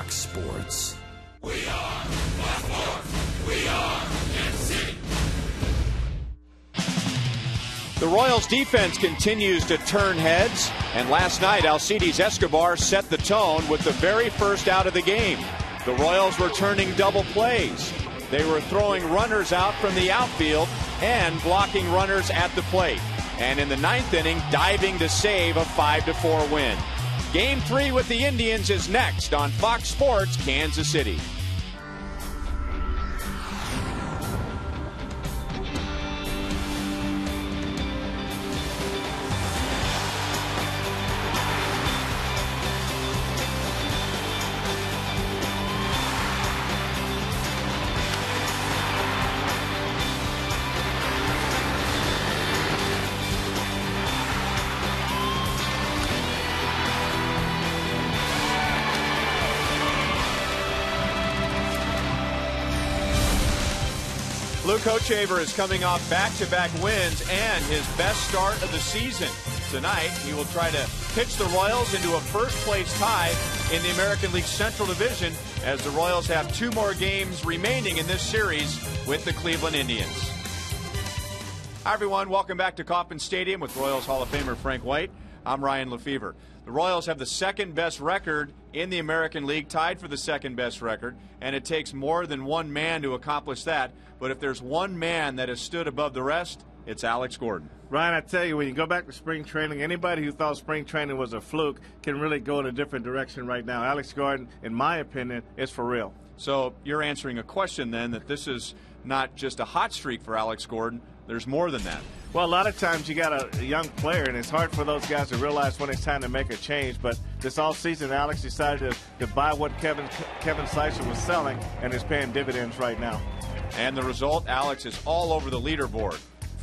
Fox Sports. We are Fox Sports. We are MC. The Royals defense continues to turn heads, and last night Alcides Escobar set the tone with the very first out of the game. The Royals were turning double plays. They were throwing runners out from the outfield and blocking runners at the plate. And in the ninth inning, diving to save a 5-4 win. Game 3 with the Indians is next on Fox Sports Kansas City. Luke Hochevar is coming off back-to-back wins and his best start of the season. Tonight, he will try to pitch the Royals into a first-place tie in the American League Central Division as the Royals have 2 more games remaining in this series with the Cleveland Indians. Hi, everyone. Welcome back to Kauffman Stadium with Royals Hall of Famer Frank White. I'm Ryan Lefevre. The Royals have the second-best record in the American League, tied for the second-best record, and it takes more than one man to accomplish that. But if there's one man that has stood above the rest, it's Alex Gordon. Ryan, I tell you, when you go back to spring training, anybody who thought spring training was a fluke can really go in a different direction right now. Alex Gordon, in my opinion, is for real. So you're answering a question then that this is not just a hot streak for Alex Gordon. There's more than that. Well, a lot of times you got a young player, and it's hard for those guys to realize when it's time to make a change. But this offseason, Alex decided to buy what Kevin Slicer was selling, and is paying dividends right now. And the result, Alex is all over the leaderboard.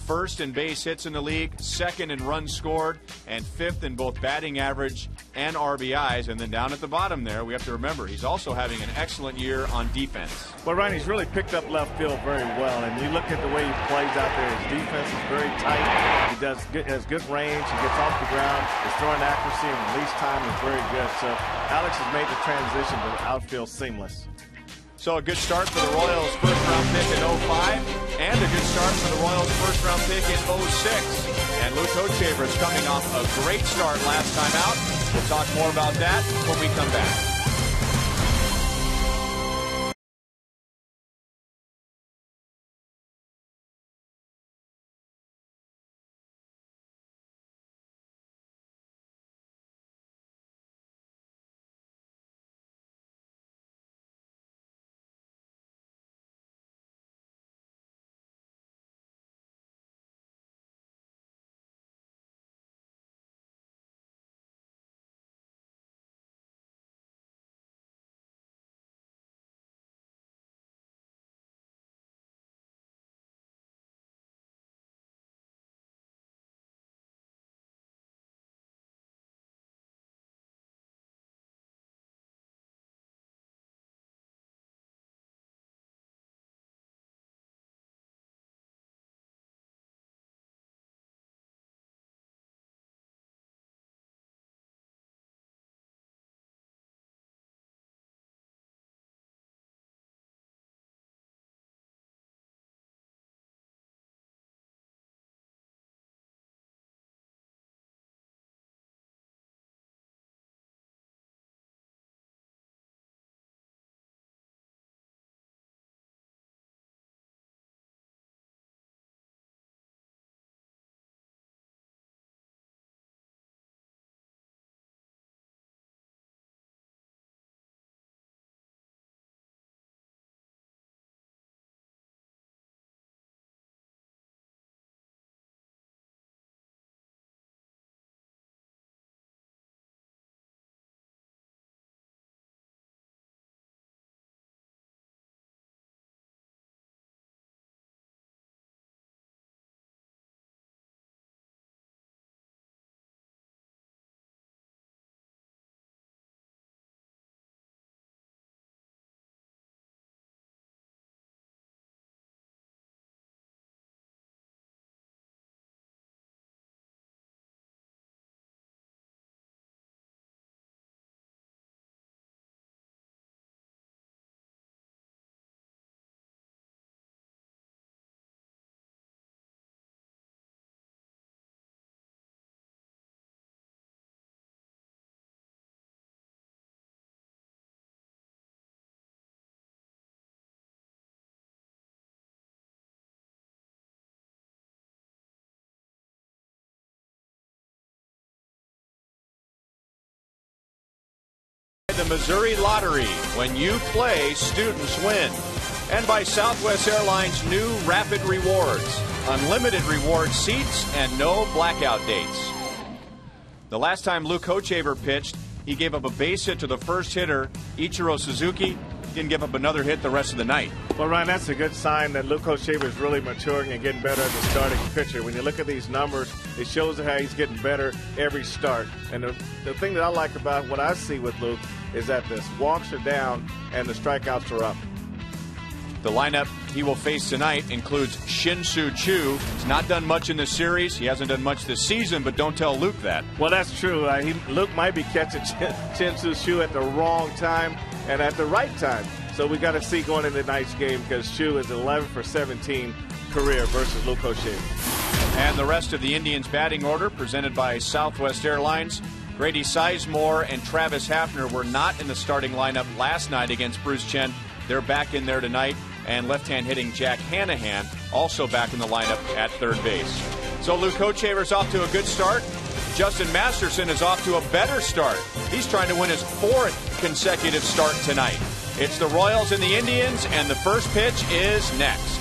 First in base hits in the league, second in runs scored, and fifth in both batting average and RBIs. And then down at the bottom there, we have to remember, he's also having an excellent year on defense. Well, Ryan, he's really picked up left field very well. And you look at the way he plays out there, his defense is very tight. He has good range. He gets off the ground. His throwing accuracy and release time is very good. So Alex has made the transition to the outfield seamless. So a good start for the Royals' first-round pick in 05, and a good start for the Royals' first-round pick in 06. And Luke Hochevar is coming off a great start last time out. We'll talk more about that when we come back. The Missouri Lottery. When you play, students win. And by Southwest Airlines' new Rapid Rewards. Unlimited reward seats and no blackout dates. The last time Luke Hochevar pitched, he gave up a base hit to the first hitter, Ichiro Suzuki. Didn't give up another hit the rest of the night. Well, Ryan, that's a good sign that Luke Hochevar is really maturing and getting better as a starting pitcher. When you look at these numbers, it shows how he's getting better every start. And the thing that I like about what I see with Luke is that the walks are down and the strikeouts are up. The lineup he will face tonight includes Shin-Soo Choo. He's not done much in the series. He hasn't done much this season, but don't tell Luke that. Well, that's true. Luke might be catching Shin-Soo Choo at the wrong time and at the right time. So we got to see going into tonight's game because Choo is 11 for 17 career versus Luke Hochevar. And the rest of the Indians batting order presented by Southwest Airlines. Grady Sizemore and Travis Hafner were not in the starting lineup last night against Bruce Chen. They're back in there tonight. And left-hand hitting Jack Hanahan also back in the lineup at third base. So Luke Hochevar's off to a good start. Justin Masterson is off to a better start. He's trying to win his fourth consecutive start tonight. It's the Royals and the Indians, and the first pitch is next.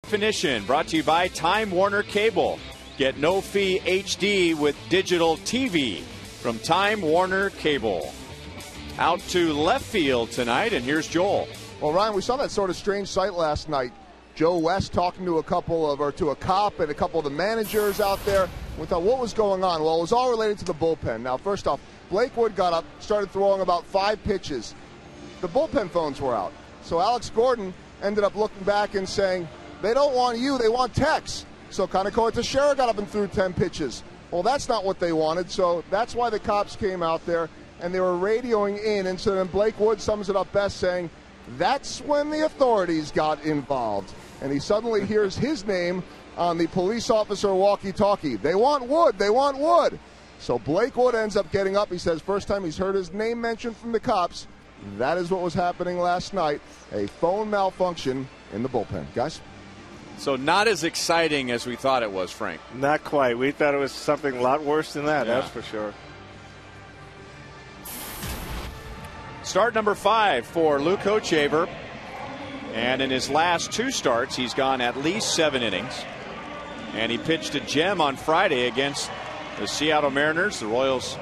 Definition brought to you by Time Warner Cable. Get no-fee HD with digital TV from Time Warner Cable. Out to left field tonight, and here's Joel. Well, Ryan, we saw that sort of strange sight last night. Joe West talking to a cop and a couple of the managers out there. We thought, what was going on? Well, it was all related to the bullpen. Now, first off, Blake Wood got up, started throwing about 5 pitches. The bullpen phones were out. So Alex Gordon ended up looking back and saying, they don't want you, they want Tex. So Kaneko Teixeira got up and threw 10 pitches. Well, that's not what they wanted, so that's why the cops came out there, and they were radioing in. And so then Blake Wood sums it up best, saying, that's when the authorities got involved. And he suddenly hears his name on the police officer walkie-talkie. They want Wood, they want Wood. So Blake Wood ends up getting up. He says first time he's heard his name mentioned from the cops. That is what was happening last night, a phone malfunction in the bullpen. Guys? So not as exciting as we thought it was, Frank. Not quite. We thought it was something a lot worse than that, Yeah. that's for sure. Start number 5 for Luke Hochevar. And in his last 2 starts, he's gone at least 7 innings. And he pitched a gem on Friday against the Seattle Mariners. The Royals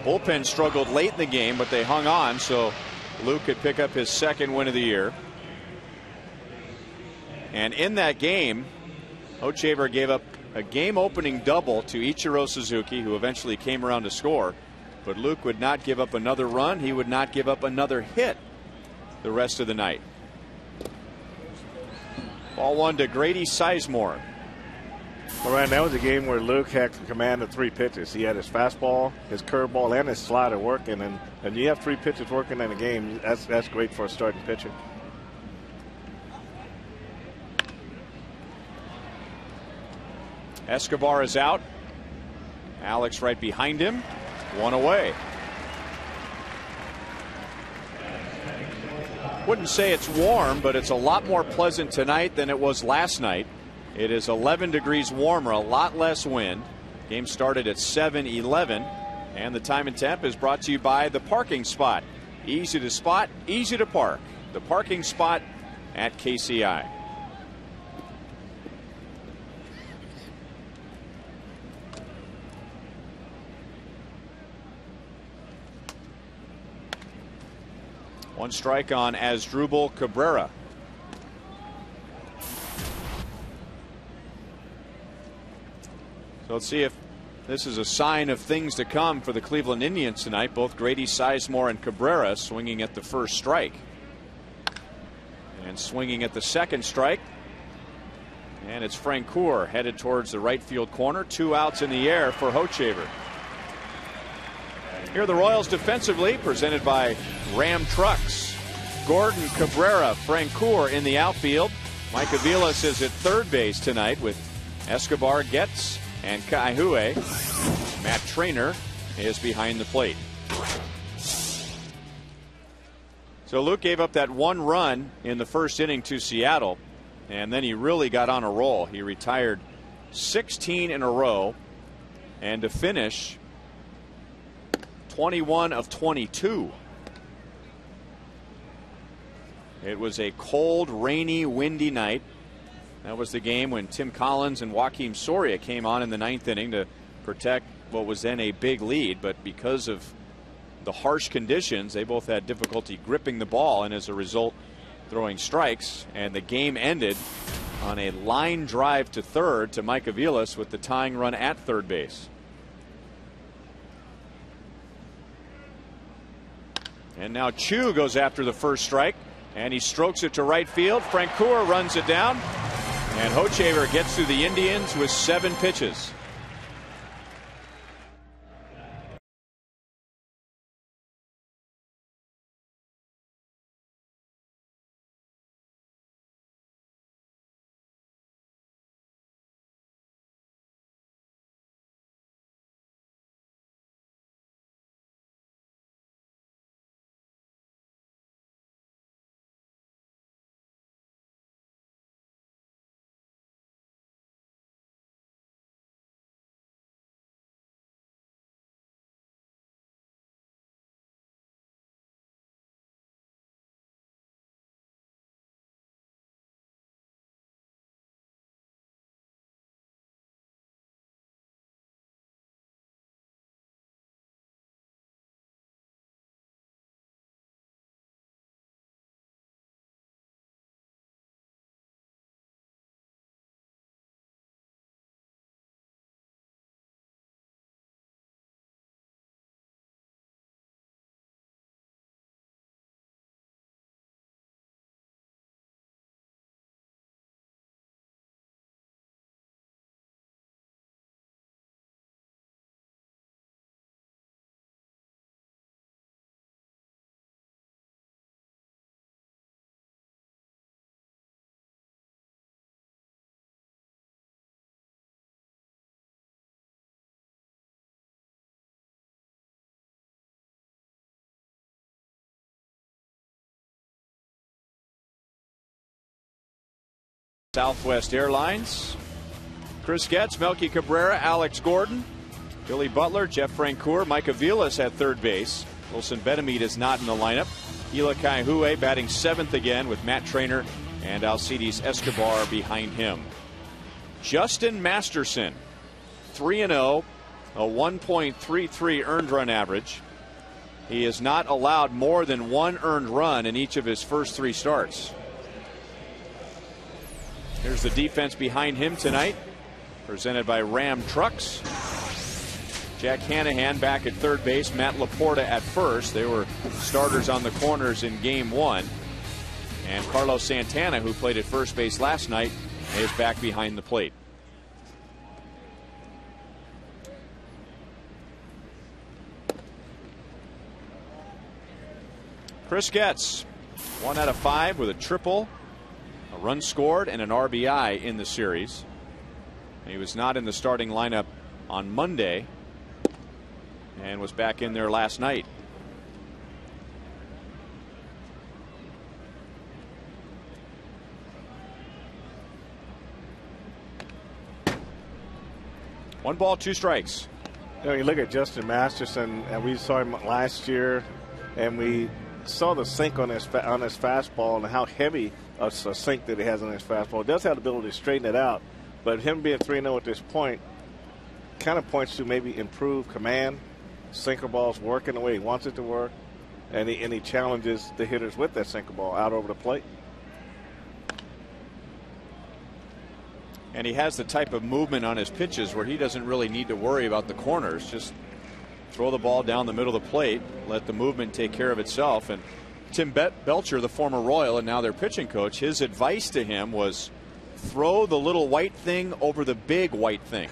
bullpen struggled late in the game, but they hung on, so Luke could pick up his 2nd win of the year. And in that game, Hochevar gave up a game-opening double to Ichiro Suzuki, who eventually came around to score. But Luke would not give up another run. He would not give up another hit the rest of the night. Ball 1 to Grady Sizemore. Well, Ryan, that was a game where Luke had command of 3 pitches. He had his fastball, his curveball, and his slider working. And you have 3 pitches working in a game. That's great for a starting pitcher. Escobar is out. Alex right behind him. 1 away. Wouldn't say it's warm, but it's a lot more pleasant tonight than it was last night. It is 11 degrees warmer, a lot less wind. Game started at 7:11, and the time and temp is brought to you by the parking spot. Easy to spot, easy to park. The parking spot at KCI. One strike on Asdrubal Cabrera. So let's see if this is a sign of things to come for the Cleveland Indians tonight. Both Grady Sizemore and Cabrera swinging at the first strike. And swinging at the second strike. And it's Francoeur headed towards the right field corner. 2 outs in the air for Hochevar. Here are the Royals defensively, presented by Ram Trucks. Gordon, Cabrera, Francoeur in the outfield. Mike Aviles is at third base tonight with Escobar, Getz, and Kaihue. Matt Trainer is behind the plate. So Luke gave up that 1 run in the first inning to Seattle, and then he really got on a roll. He retired 16 in a row, and to finish 21 of 22. It was a cold, rainy, windy night. That was the game when Tim Collins and Joakim Soria came on in the 9th inning to protect what was then a big lead. But because of the harsh conditions, they both had difficulty gripping the ball, and as a result, throwing strikes. And the game ended on a line drive to third to Mike Aviles with the tying run at third base. And now Chu goes after the first strike, and he strokes it to right field. Francoeur runs it down, and Hochevar gets through the Indians with 7 pitches. Southwest Airlines. Chris Getz, Melky Cabrera, Alex Gordon, Billy Butler, Jeff Francoeur, Mike Aviles at third base. Wilson Betemit is not in the lineup. Hila Kaihue batting seventh again with Matt Trainer and Alcides Escobar behind him. Justin Masterson, 3-0, a 1.33 earned run average. He has not allowed more than one earned run in each of his first three starts. Here's the defense behind him tonight, presented by Ram Trucks. Jack Hanahan back at third base, Matt Laporta at first. They were starters on the corners in game one. And Carlos Santana, who played at first base last night, is back behind the plate. Chris Getz, 1 out of 5 with a triple, a run scored, and an RBI in the series. He was not in the starting lineup on Monday and was back in there last night. One ball, two strikes. You know, you look at Justin Masterson, and we saw him last year, and we saw the sink on his fastball and how heavy a sink that he has on his fastball. He does have the ability to straighten it out, but him being 3-0 at this point kind of points to maybe improved command. Sinker ball's working the way he wants it to work, and he challenges the hitters with that sinker ball out over the plate. And he has the type of movement on his pitches where he doesn't really need to worry about the corners. Just throw the ball down the middle of the plate, let the movement take care of itself. And Tim Belcher, the former Royal and now their pitching coach, his advice to him was throw the little white thing over the big white thing.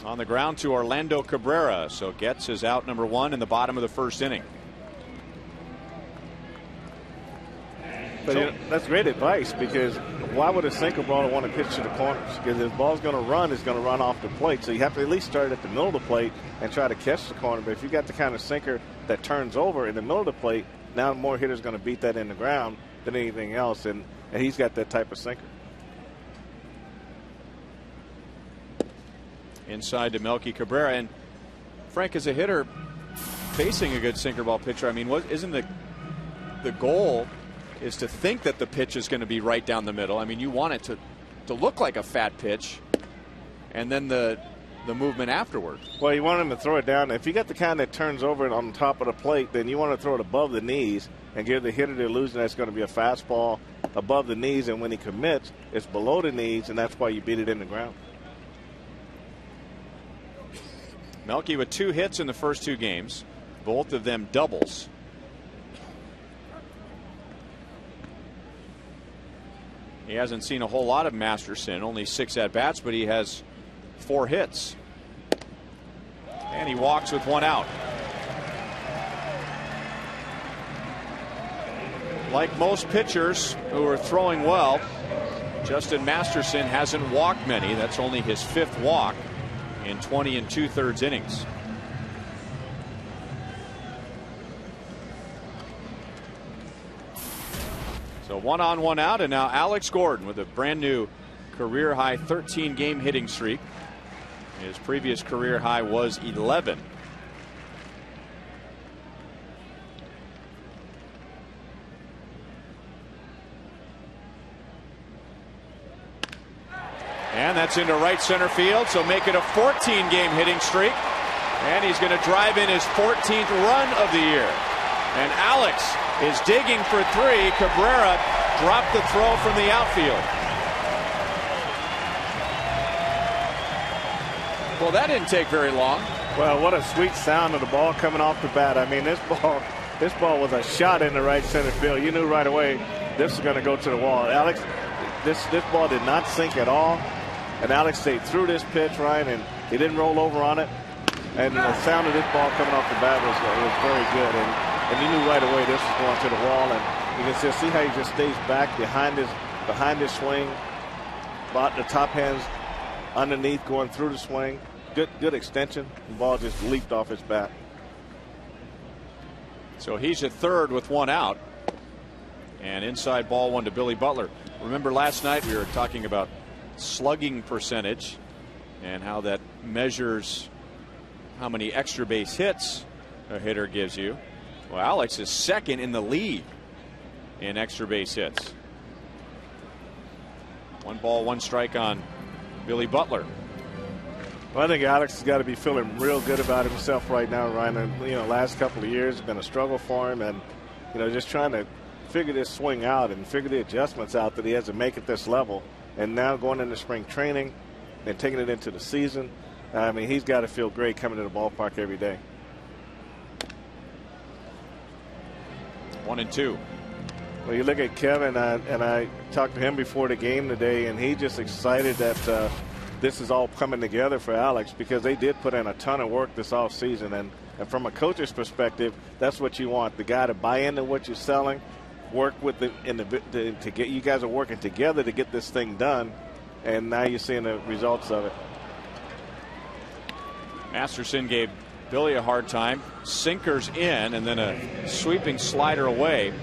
On the ground to Orlando Cabrera. So Getz is out number 1 in the bottom of the first inning. But you know, that's great advice, because why would a sinker ball want to pitch to the corners? Because if the ball's going to run, it's going to run off the plate. So you have to at least start at the middle of the plate and try to catch the corner. But if you got the kind of sinker that turns over in the middle of the plate, now more hitters going to beat that in the ground than anything else. And he's got that type of sinker. Inside to Melky Cabrera. And Frank, as a hitter facing a good sinker ball pitcher, I mean, isn't the goal is to think that the pitch is going to be right down the middle? I mean, you want it to look like a fat pitch, and then the movement afterwards. Well, you want him to throw it down. If you got the kind that turns over on top of the plate, then you want to throw it above the knees and give the hitter the illusion that's going to be a fastball above the knees, and when he commits, it's below the knees, and that's why you beat it in the ground. Melky with 2 hits in the first 2 games, both of them doubles. He hasn't seen a whole lot of Masterson, only 6 at-bats, but he has 4 hits. And he walks with 1 out. Like most pitchers who are throwing well, Justin Masterson hasn't walked many. That's only his 5th walk in 20 2/3 innings. So 1 on, 1 out, and now Alex Gordon with a brand new career high 13 game hitting streak. His previous career high was 11. And that's into right center field, so make it a 14 game hitting streak. And he's going to drive in his 14th run of the year. And Alex is digging for 3. Cabrera dropped the throw from the outfield. Well, that didn't take very long. Well, what a sweet sound of the ball coming off the bat. I mean, this ball was a shot in the right center field. You knew right away this is going to go to the wall. Alex, this ball did not sink at all. And Alex stayed through this pitch, Ryan, and he didn't roll over on it. And the sound of this ball coming off the bat was very good. And you knew right away this was going to the wall. And you can just see how he just stays back behind his swing. About the top hands underneath, going through the swing. Good extension. The ball just leaped off his bat. So he's at third with 1 out. And inside ball one to Billy Butler. Remember last night we were talking about slugging percentage and how that measures how many extra base hits a hitter gives you. Well, Alex is second in the league in extra base hits. 1 ball, 1 strike on Billy Butler. Well, I think Alex has got to be feeling real good about himself right now, Ryan. And, last couple of years have been a struggle for him, and just trying to figure this swing out and figure the adjustments out that he has to make at this level. And now going into spring training and taking it into the season, I mean, he's got to feel great coming to the ballpark every day. 1-2. Well, you look at Kevin, and I talked to him before the game today, and he's just excited that this is all coming together for Alex, because they did put in a ton of work this offseason. And from a coach's perspective, that's what you want, the guy to buy into what you're selling, work with to get you guys are working together to get this thing done, and now you're seeing the results of it. Masterson gave Billy a hard time. Sinkers in, and then a sweeping slider away.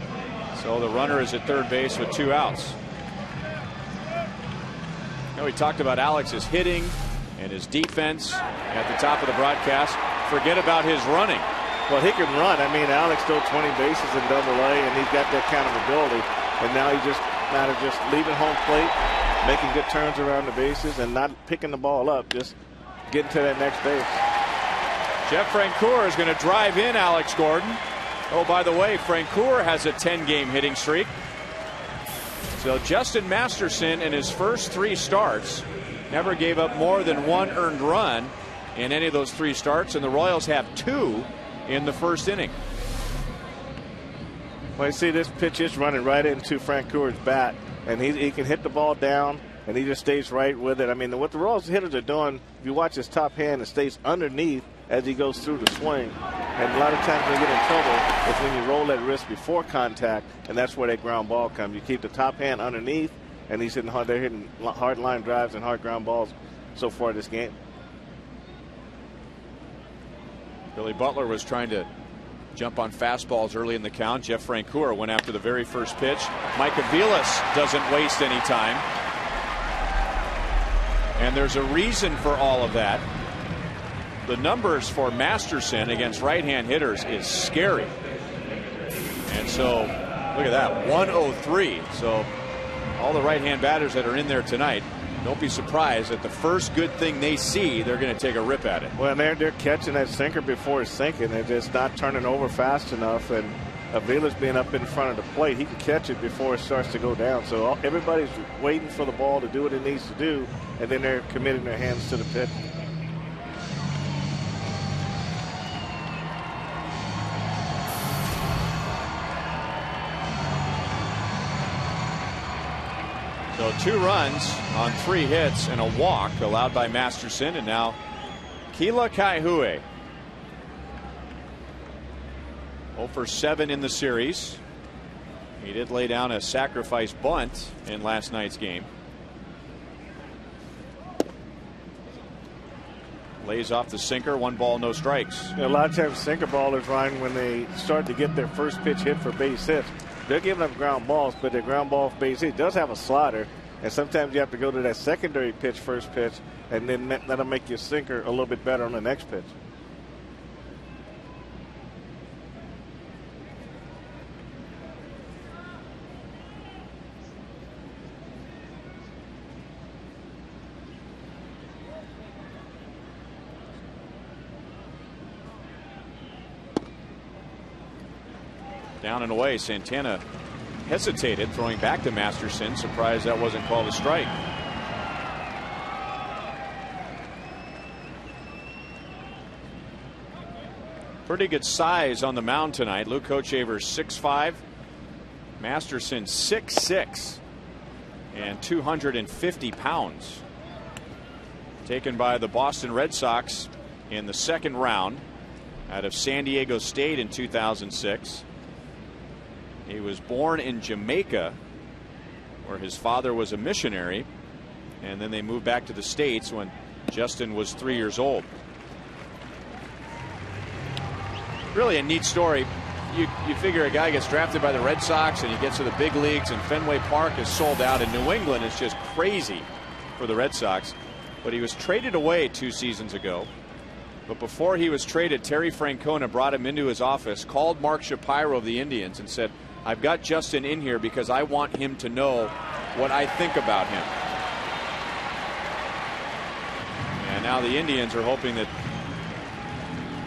So the runner is at third base with 2 outs. We talked about Alex's hitting and his defense at the top of the broadcast. Forget about his running. Well, he can run. I mean, Alex stole 20 bases in Double-A, and he's got that kind of ability. And now he's just matter just leaving home plate, making good turns around the bases, and not picking the ball up, just getting to that next base. Jeff Francoeur is going to drive in Alex Gordon. Oh, by the way, Francoeur has a 10-game hitting streak. So Justin Masterson in his first 3 starts never gave up more than 1 earned run in any of those 3 starts, and the Royals have 2 in the first inning. Well, you see this pitch is running right into Francoeur's bat, and he can hit the ball down, and he just stays right with it. I mean, what the Royals hitters are doing, if you watch his top hand, it stays underneath as he goes through the swing. And a lot of times they get in trouble is when you roll that wrist before contact, and that's where that ground ball comes. You keep the top hand underneath, and he's hitting hard. They're hitting hard line drives and hard ground balls so far this game. Billy Butler was trying to jump on fastballs early in the count. Jeff Francoeur went after the very first pitch. Mike Aviles doesn't waste any time. And there's a reason for all of that. The numbers for Masterson against right-hand hitters is scary. And so, look at that, 103. So, all the right-hand batters that are in there tonight, don't be surprised that the first good thing they see, they're going to take a rip at it. Well, they're catching that sinker before it's sinking. They're just not turning over fast enough. And Aviles being up in front of the plate, he can catch it before it starts to go down. So everybody's waiting for the ball to do what it needs to do, and then they're committing their hands to the pitch. So 2 runs on 3 hits and a walk allowed by Masterson, and now CLE AT KCA. 0 for 7 in the series. He did lay down a sacrifice bunt in last night's game. Lays off the sinker, 1 ball, no strikes. A lot of times sinker ballers, Ryan, when they start to get their first pitch hit for base hits, they're giving up ground balls, but their ground ball base hit does have a slider, and sometimes you have to go to that secondary pitch, first pitch, and then that'll make your sinker a little bit better on the next pitch. Down and away. Santana hesitated, throwing back to Masterson. Surprised that wasn't called a strike. Pretty good size on the mound tonight. Luke Kochevar 6'5", Masterson 6'6", and 250 pounds. Taken by the Boston Red Sox in the 2nd round out of San Diego State in 2006. He was born in Jamaica, where his father was a missionary, and then they moved back to the States when Justin was 3 years old. Really a neat story. you figure a guy gets drafted by the Red Sox and he gets to the big leagues, and Fenway Park is sold out, and New England is just crazy for the Red Sox. But he was traded away 2 seasons ago. But before he was traded, Terry Francona brought him into his office, called Mark Shapiro of the Indians, and said, "I've got Justin in here because I want him to know what I think about him." And now the Indians are hoping that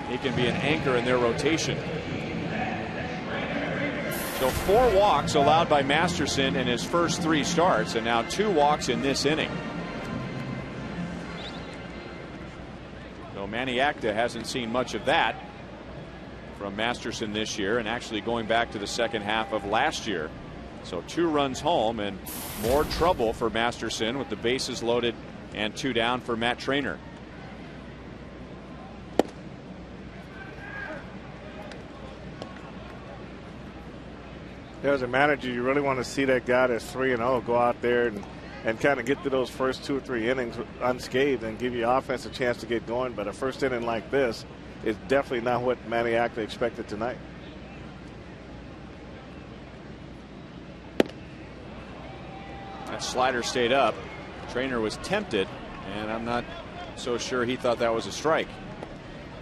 he can be an anchor in their rotation. So 4 walks allowed by Masterson in his first 3 starts, and now 2 walks in this inning. So Manny Acta hasn't seen much of that from Masterson this year, and actually going back to the second half of last year. So 2 runs home and more trouble for Masterson with the bases loaded and 2 down for Matt Trainer. As a manager, you really want to see that guy that's 3-0 go out there and kind of get to those first 2 or 3 innings unscathed and give your offense a chance to get going. But a first inning like this is definitely not what Manny Acta expected tonight. That slider stayed up. Trainer was tempted, and I'm not so sure he thought that was a strike.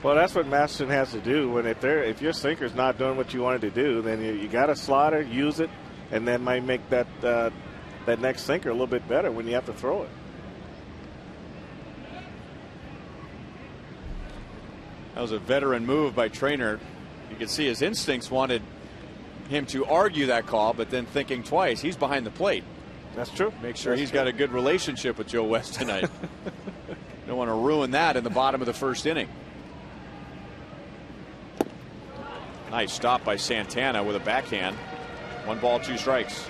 Well, that's what Masterson has to do. When if your sinker's not doing what you wanted to do, then you got a slider, use it, and then might make that that next sinker a little bit better when you have to throw it. That was a veteran move by Trainer. You could see his instincts wanted him to argue that call, but then thinking twice. He's behind the plate. That's true. Make sure he's got a good relationship with Joe West tonight. Don't want to ruin that in the bottom of the first inning. Nice stop by Santana with a backhand. 1 ball, 2 strikes.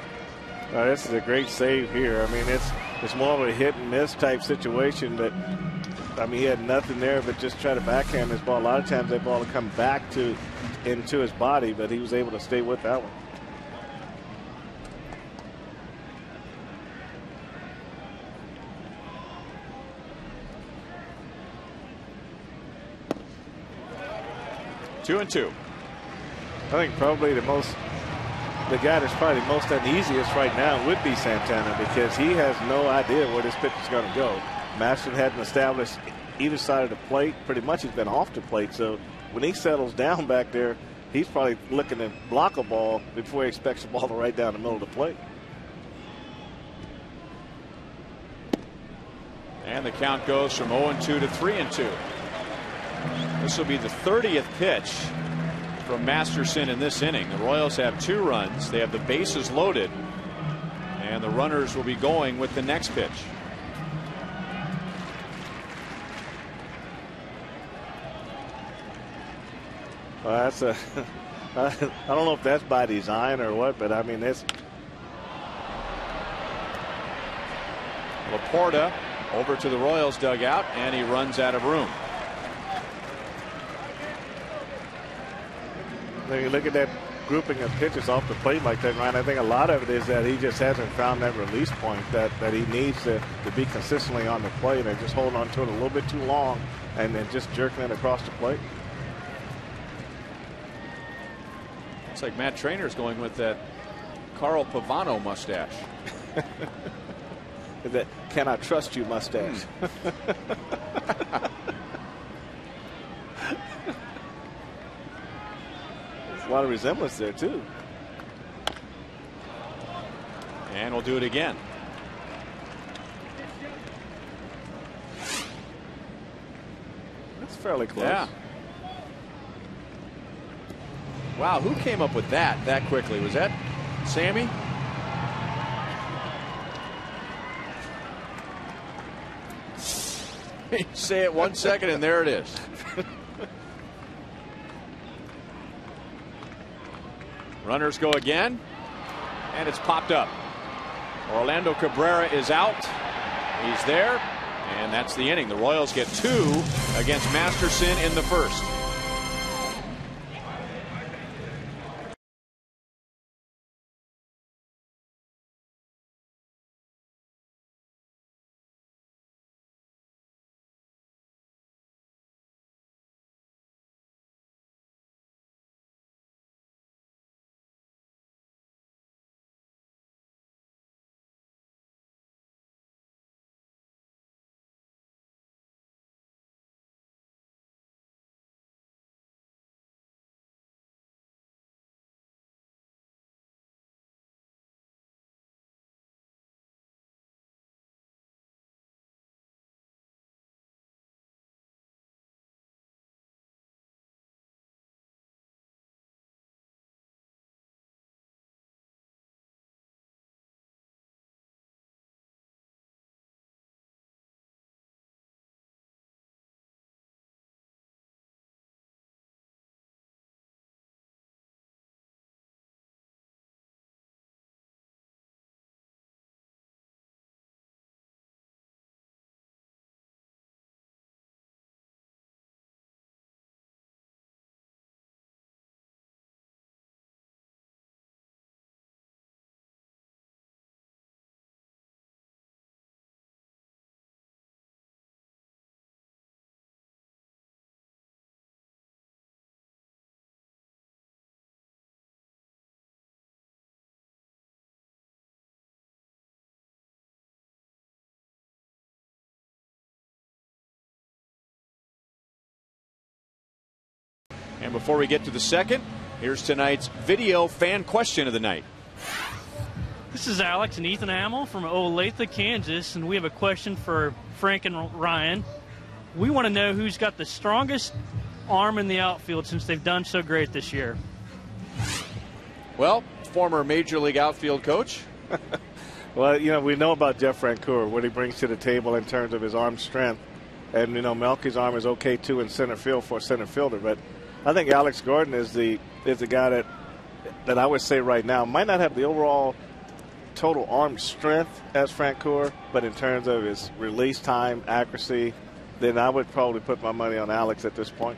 This is a great save here. I mean, it's more of a hit and miss type situation. But I mean, he had nothing there but just try to backhand this ball. A lot of times that ball will come back into his body, but he was able to stay with that one. Two and two. I think probably the guy that's probably the most uneasiest right now would be Santana, because he has no idea where this pitch is going to go. Masterson hadn't established either side of the plate. Pretty much he's been off the plate. So when he settles down back there, he's probably looking to block a ball before he expects the ball to right down the middle of the plate. And the count goes from 0-2 to 3-2. This will be the 30th pitch from Masterson in this inning. The Royals have 2 runs. They have the bases loaded, and the runners will be going with the next pitch. Well, that's a I don't know if that's by design or what, but I mean, it's Laporta over to the Royals dugout, and he runs out of room. When you look at that grouping of pitches off the plate like that, Ryan, I think a lot of it is that he just hasn't found that release point that he needs to be consistently on the plate, and just holding on to it a little bit too long and then just jerking it across the plate. Looks like Matt Trainer's going with that Carl Pavano mustache. That "Can I Trust You" mustache. There's a lot of resemblance there too. And we'll do it again. That's fairly close. Yeah. Wow, who came up with that quickly? Was that Sammy? You say it 1 second and there it is. Runners go again, and it's popped up. Orlando Cabrera is out. He's there, and that's the inning. The Royals get 2 against Masterson in the first. And before we get to the second, here's tonight's video fan question of the night. This is Alex and Ethan Hamill from Olathe, Kansas, and we have a question for Frank and Ryan. We want to know who's got the strongest arm in the outfield since they've done so great this year. Well, former Major League outfield coach. Well, we know about Jeff Francoeur, what he brings to the table in terms of his arm strength. And, Melky's arm is okay, too, in center field for a center fielder. But I think Alex Gordon is the guy that I would say right now might not have the overall total arm strength as Francoeur, but in terms of his release time, accuracy, then I would probably put my money on Alex at this point.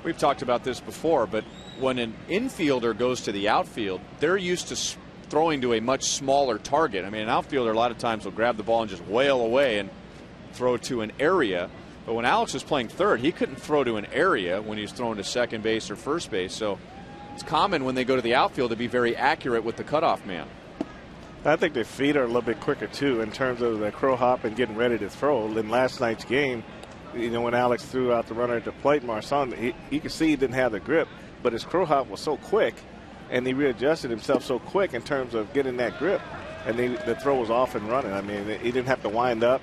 We've talked about this before, but when an infielder goes to the outfield, they're used to throwing to a much smaller target. I mean, an outfielder a lot of times will grab the ball and just wail away and throw to an area. But when Alex was playing third, he couldn't throw to an area when he was throwing to second base or first base. So it's common when they go to the outfield to be very accurate with the cutoff man. I think their feet are a little bit quicker, too, in terms of the crow hop and getting ready to throw. In last night's game, when Alex threw out the runner at the plate, Marson, you could see he didn't have the grip, but his crow hop was so quick, and he readjusted himself so quick in terms of getting that grip, and the throw was off and running. I mean, he didn't have to wind up.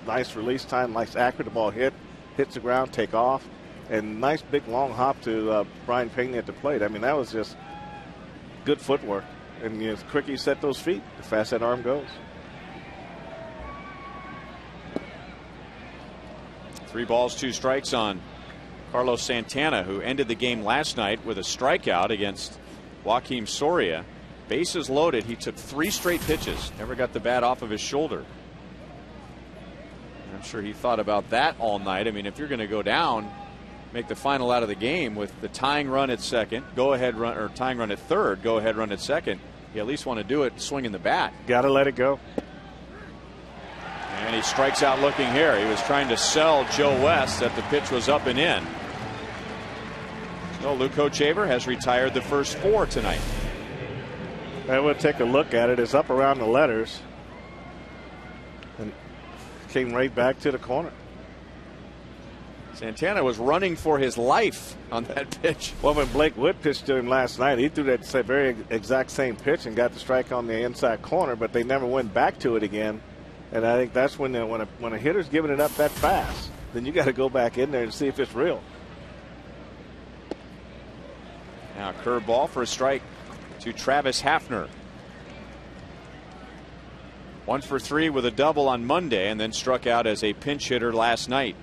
Nice release time, nice accurate. The ball hits the ground, take off, and nice big long hop to Brian Pinckney at the plate. I mean, that was just good footwork. And the quicker you set those feet, the faster that arm goes. 3 balls, 2 strikes on Carlos Santana, who ended the game last night with a strikeout against Joakim Soria. Bases loaded. He took 3 straight pitches. Never got the bat off of his shoulder. I'm sure he thought about that all night. I mean, if you're going to go down, make the final out of the game with the tying run at second, go ahead run, or tying run at third, go ahead run at second, you at least want to do it swinging the bat. Got to let it go. And he strikes out looking here. He was trying to sell Joe West that the pitch was up and in. So Luke Hochevar has retired the first 4 tonight. And we'll take a look at it. It's up around the letters. And came right back to the corner. Santana was running for his life on that pitch. Well, when Blake Wood pitched to him last night, he threw that very exact same pitch and got the strike on the inside corner, but they never went back to it again. And I think that's when a hitter's giving it up that fast, then you got to go back in there and see if it's real. Now curveball for a strike to Travis Hafner. 1 for 3 with a double on Monday, and then struck out as a pinch hitter last night.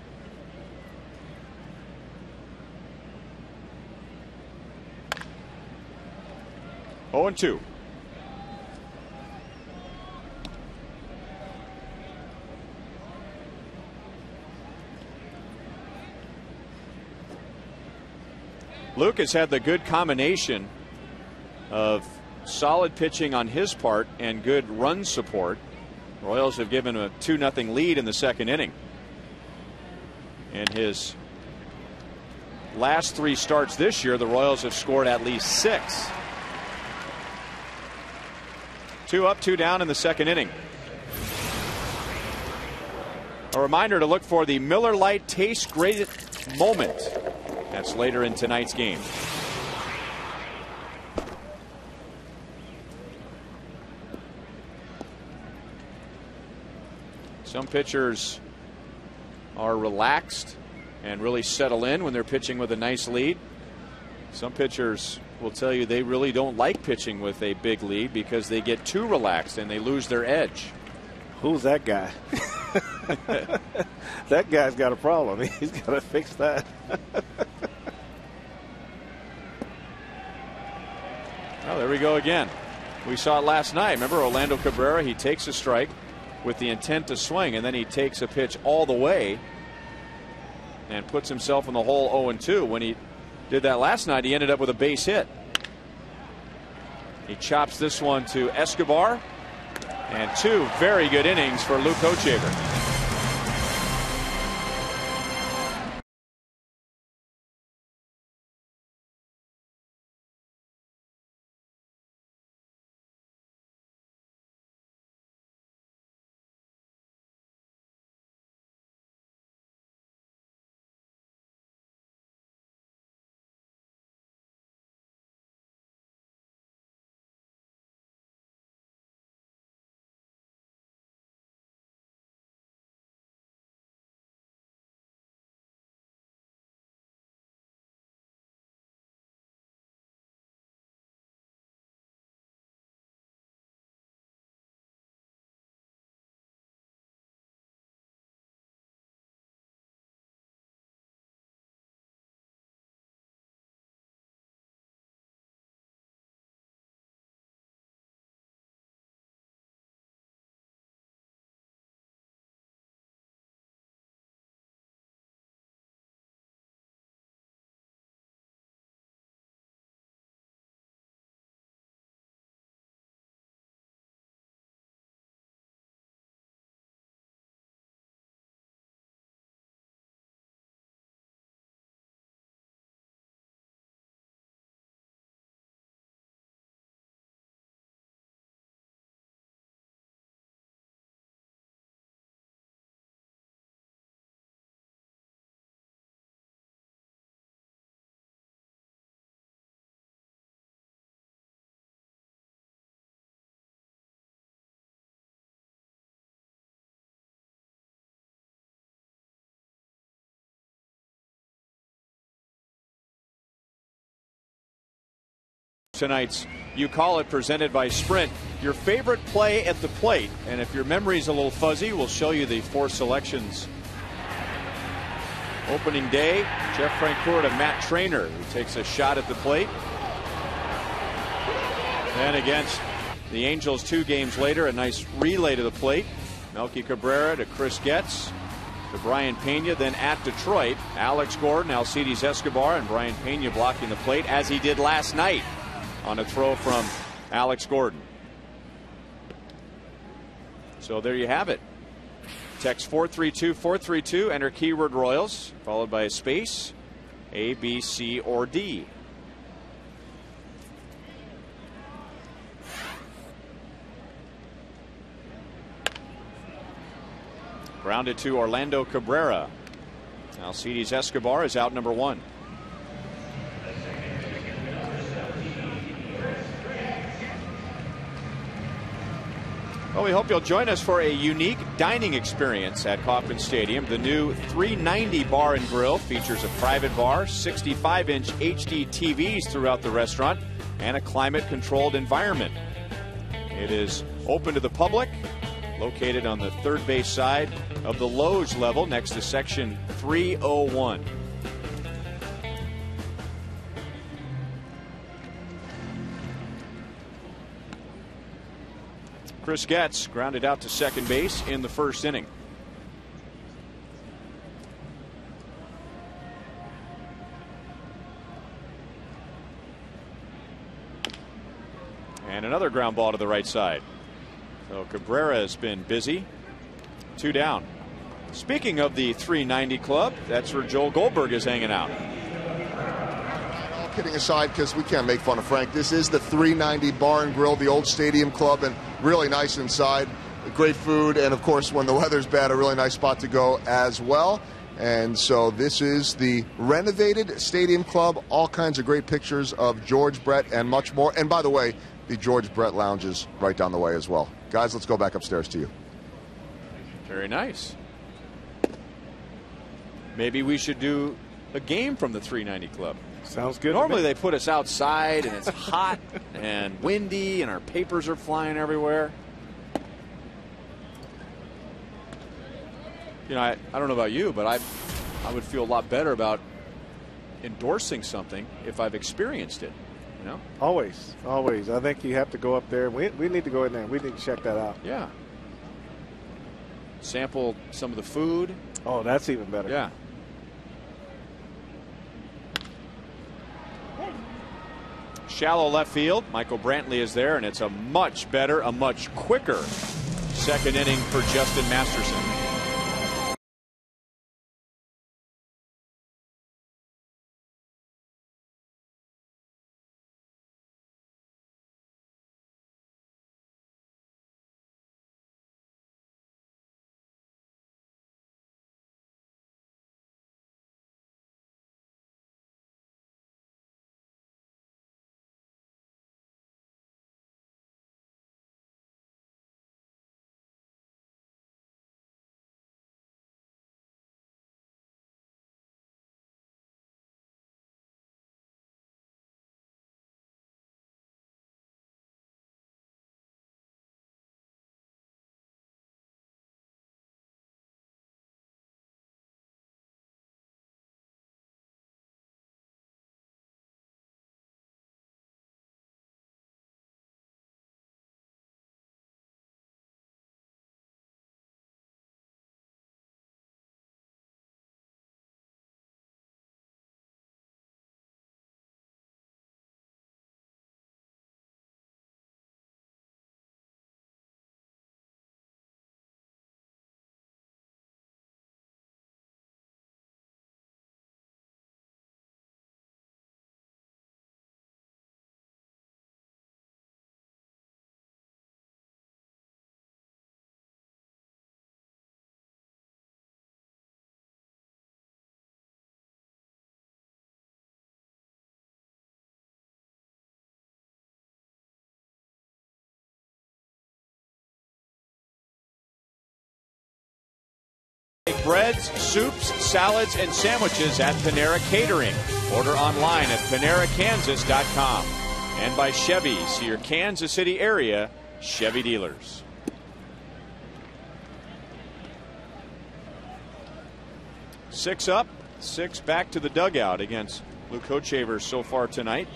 Oh, and 2. Luke has had the good combination of solid pitching on his part and good run support. Royals have given a 2-0 lead in the second inning. In his last 3 starts this year, the Royals have scored at least 6. 2 up, 2 down in the second inning. A reminder to look for the Miller Lite Taste Great moment. That's later in tonight's game. Some pitchers are relaxed and really settle in when they're pitching with a nice lead. Some pitchers will tell you they really don't like pitching with a big lead because they get too relaxed and they lose their edge. Who's that guy? That guy's got a problem. He's got to fix that. Well, there we go again. We saw it last night. Remember Orlando Cabrera? He takes a strike with the intent to swing, and then he takes a pitch all the way and puts himself in the hole 0-2. When he did that last night, he ended up with a base hit. He chops this one to Escobar, and 2 very good innings for Luke Hochevar. tonight's You Call It, presented by Sprint. Your favorite play at the plate. And if your memory's a little fuzzy, we'll show you the 4 selections. Opening day, Jeff Francoeur to Matt Traynor, who takes a shot at the plate. And against the Angels 2 games later, a nice relay to the plate. Melky Cabrera to Chris Getz, to Brian Pena. Then at Detroit, Alex Gordon, Alcides Escobar, and Brian Pena blocking the plate, as he did last night on a throw from Alex Gordon. So there you have it. Text 432-432, enter keyword Royals, followed by a space, A, B, C, or D. Grounded to Orlando Cabrera. Alcides Escobar is out number 1. Well, we hope you'll join us for a unique dining experience at Kauffman Stadium. The new 390 Bar and Grill features a private bar, 65-inch HD TVs throughout the restaurant, and a climate-controlled environment. It is open to the public, located on the third base side of the Loge level next to section 301. Chris Getz grounded out to second base in the first inning. And another ground ball to the right side. So Cabrera has been busy. 2 down. Speaking of the 390 club, that's where Joel Goldberg is hanging out. All kidding aside, because we can't make fun of Frank, this is the 390 Bar and Grill, the old stadium club, and really nice inside. Great food, and of course, when the weather's bad, a really nice spot to go as well. And so this is the renovated stadium club. All kinds of great pictures of George Brett and much more. And by the way, the George Brett Lounge is right down the way as well. Guys, let's go back upstairs to you. Very nice. Maybe we should do a game from the 390 Club. Sounds good. Normally they put us outside and it's hot and windy and our papers are flying everywhere. You know, I don't know about you, but I would feel a lot better about endorsing something if I've experienced it. You know? Always. I think you have to go up there. We need to go in there. We need to check that out. Yeah. Sample some of the food. Oh, that's even better. Yeah. Shallow left field. Michael Brantley is there, and it's a much better, a much quicker second inning for Justin Masterson. Breads, soups, salads, and sandwiches at Panera Catering. Order online at PaneraKansas.com. and by Chevy. See your Kansas City area Chevy dealers. Six up, 6 back to the dugout against Luke Hochevar so far tonight.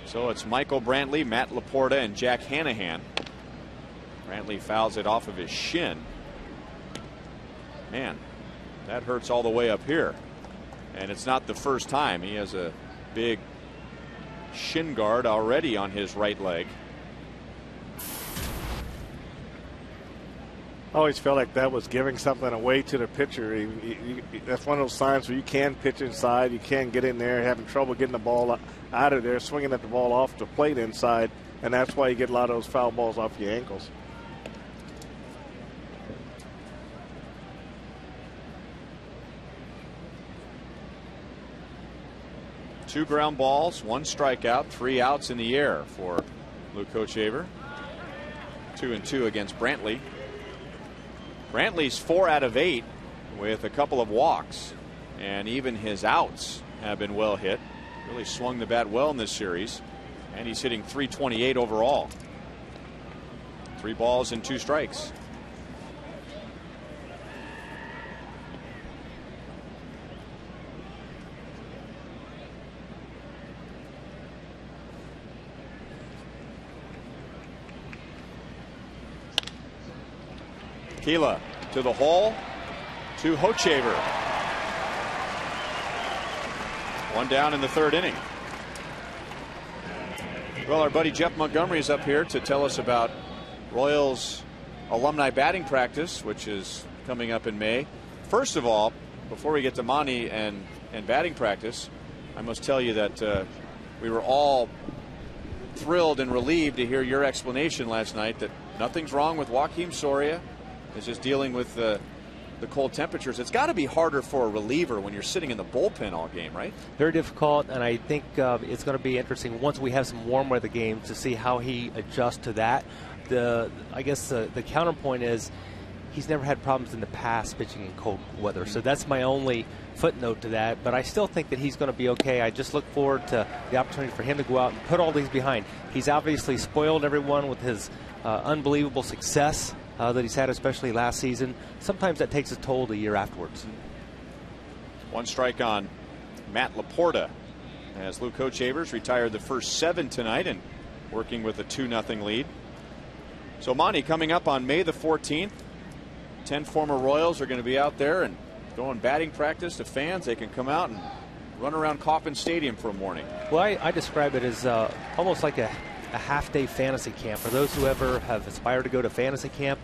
So it's Michael Brantley, Matt Laporta, and Jack Hanahan. Brantley fouls it off of his shin. Man, that hurts all the way up here. And it's not the first time. He has a big shin guard already on his right leg. I always felt like that was giving something away to the pitcher. That's one of those times where you can pitch inside, you can get in there, having trouble getting the ball out of there, swinging at the ball off the plate inside, and that's why you get a lot of those foul balls off your ankles. Two ground balls, 1 strikeout, 3 outs in the air for Luke Hochevar. 2-2 against Brantley. Brantley's 4 out of 8 with a couple of walks, and even his outs have been well hit. Really swung the bat well in this series, and he's hitting .328 overall. 3 balls and 2 strikes. Keela to the hole to Hochevar. 1 down in the 3rd inning. Well, our buddy Jeff Montgomery is up here to tell us about Royals alumni batting practice, which is coming up in May. First of all, before we get to Monty and batting practice, I must tell you that we were all thrilled and relieved to hear your explanation last night that nothing's wrong with Joakim Soria. It's just dealing with the cold temperatures. It's got to be harder for a reliever when you're sitting in the bullpen all game, right? Very difficult, and I think it's going to be interesting once we have some warm weather games to see how he adjusts to that. I guess the counterpoint is he's never had problems in the past pitching in cold weather, so that's my only footnote to that. But I still think that he's going to be okay. I just look forward to the opportunity for him to go out and put all these behind. He's obviously spoiled everyone with his unbelievable success that he's had, especially last season. Sometimes that takes a toll the year afterwards. 1 strike on Matt Laporta as Luke Hochevar's retired the first 7 tonight and working with a 2-0 lead. So Monty, coming up on May the 14th, 10 former Royals are going to be out there and going batting practice to fans. They can come out and run around Kauffman Stadium for a morning. Well, I describe it as almost like a half-day fantasy camp. For those who ever have aspired to go to fantasy camp,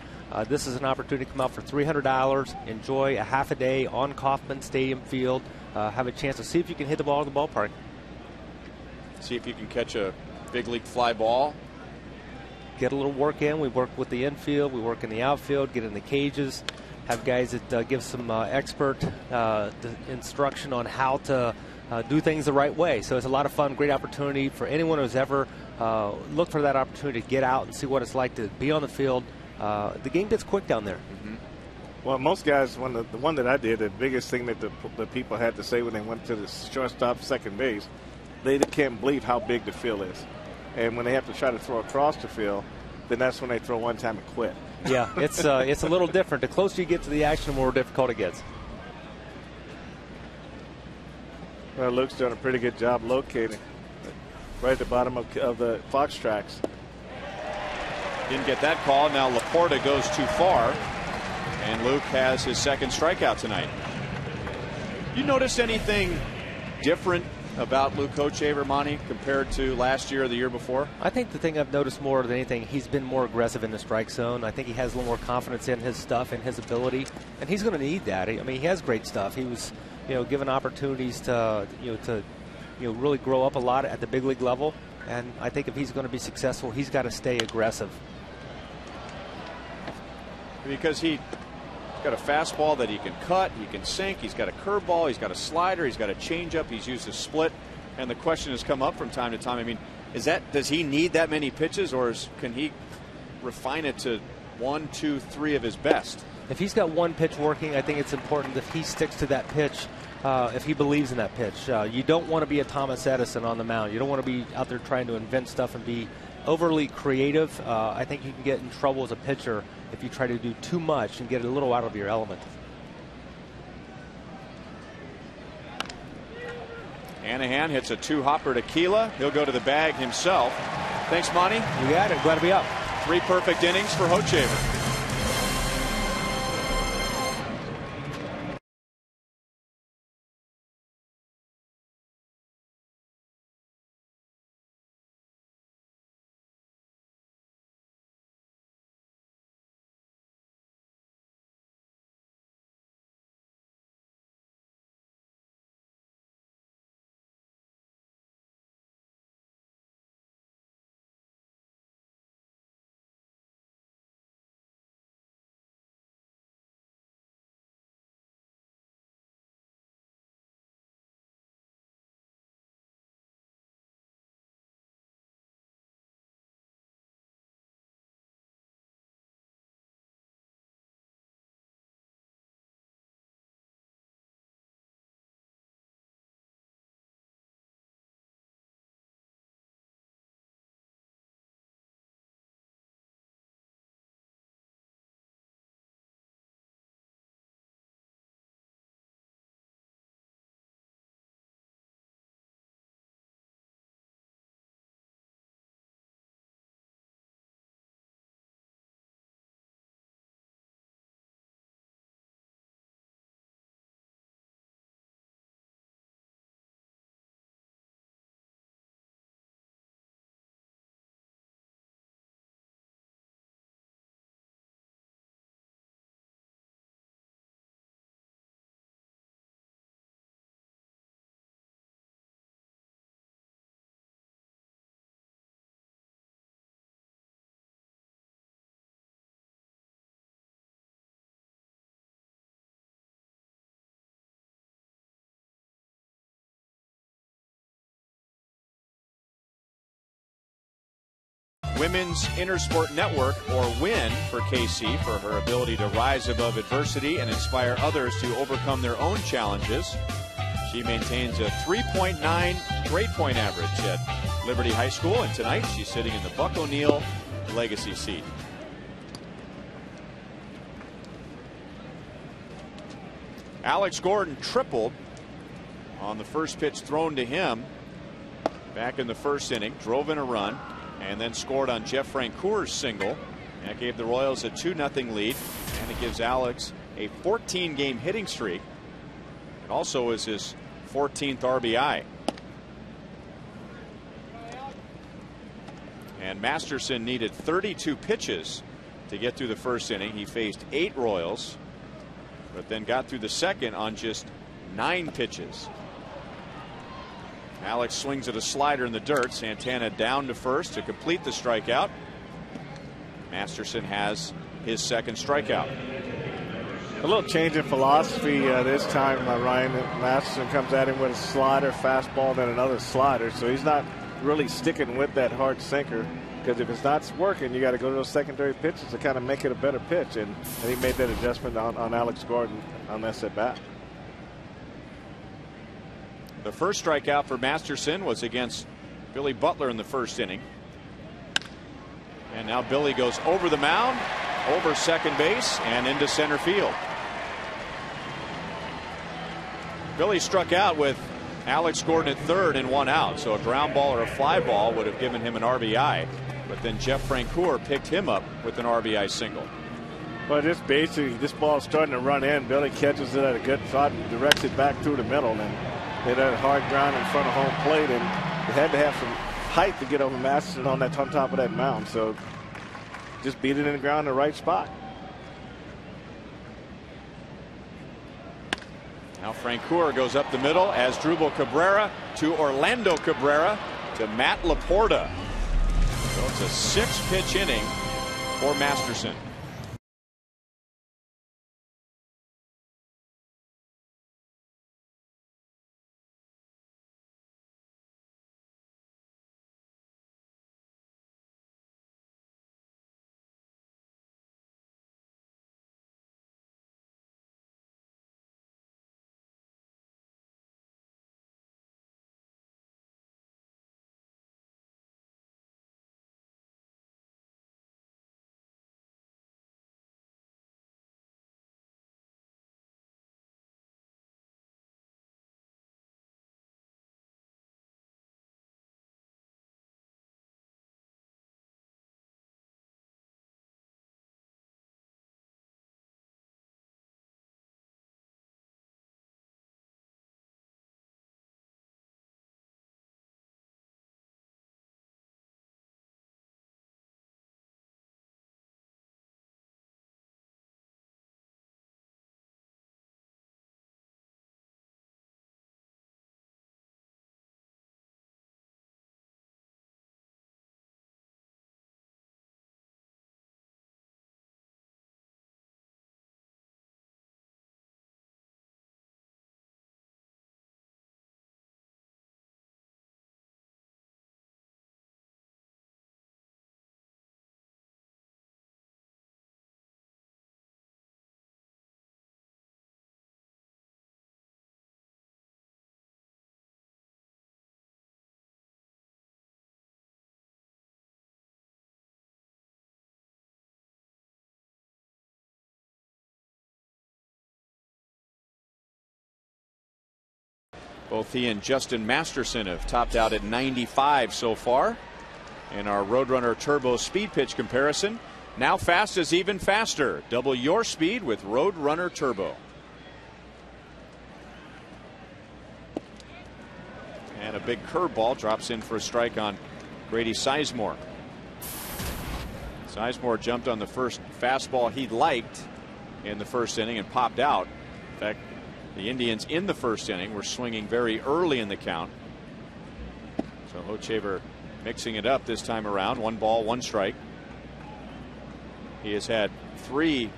this is an opportunity to come out for $300, enjoy a half a day on Kauffman Stadium field, have a chance to see if you can hit the ball in the ballpark. See if you can catch a big league fly ball. Get a little work in. We work with the infield, we work in the outfield, get in the cages, have guys that give some expert instruction on how to do things the right way. So it's a lot of fun, great opportunity for anyone who's ever looked for that opportunity to get out and see what it's like to be on the field. The game gets quick down there. Mm-hmm. Well, most guys, the one that I did, the biggest thing that the people had to say when they went to the shortstop, second base, they can't believe how big the field is. And when they have to try to throw across the field, then that's when they throw one time and quit. Yeah, it's a little different. The closer you get to the action, the more difficult it gets. Well, Luke's done a pretty good job locating right at the bottom of the Fox tracks. Didn't get that call. Now Laporta goes too far, and Luke has his 2nd strikeout tonight. You notice anything different about Luke Hochevar, Monty, compared to last year or the year before? I think the thing I've noticed more than anything, he's been more aggressive in the strike zone. I think he has a little more confidence in his stuff and his ability, and he's going to need that. I mean, he has great stuff. He was, given opportunities to really grow up a lot at the big league level, and I think if he's going to be successful, he's got to stay aggressive. Because he's got a fastball that he can cut, he can sink, he's got a curveball, he's got a slider, he's got a changeup, he's used a split, and the question has come up from time to time. I mean, does he need that many pitches, or can he refine it to 1, 2, 3 of his best? If he's got one pitch working, I think it's important that he sticks to that pitch if he believes in that pitch. You don't want to be a Thomas Edison on the mound. You don't want to be out there trying to invent stuff and be overly creative. I think you can get in trouble as a pitcher if you try to do too much and get a little out of your element. Anahan hits a 2-hopper to Keela. He'll go to the bag himself. Thanks, Monty. You got it. Glad to be up. 3 perfect innings for Hochevar. Women's Intersport Network, or WIN, for KC for her ability to rise above adversity and inspire others to overcome their own challenges. She maintains a 3.9 grade point average at Liberty High School, and tonight she's sitting in the Buck O'Neill Legacy seat. Alex Gordon tripled on the first pitch thrown to him back in the first inning, drove in a run, and then scored on Jeff Francoeur's single. That gave the Royals a 2-0 lead, and it gives Alex a 14-game hitting streak. It also is his 14th RBI. And Masterson needed 32 pitches to get through the first inning. He faced 8 Royals, but then got through the second on just 9 pitches. Alex swings at a slider in the dirt. Santana down to first to complete the strikeout. Masterson has his second strikeout. A little change in philosophy this time. Ryan Masterson comes at him with a slider, fastball, then another slider. So he's not really sticking with that hard sinker, because if it's not working, you got to go to those secondary pitches to kind of make it a better pitch. And he made that adjustment on Alex Gordon on that at bat. The first strikeout for Masterson was against Billy Butler in the first inning. And now Billy goes over the mound, over second base, and into center field. Billy struck out with Alex Gordon at third and 1 out, so a ground ball or a fly ball would have given him an RBI. But then Jeff Francoeur picked him up with an RBI single. Well, just basically, this ball is starting to run in. Billy catches it at a good spot and directs it back through the middle, and hit a hard ground in front of home plate, and they had to have some height to get over Masterson on top of that mound. So just beat it in the ground in the right spot. Now Francoeur goes up the middle as Drupal Cabrera to Orlando Cabrera to Matt Laporta. So it's a 6-pitch inning for Masterson. Both he and Justin Masterson have topped out at 95 so far in our Roadrunner Turbo speed pitch comparison. Now fast is even faster. Double your speed with Roadrunner Turbo. And a big curveball drops in for a strike on Grady Sizemore. Sizemore jumped on the first fastball he liked in the first inning and popped out. In fact, the Indians in the first inning were swinging very early in the count. So Hochevar mixing it up this time around. 1 ball, 1 strike. He has had 3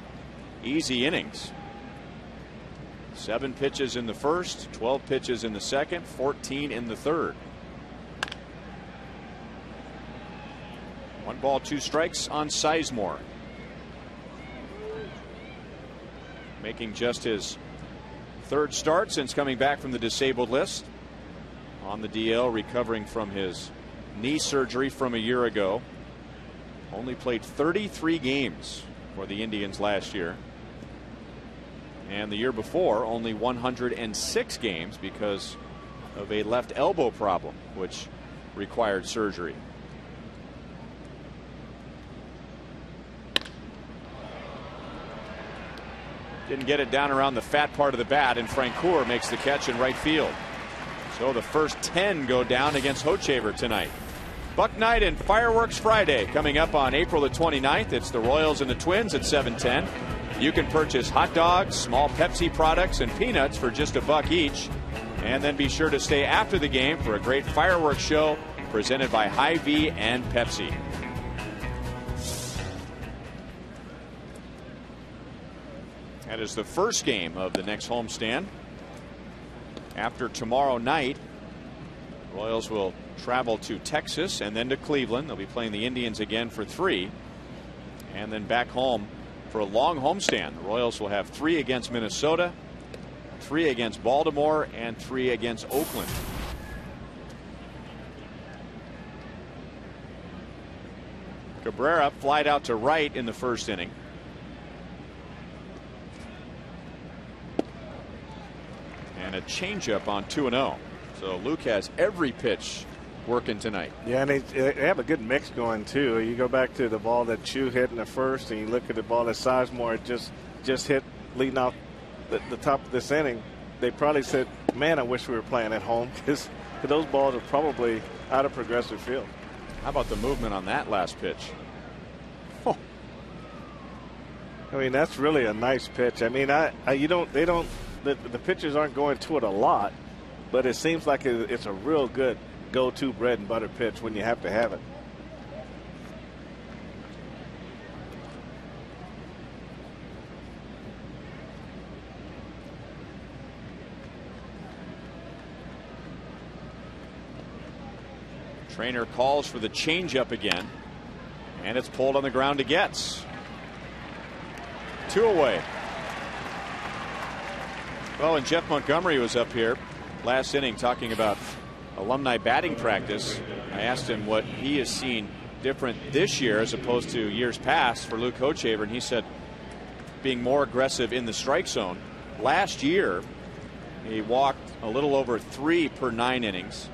easy innings. 7 pitches in the first, 12 pitches in the second, 14 in the third. 1 ball, 2 strikes on Sizemore. Making just his 3rd start since coming back from the disabled list. On the DL, recovering from his knee surgery from a year ago. Only played 33 games for the Indians last year. And the year before, only 106 games because of a left elbow problem, which required surgery. Didn't get it down around the fat part of the bat, and Francoeur makes the catch in right field. So the first 10 go down against Hochevar tonight. Buck Night and Fireworks Friday coming up on April the 29th. It's the Royals and the Twins at 7:10. You can purchase hot dogs, small Pepsi products, and peanuts for just $1 each. And then be sure to stay after the game for a great fireworks show presented by Hy-Vee and Pepsi. That is the first game of the next homestand. After tomorrow night, Royals will travel to Texas and then to Cleveland. They'll be playing the Indians again for 3. And then back home for a long homestand. The Royals will have 3 against Minnesota, 3 against Baltimore, and 3 against Oakland. Cabrera flied out to right in the first inning. And a changeup on 2-0. So Luke has every pitch working tonight. Yeah, and they have a good mix going too. You go back to the ball that Chu hit in the first, and you look at the ball that Sizemore just hit leading off the top of this inning. They probably said, "Man, I wish we were playing at home," because those balls are probably out of Progressive Field. How about the movement on that last pitch? Oh. I mean, that's really a nice pitch. I mean, the pitchers aren't going to it a lot, but it seems like it's a real good go-to bread and butter pitch when you have to have it. Trainer calls for the changeup again, and it's pulled on the ground to Getz. 2 away. Well, and Jeff Montgomery was up here last inning talking about alumni batting practice. I asked him what he has seen different this year as opposed to years past for Luke Hochevar, and he said being more aggressive in the strike zone. Last year, he walked a little over 3 per 9 innings,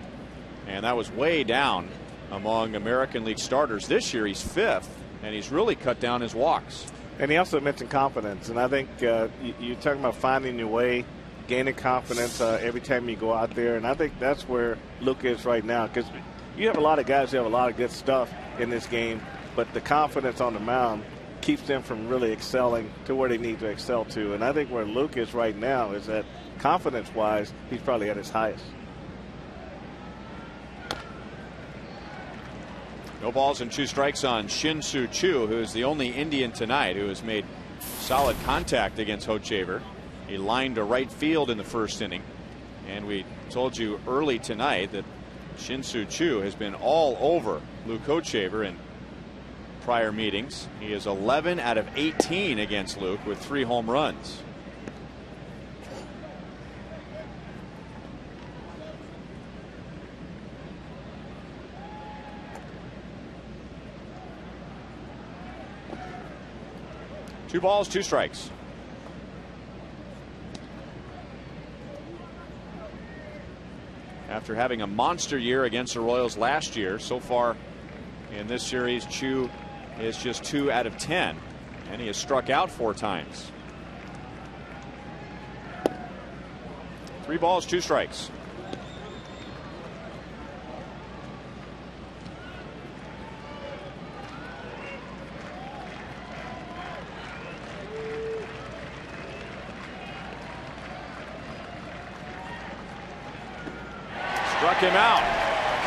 and that was way down among American League starters. This year, he's 5th, and he's really cut down his walks. And he also mentioned confidence, and I think you're talking about finding your way, gaining confidence every time you go out there, and I think that's where Luke is right now, because you have a lot of guys who have a lot of good stuff in this game, but the confidence on the mound keeps them from really excelling to where they need to excel to. And I think where Luke is right now is that confidence-wise, he's probably at his highest. No balls and 2 strikes on Shin-Soo Choo, who is the only Indian tonight who has made solid contact against Hochevar. He lined to right field in the first inning, and we told you early tonight that Shin-Soo Choo has been all over Luke Hochevar in prior meetings. He is 11 out of 18 against Luke with 3 home runs. Two balls, 2 strikes. after having a monster year against the Royals last year. So far in this series, Chu is just 2 out of 10, and he has struck out 4 times. 3 balls, 2 strikes. Struck him out.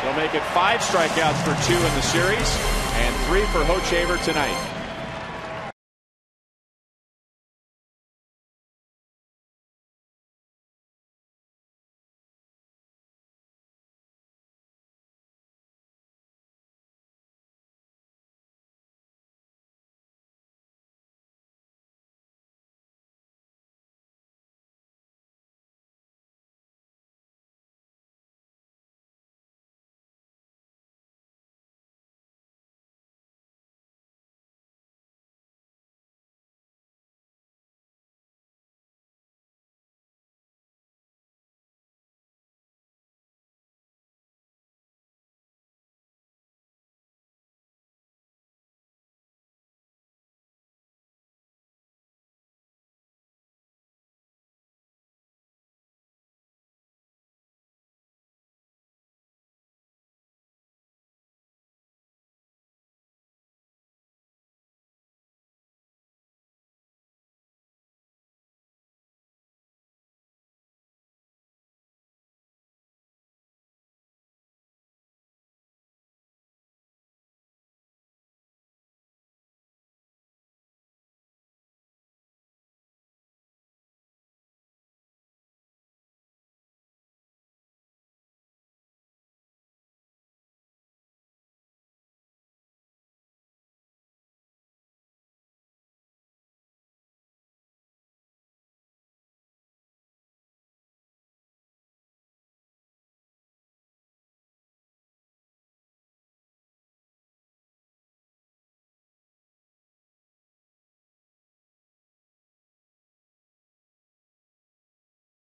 He'll make it 5 strikeouts for Chu in the series and 3 for Hochevar tonight.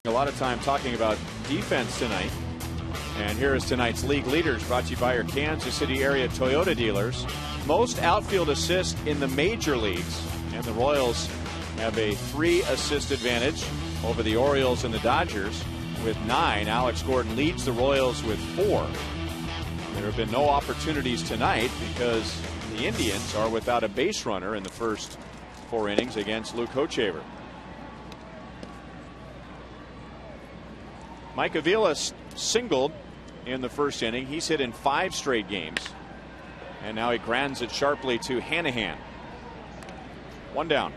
A lot of time talking about defense tonight. And here is tonight's league leaders, brought to you by your Kansas City area Toyota dealers. Most outfield assists in the major leagues. And the Royals have a 3 assist advantage over the Orioles and the Dodgers with 9. Alex Gordon leads the Royals with 4. There have been no opportunities tonight because the Indians are without a base runner in the first 4 innings against Luke Hochevar. Mike Avila singled in the first inning. He's hit in 5 straight games. And now he grounds it sharply to Hanahan. 1 down.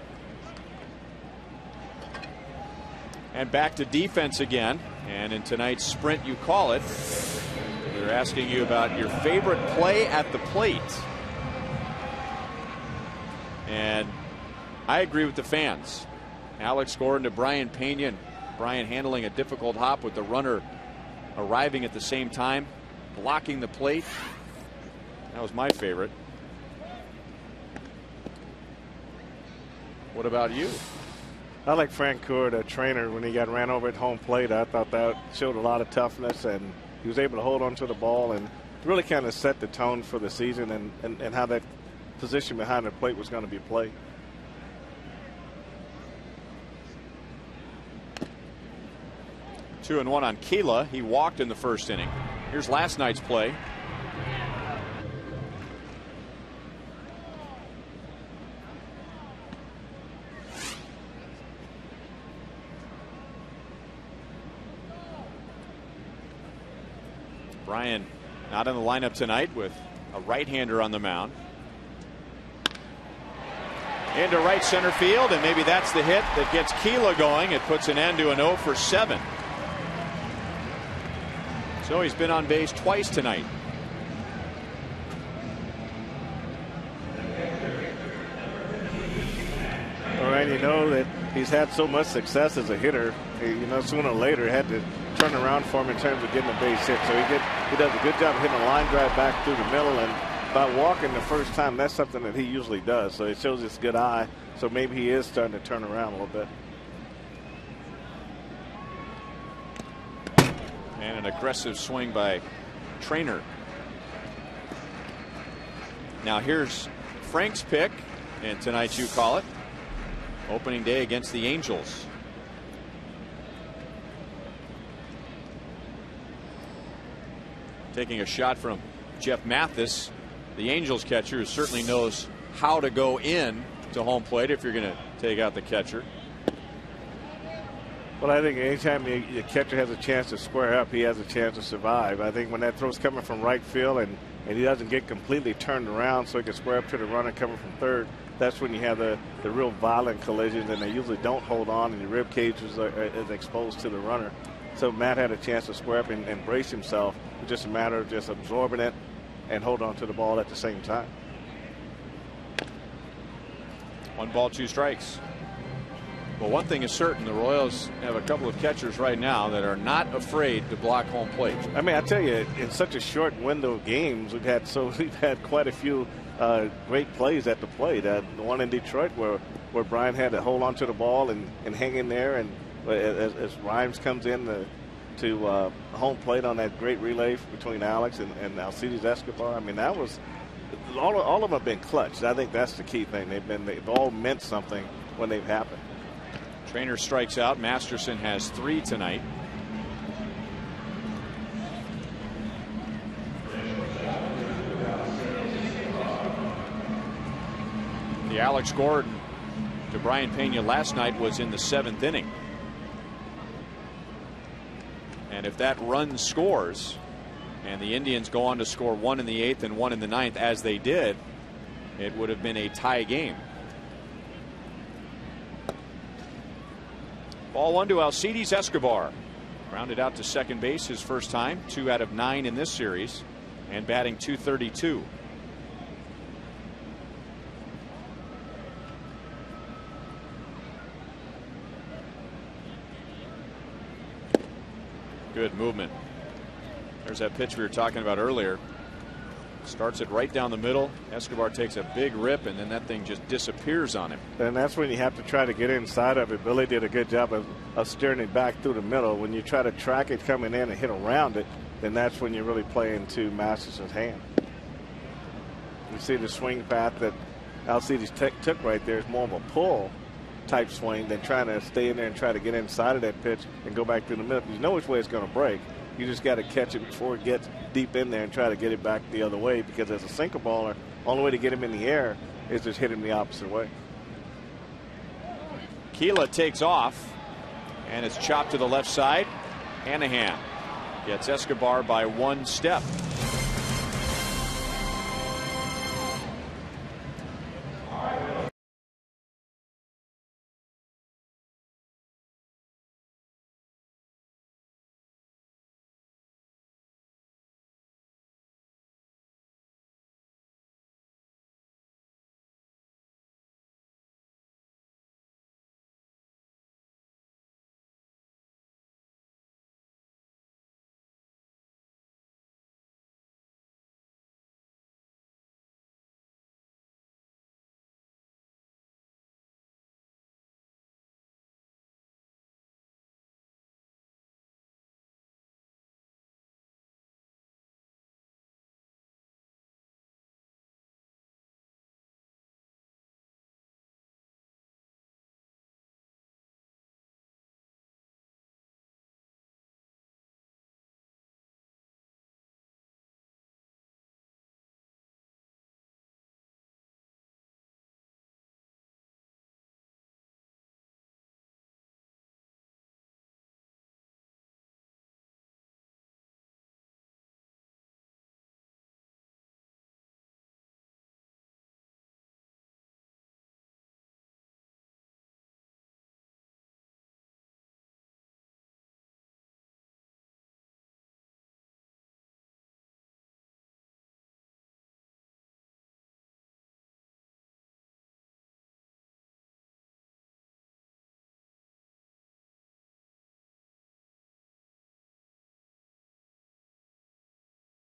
And back to defense again. And in tonight's Sprint You Call It, we're asking you about your favorite play at the plate. And I agree with the fans. Alex Gordon to Brian Pena. Brian handling a difficult hop with the runner arriving at the same time, blocking the plate. That was my favorite. What about you? I like Frank Coeur, the trainer, when he got ran over at home plate. I thought that showed a lot of toughness, and he was able to hold on to the ball and really kind of set the tone for the season and how that position behind the plate was going to be played. 2-1 on Keela. He walked in the first inning. Here's last night's play. Brian not in the lineup tonight with a right-hander on the mound. Into right center field, and maybe that's the hit that gets Keela going. It puts an end to an 0 for 7. So he's been on base twice tonight. All right, you know that he's had so much success as a hitter. You know, sooner or later had to turn around for him in terms of getting a base hit. So he does a good job of hitting a line drive back through the middle, and by walking the first time, that's something that he usually does. So it shows his good eye. So maybe he is starting to turn around a little bit. And an aggressive swing by Trainer. Now here's Frank's pick, and tonight you call it. Opening day against the Angels. Taking a shot from Jeff Mathis, the Angels catcher, who certainly knows how to go in to home plate if you're going to take out the catcher. Well, I think anytime the catcher has a chance to square up, he has a chance to survive. I think when that throw's coming from right field and he doesn't get completely turned around so he can square up to the runner coming from third, that's when you have the real violent collisions, and they usually don't hold on, and your rib cage is exposed to the runner. So Matt had a chance to square up and brace himself. It's just a matter of just absorbing it and hold on to the ball at the same time. 1 ball, 2 strikes. Well, one thing is certain, the Royals have a couple of catchers right now that are not afraid to block home plate. I mean, I tell you, in such a short window of games, we've had quite a few great plays at the plate. The one in Detroit where Brian had to hold on to the ball and hang in there, and as Rhymes comes in to home plate on that great relay between Alex and Alcides Escobar. I mean, that was all of them have been clutch. I think that's the key thing. They've all meant something when they've happened. Trainer strikes out. Masterson has 3 tonight. The Alex Gordon to Brian Pena last night was in the 7th inning. And if that run scores and the Indians go on to score 1 in the 8th and 1 in the 9th, as they did, it would have been a tie game. Ball 1 to Alcides Escobar. Grounded out to second base his first time. 2 out of 9 in this series. And batting .232. Good movement. There's that pitch we were talking about earlier. Starts it right down the middle. Escobar takes a big rip, and then that thing just disappears on him. And that's when you have to try to get inside of it. Billy did a good job of steering it back through the middle. When you try to track it coming in and hit around it, then that's when you really play into Masterson's hand. You see the swing path that Alcides took right there is more of a pull type swing than trying to stay in there and try to get inside of that pitch and go back through the middle. You know which way it's going to break. You just got to catch it before it gets deep in there and try to get it back the other way, because as a sinker baller, only way to get him in the air is just hit him the opposite way. Keela takes off, and it's chopped to the left side. Hanahan gets Escobar by 1 step.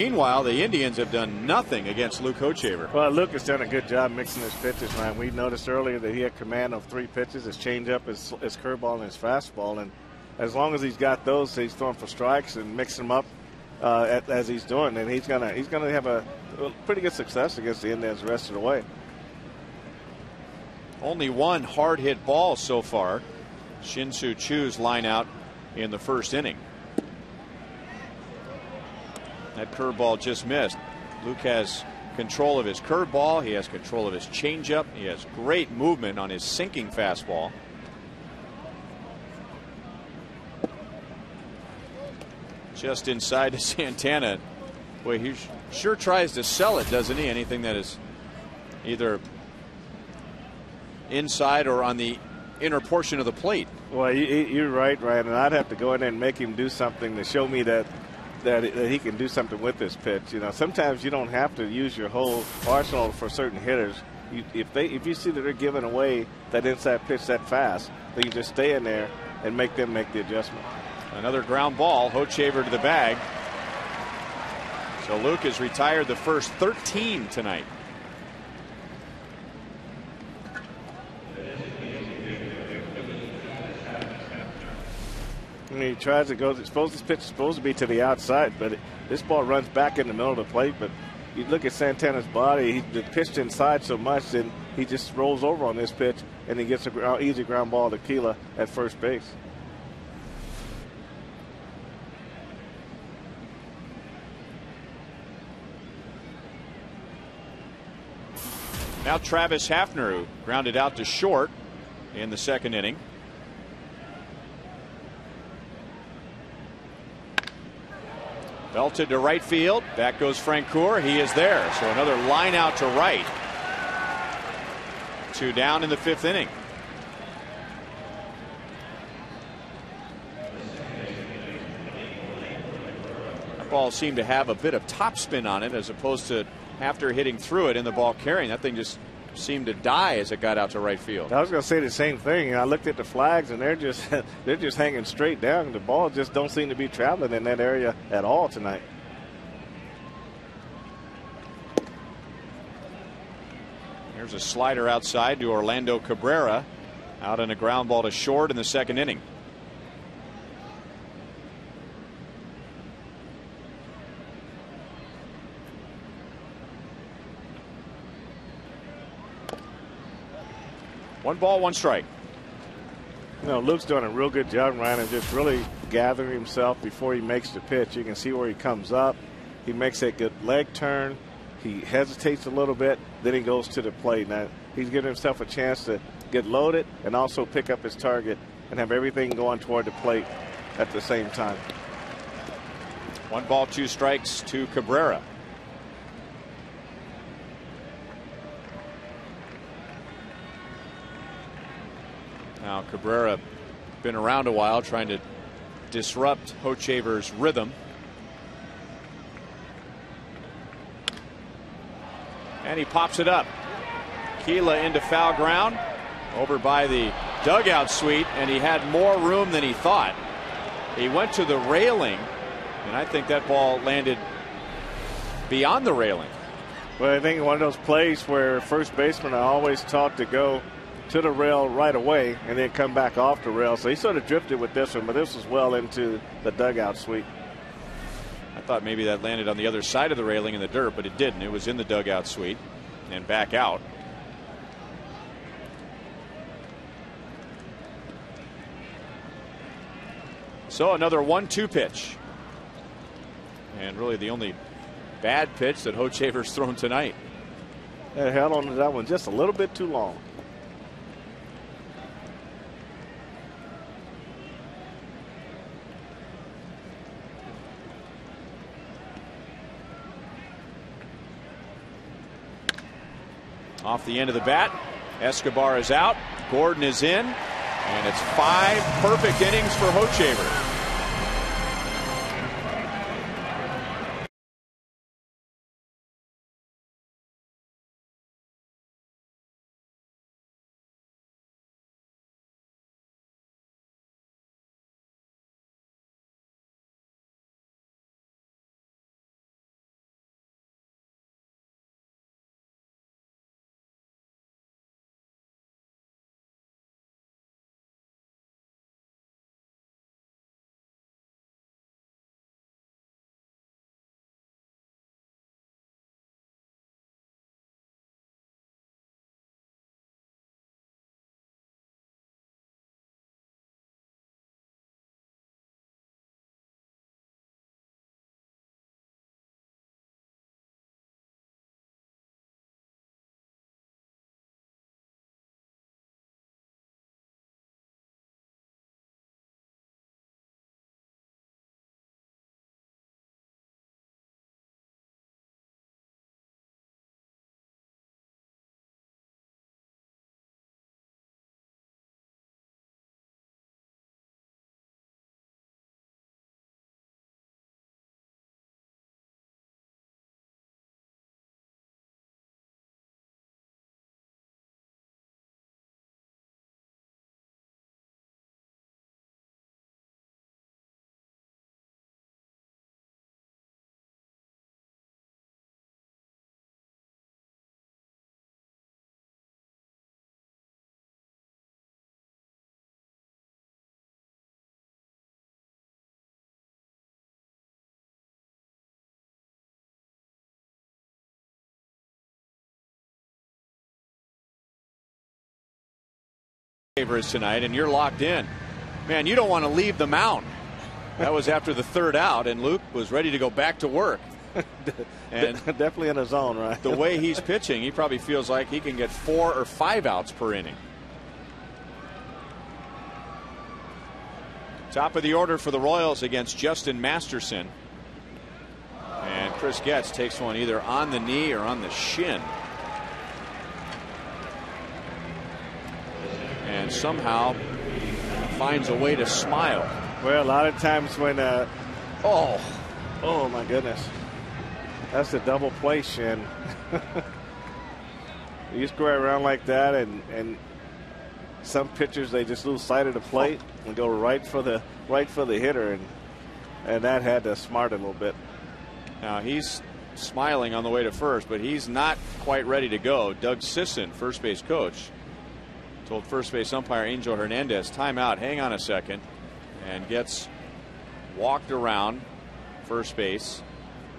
Meanwhile, the Indians have done nothing against Luke Hochevar. Well, Luke has done a good job mixing his pitches, man. We noticed earlier that he had command of 3 pitches, his changeup, his curveball, and his fastball. And as long as he's got those, he's throwing for strikes and mixing them up as he's doing, and he's gonna have a pretty good success against the Indians the rest of the way. Only one hard hit ball so far. Shin-Soo Choo's line out in the first inning. That curveball just missed. Luke has control of his curveball. He has control of his changeup. He has great movement on his sinking fastball. Just inside to Santana. Boy, he sure tries to sell it, doesn't he? Anything that is either inside or on the inner portion of the plate. Well, you're right, Ryan, and I'd have to go in there and make him do something to show me that he can do something with this pitch. You know, sometimes you don't have to use your whole arsenal for certain hitters. If you see that they're giving away that inside pitch that fast, then you just stay in there and make them make the adjustment. Another ground ball. Hochevar to the bag. So Luke has retired the first 13 tonight. And he tries to go. This pitch is supposed to be to the outside, but this ball runs back in the middle of the plate. But you look at Santana's body; he pitched inside so much, that he just rolls over on this pitch, and he gets an easy ground ball to Keela at first base. Now Travis Hafner, who grounded out to short in the second inning. Belted to right field. Back goes Francoeur. He is there. So another line out to right. 2 down in the 5th inning. That ball seemed to have a bit of topspin on it as opposed to after hitting through it and the ball carrying. That thing just seemed to die as it got out to right field. I was going to say the same thing. I looked at the flags and they're just hanging straight down. The ball just don't seem to be traveling in that area at all tonight. Here's a slider outside to Orlando Cabrera, out on a ground ball to short in the second inning. One ball, one strike. You know, Luke's doing a real good job, Ryan, of just really gathering himself before he makes the pitch. You can see where he comes up. He makes a good leg turn. He hesitates a little bit. Then he goes to the plate. Now, he's giving himself a chance to get loaded and also pick up his target and have everything going toward the plate at the same time. 1 ball, 2 strikes to Cabrera. Now Cabrera been around a while, trying to disrupt Hochevar's rhythm. And he pops it up. Keela into foul ground, over by the dugout suite, and he had more room than he thought. He went to the railing, and I think that ball landed beyond the railing. Well, I think one of those plays where first basemen are always taught to go to the rail right away and then come back off the rail. So he sort of drifted with this one, but this was well into the dugout suite. I thought maybe that landed on the other side of the railing in the dirt, but it didn't. It was in the dugout suite and back out. So another 1-2 pitch. And really the only bad pitch that Hochevar's thrown tonight. They held on to that one just a little bit too long. Off the end of the bat, Escobar is out, Gordon is in, and it's 5 perfect innings for Hochevar. Favors tonight, and you're locked in. Man, you don't want to leave the mound. That was after the third out, and Luke was ready to go back to work. And definitely in a zone, right? The way he's pitching, he probably feels like he can get 4 or 5 outs per inning. Top of the order for the Royals against Justin Masterson. And Chris Getz takes one either on the knee or on the shin. And somehow finds a way to smile. Well, a lot of times when Oh my goodness, that's a double play, shin. You square around like that, and some pitchers, they just lose sight of the plate and go right for the hitter, and that had to smart a little bit. Now he's smiling on the way to first, but he's not quite ready to go. Doug Sisson, first base coach, told first base umpire Angel Hernandez, timeout, hang on a second, and gets walked around first base,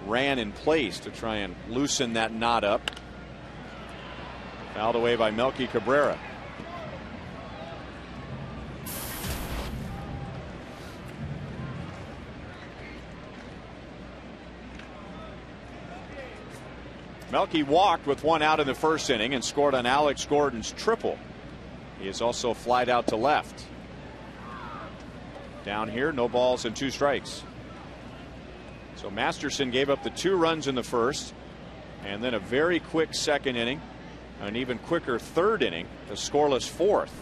ran in place to try and loosen that knot up. Fouled away by Melky Cabrera. Melky walked with 1 out in the first inning and scored on Alex Gordon's triple. He is also flied out to left. Down here, no balls and 2 strikes. So Masterson gave up the 2 runs in the first, and then a very quick second inning, an even quicker third inning, a scoreless fourth.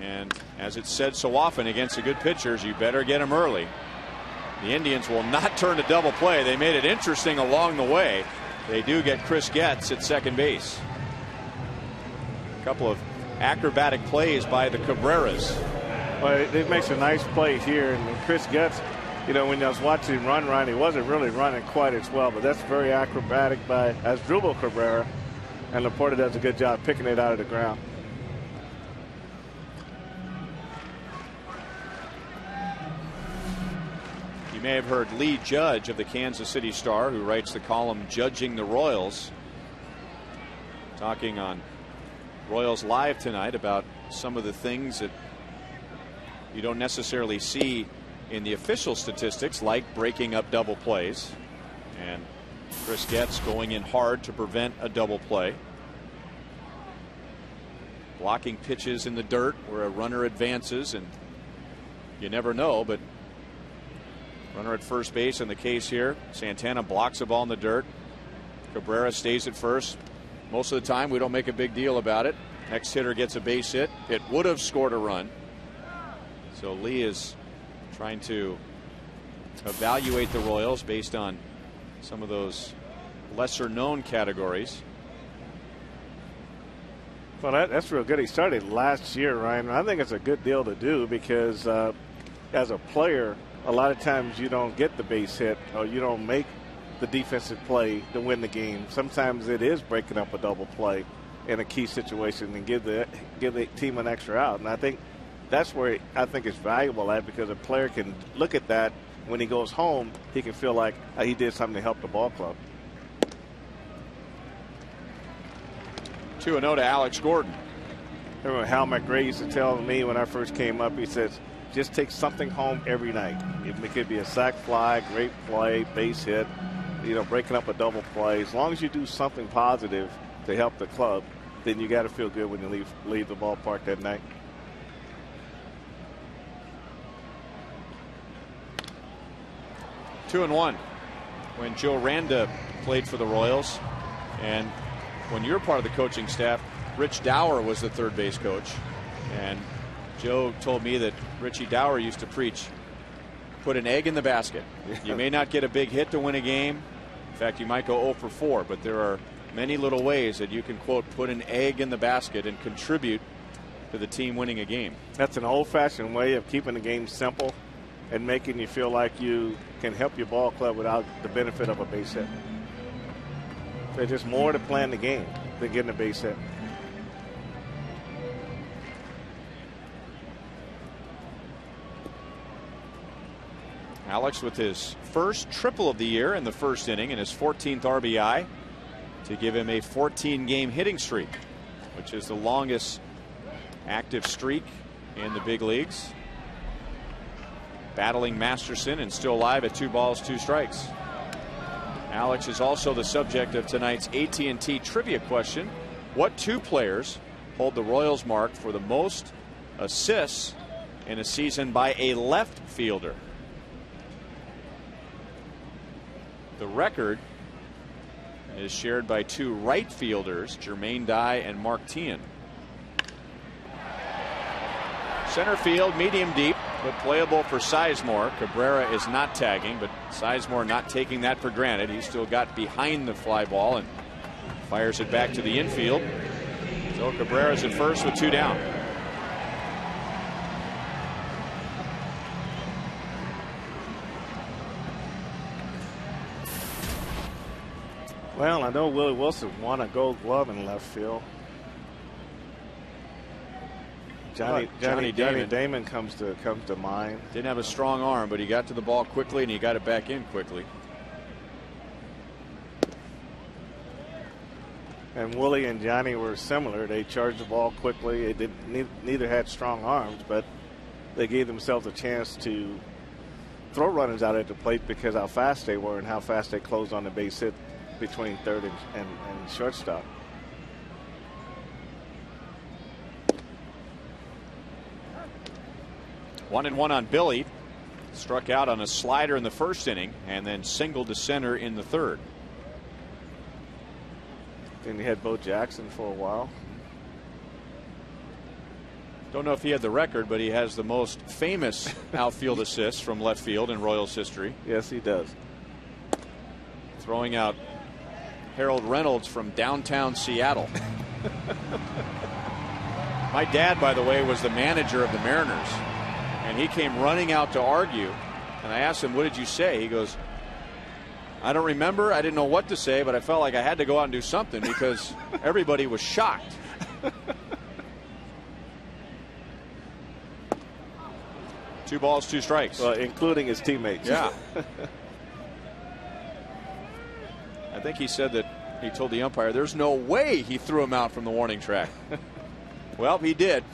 And as it's said so often against the good pitchers, you better get them early. The Indians will not turn to double play. They made it interesting along the way. They do get Chris Getz at second base. A couple of acrobatic plays by the Cabreras. Well, it makes a nice play here, and Chris Getz, you know, when I was watching him run, he wasn't really running quite as well, but that's very acrobatic by Asdrubal Cabrera, and Laporta does a good job picking it out of the ground. You may have heard Lee Judge of the Kansas City Star, who writes the column Judging the Royals, talking on Royals Live tonight about some of the things that you don't necessarily see in the official statistics, like breaking up double plays, and Chris Getz going in hard to prevent a double play, blocking pitches in the dirt where a runner advances, and you never know, but runner at first base in the case here. Santana blocks a ball in the dirt. Cabrera stays at first. Most of the time we don't make a big deal about it. Next hitter gets a base hit. It would have scored a run. So Lee is trying to evaluate the Royals based on some of those lesser known categories. Well, that's real good. He started last year, Ryan. I think it's a good deal to do because as a player, a lot of times you don't get the base hit or you don't make the defensive play to win the game. Sometimes it is breaking up a double play in a key situation and give the team an extra out. And I think that's where I think it's valuable at, because a player can look at that when he goes home, he can feel like he did something to help the ball club. 2-0 to Alex Gordon. I remember Hal McRae used to tell me when I first came up, he says, just take something home every night. It could be a sac fly, great play, base hit, you know, breaking up a double play. As long as you do something positive to help the club, then you got to feel good when you leave the ballpark that night. Two and one when Joe Randa played for the Royals, and when you're part of the coaching staff, Rich Dower was the third base coach, and Joe told me that Richie Dower used to preach, put an egg in the basket. You may not get a big hit to win a game. In fact, you might go 0 for 4, but there are many little ways that you can, quote, put an egg in the basket and contribute to the team winning a game. That's an old-fashioned way of keeping the game simple and making you feel like you can help your ball club without the benefit of a base hit. There's just more to playing the game than getting a base hit. Alex with his first triple of the year in the first inning and his 14th RBI to give him a 14-game hitting streak. which is the longest active streak in the big leagues. Battling Masterson and still alive at 2 balls, 2 strikes. Alex is also the subject of tonight's AT&T trivia question. What 2 players hold the Royals mark for the most assists in a season by a left fielder? The record is shared by 2 right fielders, Jermaine Dye and Mark Teahan. Center field, medium deep, but playable for Sizemore. Cabrera is not tagging, but Sizemore not taking that for granted. He's still got behind the fly ball and fires it back to the infield. So Cabrera's at first with 2 down. Well, I know Willie Wilson won a Gold Glove in left field. Johnny Damon comes to mind. Didn't have a strong arm, but he got to the ball quickly and he got it back in quickly. And Willie and Johnny were similar. They charged the ball quickly. Neither had strong arms, but they gave themselves a chance to throw runners out at the plate because how fast they were and how fast they closed on the base hit between third and shortstop. One and one on Billy. Struck out on a slider in the first inning and then singled to center in the third. And he had Bo Jackson for a while. Don't know if he had the record, but he has the most famous outfield assists from left field in Royals history. Yes, he does. Throwing out Harold Reynolds from downtown Seattle. My dad, by the way, was the manager of the Mariners, and he came running out to argue, and I asked him, what did you say? He goes, I don't remember. I didn't know what to say, but I felt like I had to go out and do something because everybody was shocked. 2 balls, 2 strikes. Well, including his teammates. Yeah. I think he said that he told the umpire there's no way he threw him out from the warning track. Well, he did.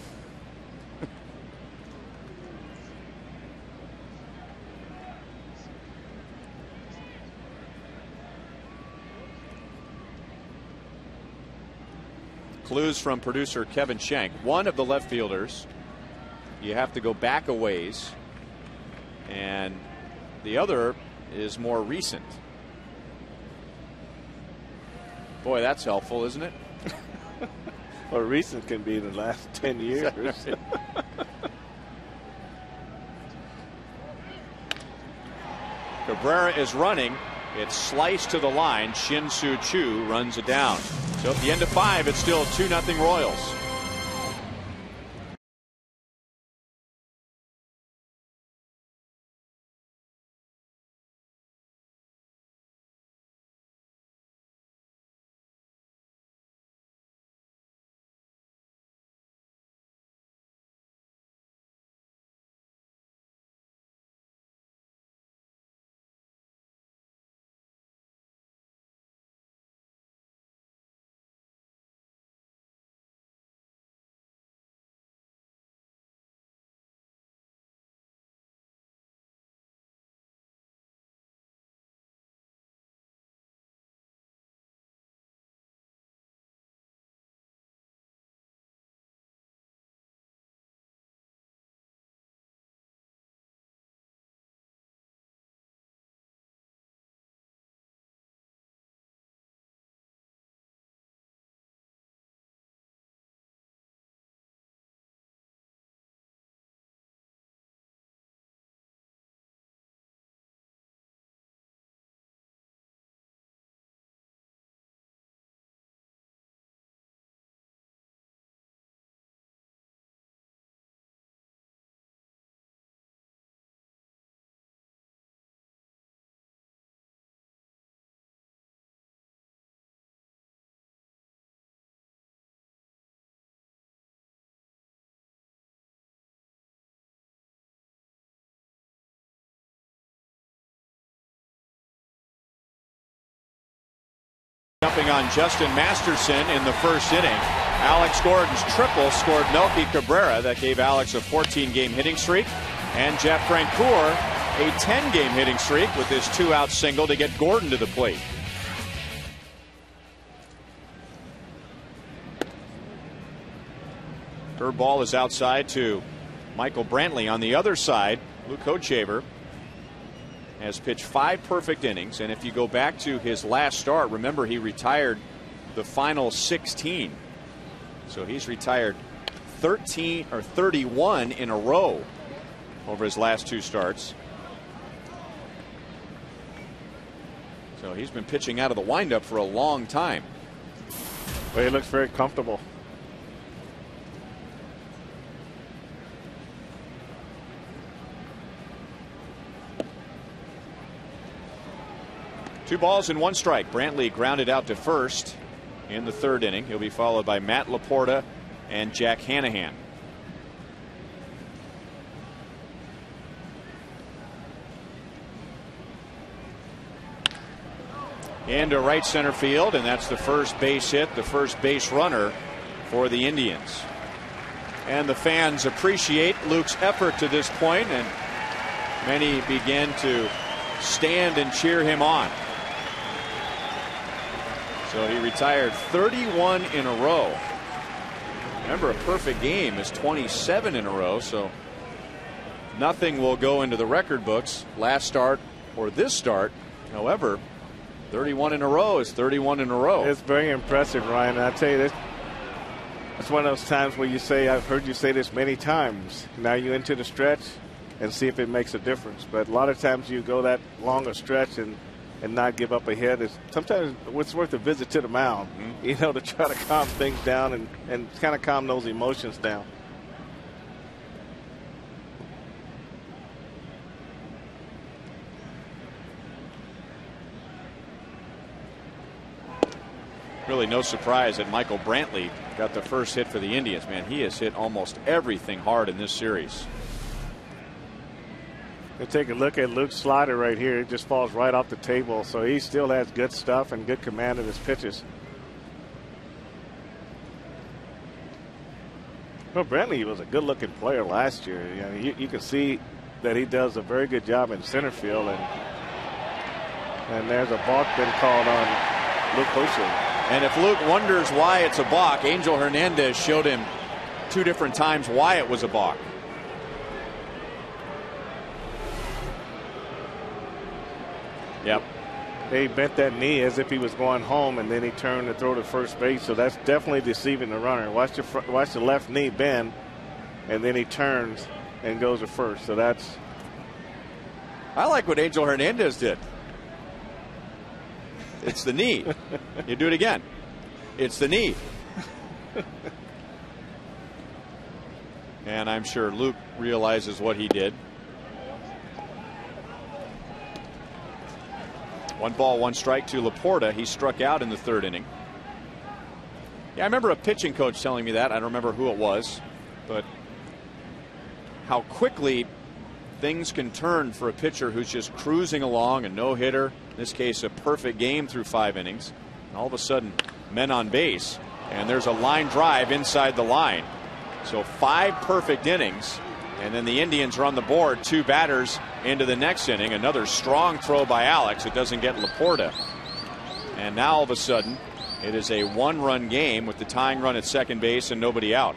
Clues from producer Kevin Shank. One of the left fielders, you have to go back a ways, and the other is more recent. Boy, that's helpful, isn't it? Well, recent can be in the last 10 years. Cabrera is running. It's sliced to the line. Shin-Soo Choo runs it down. So at the end of 5, it's still 2-0 Royals. Jumping on Justin Masterson in the first inning. Alex Gordon's triple scored Melky Cabrera. That gave Alex a 14-game hitting streak. And Jeff Francoeur a 10-game hitting streak with his 2-out single to get Gordon to the plate. Curveball is outside to Michael Brantley. On the other side, Luke Hochevar has pitched 5 perfect innings, and if you go back to his last start, remember he retired the final 16. So he's retired 13 or 31 in a row over his last 2 starts. So he's been pitching out of the windup for a long time. Well, he looks very comfortable. Two balls and 1 strike. Brantley grounded out to first in the 3rd inning. He'll be followed by Matt Laporta and Jack Hanahan. Into right center field, and that's the first base hit, the first base runner for the Indians. And the fans appreciate Luke's effort to this point, and many begin to stand and cheer him on. So he retired 31 in a row. Remember, a perfect game is 27 in a row, so nothing will go into the record books last start or this start. However, 31 in a row is 31 in a row. It's very impressive, Ryan. And I tell you this, it's one of those times where you say, I've heard you say this many times. Now you into the stretch and see if it makes a difference. But a lot of times you go that long a stretch and not give up a hit. Sometimes it's worth a visit to the mound, you know, to try to calm things down and kind of calm those emotions down. Really no surprise that Michael Brantley got the first hit for the Indians. Man, he has hit almost everything hard in this series. And take a look at Luke's slider right here. It just falls right off the table. So he still has good stuff and good command of his pitches. Well, Brantley was a good-looking player last year. You know, you can see that he does a very good job in center field. And there's a balk been called on Luke Hochevar. And if Luke wonders why it's a balk, Angel Hernandez showed him 2 different times why it was a balk. Yep. He bent that knee as if he was going home, and then he turned to throw to first base. So that's definitely deceiving the runner. Watch the left knee bend, and then he turns and goes to first. So that's. I like what Angel Hernandez did. It's the knee. You do it again. It's the knee. And I'm sure Luke realizes what he did. 1 ball, 1 strike to Laporta. He struck out in the 3rd inning. Yeah, I remember a pitching coach telling me that. I don't remember who it was, but how quickly things can turn for a pitcher who's just cruising along, a no-hitter, in this case a perfect game through 5 innings, and all of a sudden men on base, and there's a line drive inside the line. So 5 perfect innings, and then the Indians are on the board, 2 batters into the next inning. Another strong throw by Alex. It doesn't get Laporta. And now all of a sudden it is a 1-run game with the tying run at second base and nobody out.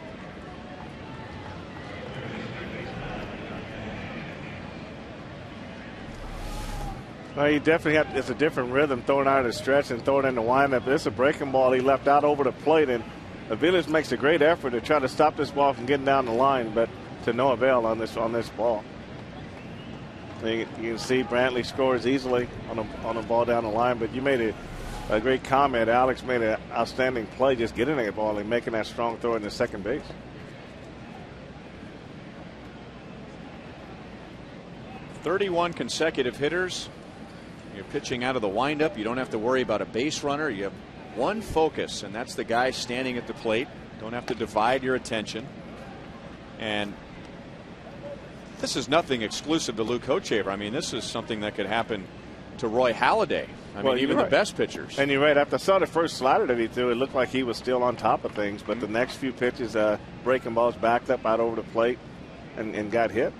Well, you definitely have. It's a different rhythm throwing out of the stretch and throwing in the windup. It's a breaking ball he left out over the plate, and Aviles makes a great effort to try to stop this ball from getting down the line, but to no avail on this ball. You can see Brantley scores easily on a ball down the line, but you made a great comment. Alex made an outstanding play just getting that ball and making that strong throw in the second base. "31 consecutive hitters. You're pitching out of the windup. You don't have to worry about a base runner. You have one focus, and that's the guy standing at the plate. Don't have to divide your attention. And this is nothing exclusive to Luke Hochevar. I mean, this is something that could happen to Roy Halladay. I mean, even the best pitchers. And you're right. After I saw the first slider that he threw, it looked like he was still on top of things. But the next few pitches, breaking balls backed up out over the plate and got hit.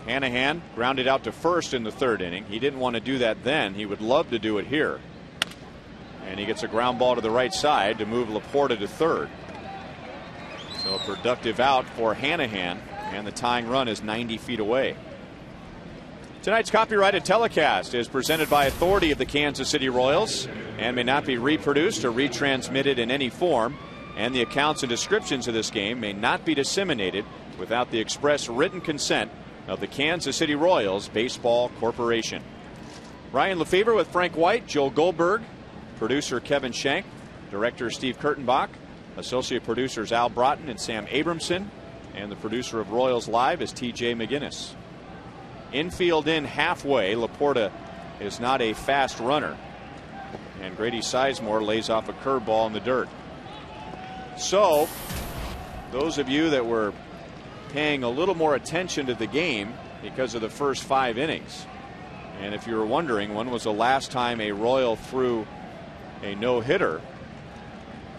Hanahan grounded out to first in the third inning. He didn't want to do that then. He would love to do it here. And he gets a ground ball to the right side to move Laporta to third. So a productive out for Hanahan, and the tying run is 90 feet away. Tonight's copyrighted telecast is presented by authority of the Kansas City Royals and may not be reproduced or retransmitted in any form, and the accounts and descriptions of this game may not be disseminated without the express written consent of the Kansas City Royals Baseball Corporation. Ryan Lefevre with Frank White, Joel Goldberg, producer Kevin Shank, director Steve Kurtenbach, associate producers Al Broughton and Sam Abramson, and the producer of Royals Live is TJ McGinnis. Infield in halfway. Laporta is not a fast runner, and Grady Sizemore lays off a curveball in the dirt. So those of you that were paying a little more attention to the game because of the first 5 innings, and if you were wondering when was the last time a Royal threw a no-hitter,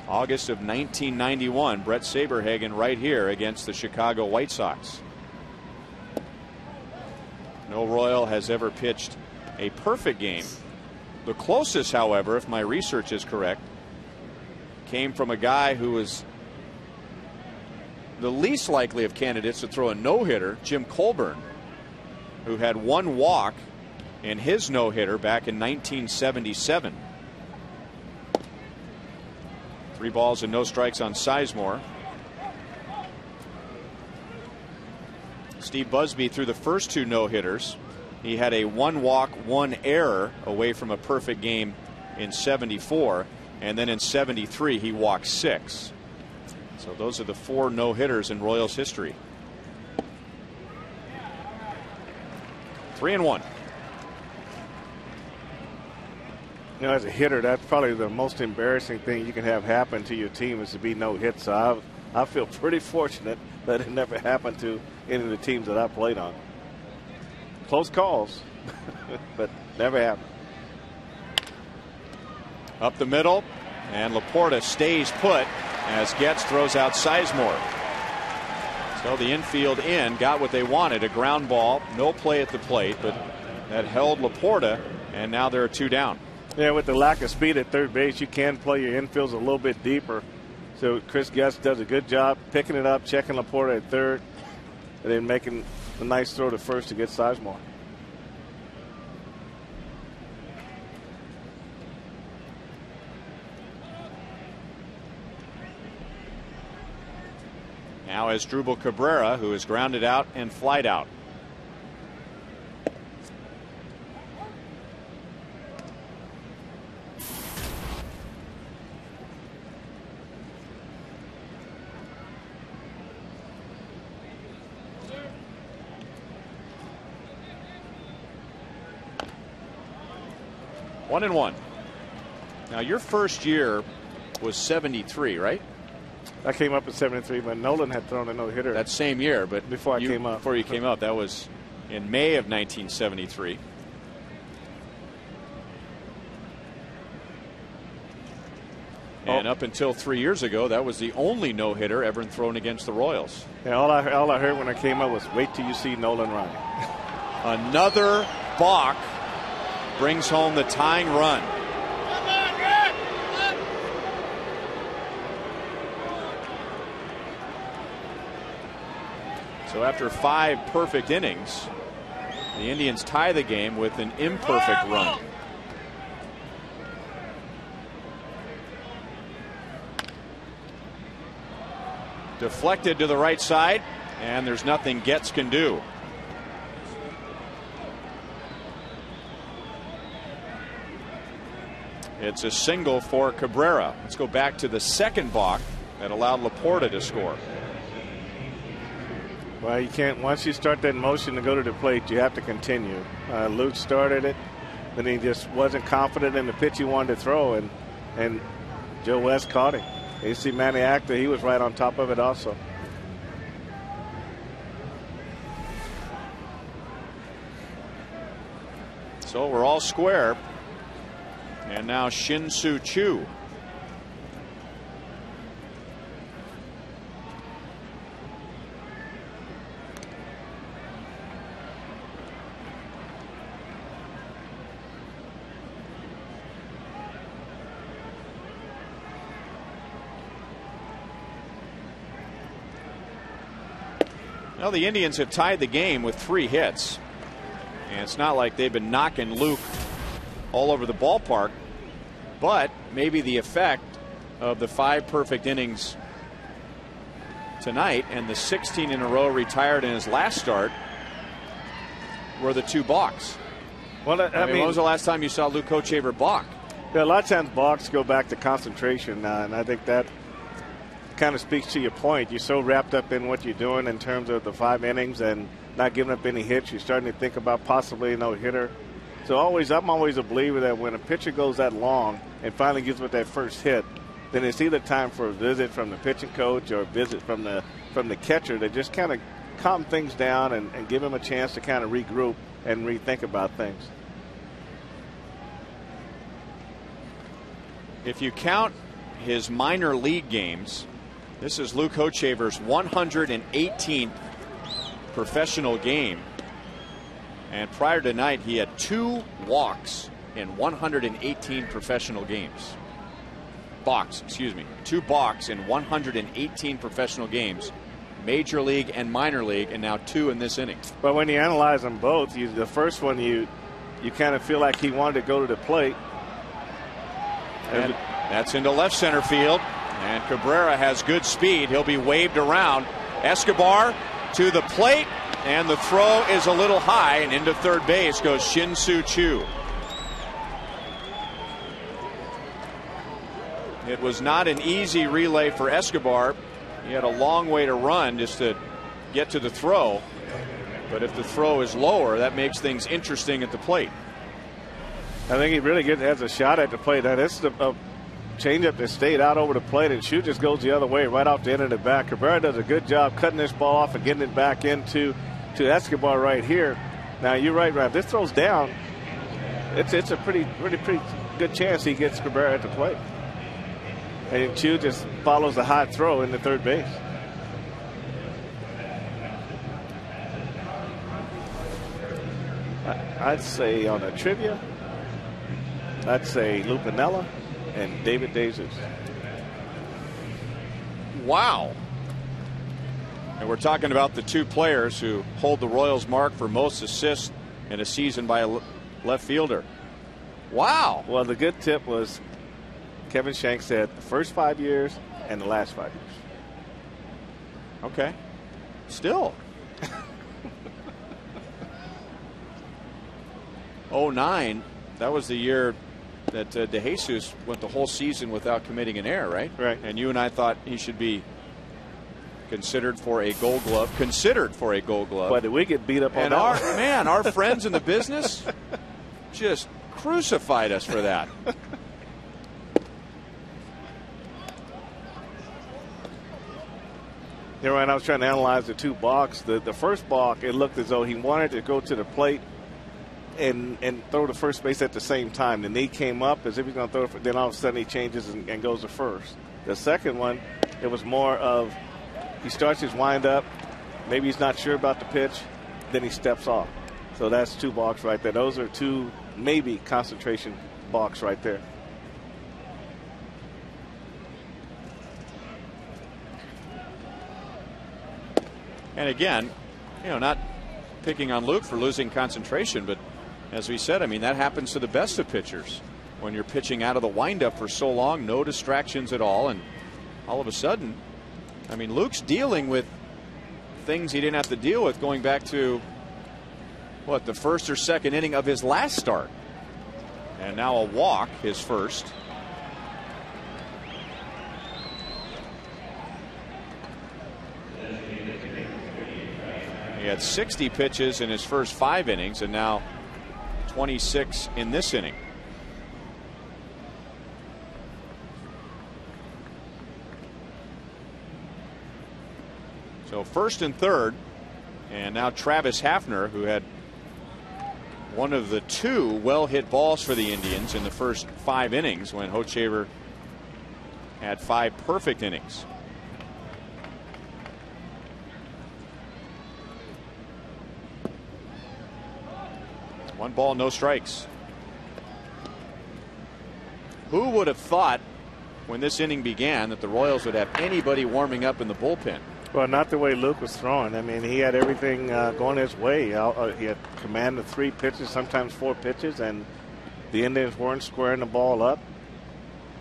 August of 1991, Brett Saberhagen right here against the Chicago White Sox. No Royal has ever pitched a perfect game. The closest, however, if my research is correct, came from a guy who was the least likely of candidates to throw a no-hitter, Jim Colburn, who had 1 walk in his no-hitter back in 1977. 3 balls and no strikes on Sizemore. Steve Busby threw the first 2 no-hitters. He had a 1 walk, 1 error away from a perfect game in '74, and then in '73 he walked 6. So those are the 4 no-hitters in Royals history. 3-1. You know, as a hitter, that's probably the most embarrassing thing you can have happen to your team is to be no hit. So I feel pretty fortunate that it never happened to any of the teams that I played on. Close calls, but never happened. Up the middle, and Laporta stays put as Getz throws out Sizemore. So the infield in got what they wanted, a ground ball, no play at the plate, but that held Laporta, and now there are 2 down. Yeah, with the lack of speed at third base, you can play your infields a little bit deeper. So Chris Getz does a good job picking it up, checking Laporta at third, and then making a nice throw to first to get Sizemore. Now is Drubal Cabrera, who is grounded out and flied out. One and one. Now your first year was '73, right? I came up in '73, but Nolan had thrown a no-hitter. That same year, but before I came up. Before you came up, that was in May of 1973. And up until 3 years ago, that was the only no-hitter ever thrown against the Royals. And all I heard when I came up was, "Wait till you see Nolan Ryan." Another balk brings home the tying run. So after 5 perfect innings, the Indians tie the game with an imperfect run. Deflected to the right side, and there's nothing Getz can do. It's a single for Cabrera. Let's go back to the second balk that allowed Laporta to score. Well, you can't. Once you start that motion to go to the plate, you have to continue. Luke started it, then he just wasn't confident in the pitch he wanted to throw, and Joe West caught him. You see Manny Acta, he was right on top of it also. So we're all square. And now Shin-Soo Choo. Well, the Indians have tied the game with 3 hits. And it's not like they've been knocking Luke all over the ballpark. But maybe the effect of the 5 perfect innings tonight and the 16 in a row retired in his last start were the 2 balks. Well, I mean, when was the last time you saw Luke Kochaver balk? Yeah, a lot of times balks go back to concentration, and I think that kind of speaks to your point. You're so wrapped up in what you're doing in terms of the 5 innings and not giving up any hits. You're starting to think about possibly no hitter. So I'm always a believer that when a pitcher goes that long and finally gets with that first hit, then it's either time for a visit from the pitching coach or a visit from the catcher to just kind of calm things down and give him a chance to kind of regroup and rethink about things. If you count his minor league games, this is Luke Kochaver's 118th professional game. And prior to tonight, he had 2 walks in 118 professional games. Excuse me. 2 balks in 118 professional games, major league and minor league, and now 2 in this inning. But when you analyze them both, the first one you kind of feel like he wanted to go to the plate. And that's into left center field. And Cabrera has good speed. He'll be waved around. Escobar to the plate. And the throw is a little high. And into third base goes Shin-Soo Choo. It was not an easy relay for Escobar. He had a long way to run just to get to the throw. But if the throw is lower, that makes things interesting at the plate. I think he really has a shot at the plate. Now, this is a changeup that stayed out over the plate, and Choo just goes the other way, right off the end of the bat. Cabrera does a good job cutting this ball off and getting it back into Escobar right here. Now, you're right, Ralph. This throws down. It's a pretty good chance he gets Cabrera at the plate. And Choo just follows the hot throw into third base. I'd say on a trivia, I'd say Lou Piniella and David DeJesus. Wow. And we're talking about the 2 players who hold the Royals mark for most assists in a season by a left fielder. Wow. Well, the good tip was Kevin Shanks said the first 5 years and the last 5 years. Okay. Still. 09, that was the year that DeJesus went the whole season without committing an error, right? Right. And you and I thought he should be considered for a Gold Glove. But did we get beat up on that? Our friends in the business just crucified us for that. You're right. I was trying to analyze the 2 balks. The first balk, it looked as though he wanted to go to the plate and throw to first base at the same time. The knee came up as if he's going to throw it. Then all of a sudden he changes and goes to first. The second one, it was more of he starts his windup. Maybe he's not sure about the pitch. Then he steps off. So that's 2 balks right there. Those are 2 maybe concentration balks right there. And again, not picking on Luke for losing concentration, but as we said, I mean, that happens to the best of pitchers. When you're pitching out of the windup for so long, no distractions at all, and all of a sudden, I mean, Luke's dealing with things he didn't have to deal with going back to, what, the first or second inning of his last start. And now a walk, his first. He had 60 pitches in his first 5 innings, and now 26 in this inning. So first and third, and now Travis Hafner, who had one of the 2 well-hit balls for the Indians in the first 5 innings when Hochevar had 5 perfect innings. One ball, no strikes. Who would have thought when this inning began that the Royals would have anybody warming up in the bullpen? Well, not the way Luke was throwing. I mean, he had everything going his way. He had command of 3 pitches, sometimes 4 pitches, and the Indians weren't squaring the ball up.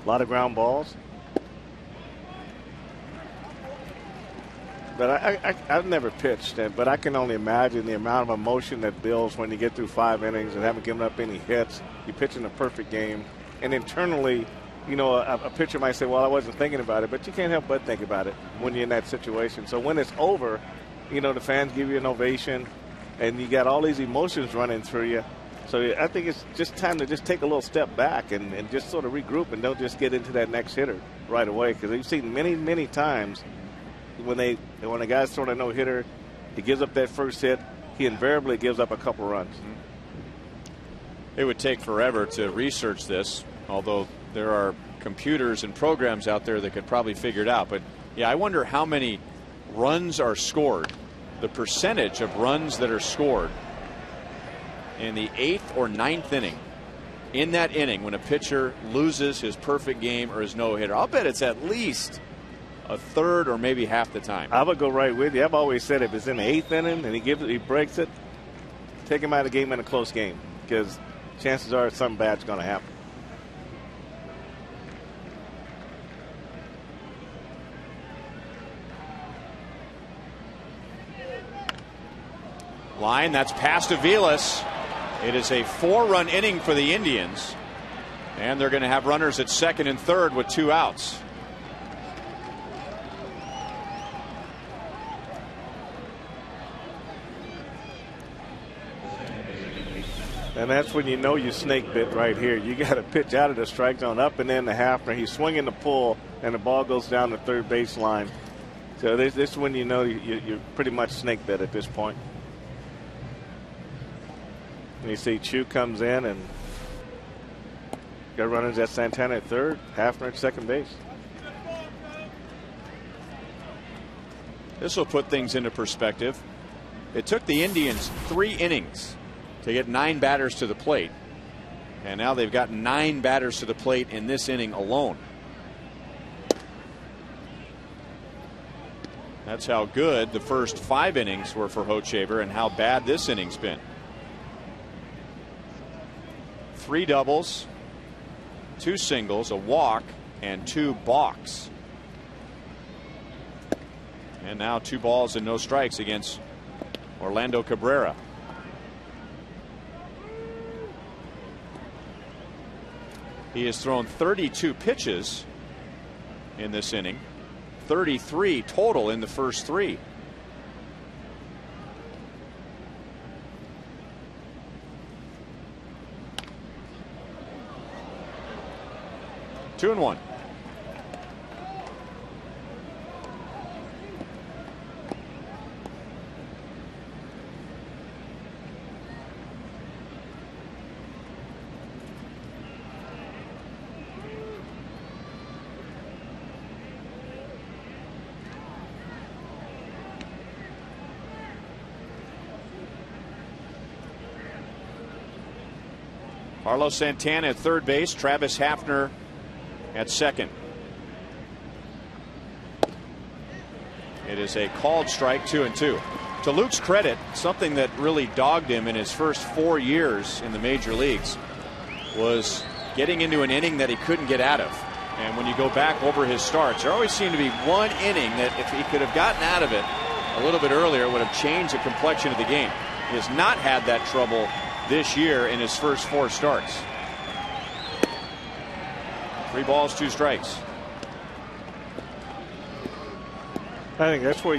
A lot of ground balls. But I've never pitched, but I can only imagine the amount of emotion that builds when you get through 5 innings and haven't given up any hits. You're pitching a perfect game. And internally, you know, a pitcher might say, well, I wasn't thinking about it, but you can't help but think about it when you're in that situation. So when it's over, you know, the fans give you an ovation, and you got all these emotions running through you. So I think it's just time to just take a little step back and just sort of regroup and don't just get into that next hitter right away. Because we've seen many, many times when a guy's throwing a no-hitter, he gives up that first hit, he invariably gives up a couple runs. It would take forever to research this, although there are computers and programs out there that could probably figure it out. But yeah, I wonder how many runs are scored, the percentage of runs that are scored in the 8th or 9th inning. In that inning, when a pitcher loses his perfect game or his no-hitter, I'll bet it's at least a third or maybe half the time. I would go right with you. I've always said if it's in the 8th inning and he breaks it, take him out of the game in a close game, because chances are something bad's going to happen. Line, that's past Aviles. It is a 4-run inning for the Indians, and they're going to have runners at second and third with 2 outs. And that's when you know you snake bit right here. You got to pitch out of the strike zone, up and in the half, and he's swinging the pull, and the ball goes down the third baseline. So this is when you know you're pretty much snake bit at this point. And you see Chu comes in and got runners at Santana at third, Hafner at second base. This will put things into perspective. It took the Indians 3 innings to get 9 batters to the plate, and now they've got 9 batters to the plate in this inning alone. That's how good the first 5 innings were for Hochevar and how bad this inning's been. 3 doubles, 2 singles, a walk, and 2 balks. And now 2 balls and no strikes against Orlando Cabrera. He has thrown 32 pitches in this inning, 33 total in the first 3. Two and 1. Carlos Santana at third base, Travis Hafner at second. It is a called strike, 2-2. To Luke's credit, something that really dogged him in his first 4 years in the major leagues was getting into an inning that he couldn't get out of. And when you go back over his starts, there always seemed to be one inning that if he could have gotten out of it a little bit earlier, it would have changed the complexion of the game. He has not had that trouble this year in his first 4 starts. 3 balls, 2 strikes. I think that's where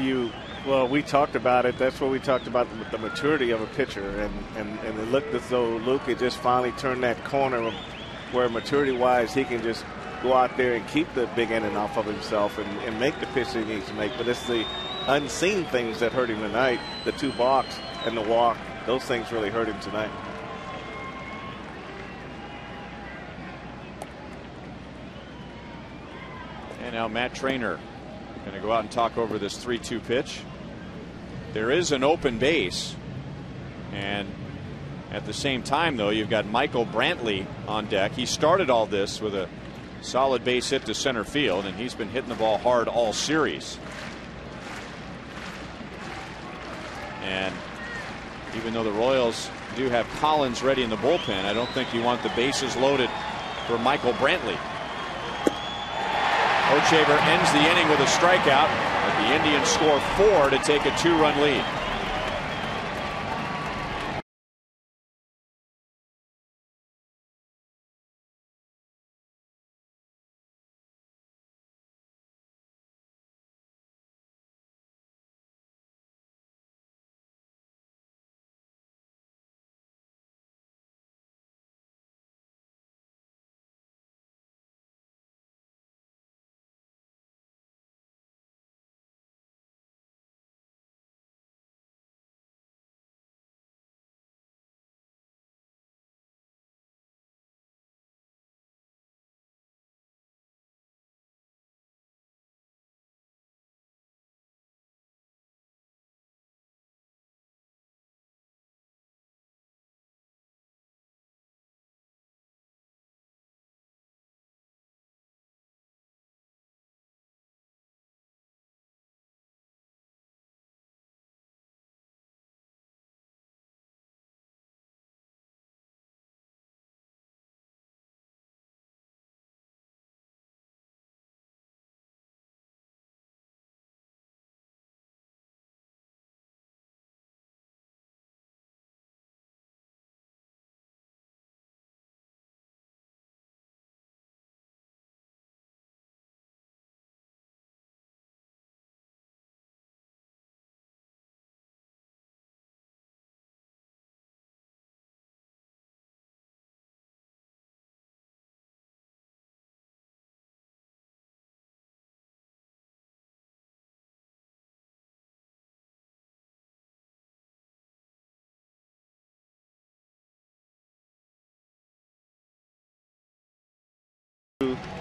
we talked about it. That's where we talked about the maturity of a pitcher. And it looked as though Luke had just finally turned that corner where maturity-wise he can just go out there and keep the big inning off of himself and make the pitch that he needs to make. But it's the unseen things that hurt him tonight. The 2 balks and the walk, those things really hurt him tonight. Now Matt Trainer going to go out and talk over this 3-2 pitch. There is an open base, and at the same time, though, you've got Michael Brantley on deck. He started all this with a solid base hit to center field, and he's been hitting the ball hard all series. And even though the Royals do have Collins ready in the bullpen, I don't think you want the bases loaded for Michael Brantley. Kochevar ends the inning with a strikeout, but the Indians score 4 to take a 2-run lead.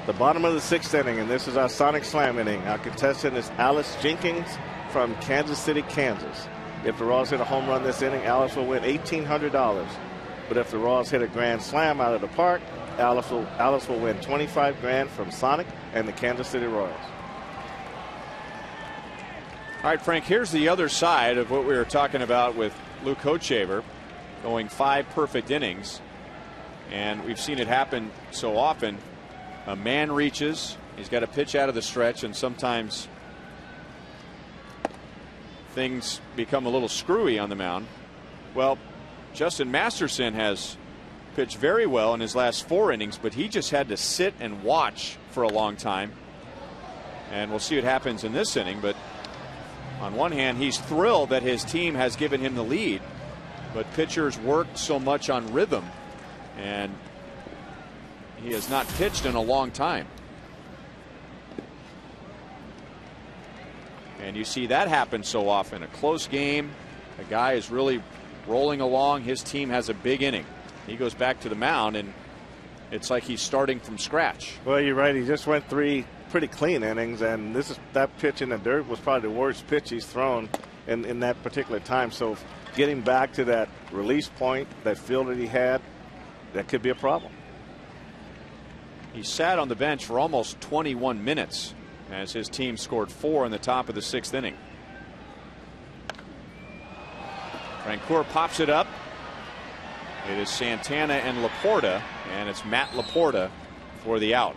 The bottom of the 6th inning, and this is our Sonic Slam inning. Our contestant is Alice Jenkins from Kansas City, Kansas. If the Royals hit a home run this inning, Alice will win $1,800. But if the Royals hit a grand slam out of the park, Alice will win $25,000 from Sonic and the Kansas City Royals. All right, Frank, here's the other side of what we were talking about with Luke Kochevar going 5 perfect innings. And we've seen it happen so often. A man reaches, he's got to pitch out of the stretch, and sometimes things become a little screwy on the mound. Well, Justin Masterson has pitched very well in his last 4 innings, but he just had to sit and watch for a long time. And we'll see what happens in this inning. But on one hand, he's thrilled that his team has given him the lead, but pitchers work so much on rhythm, and he has not pitched in a long time. And you see that happen so often. A close game, a guy is really rolling along, his team has a big inning. He goes back to the mound, and it's like he's starting from scratch. Well, you're right. He just went 3 pretty clean innings, and that pitch in the dirt was probably the worst pitch he's thrown in that particular time. So getting back to that release point, that feel that he had, that could be a problem. He sat on the bench for almost 21 minutes as his team scored 4 in the top of the 6th inning. Francoeur pops it up. It is Santana and Laporta, and it's Matt Laporta for the out.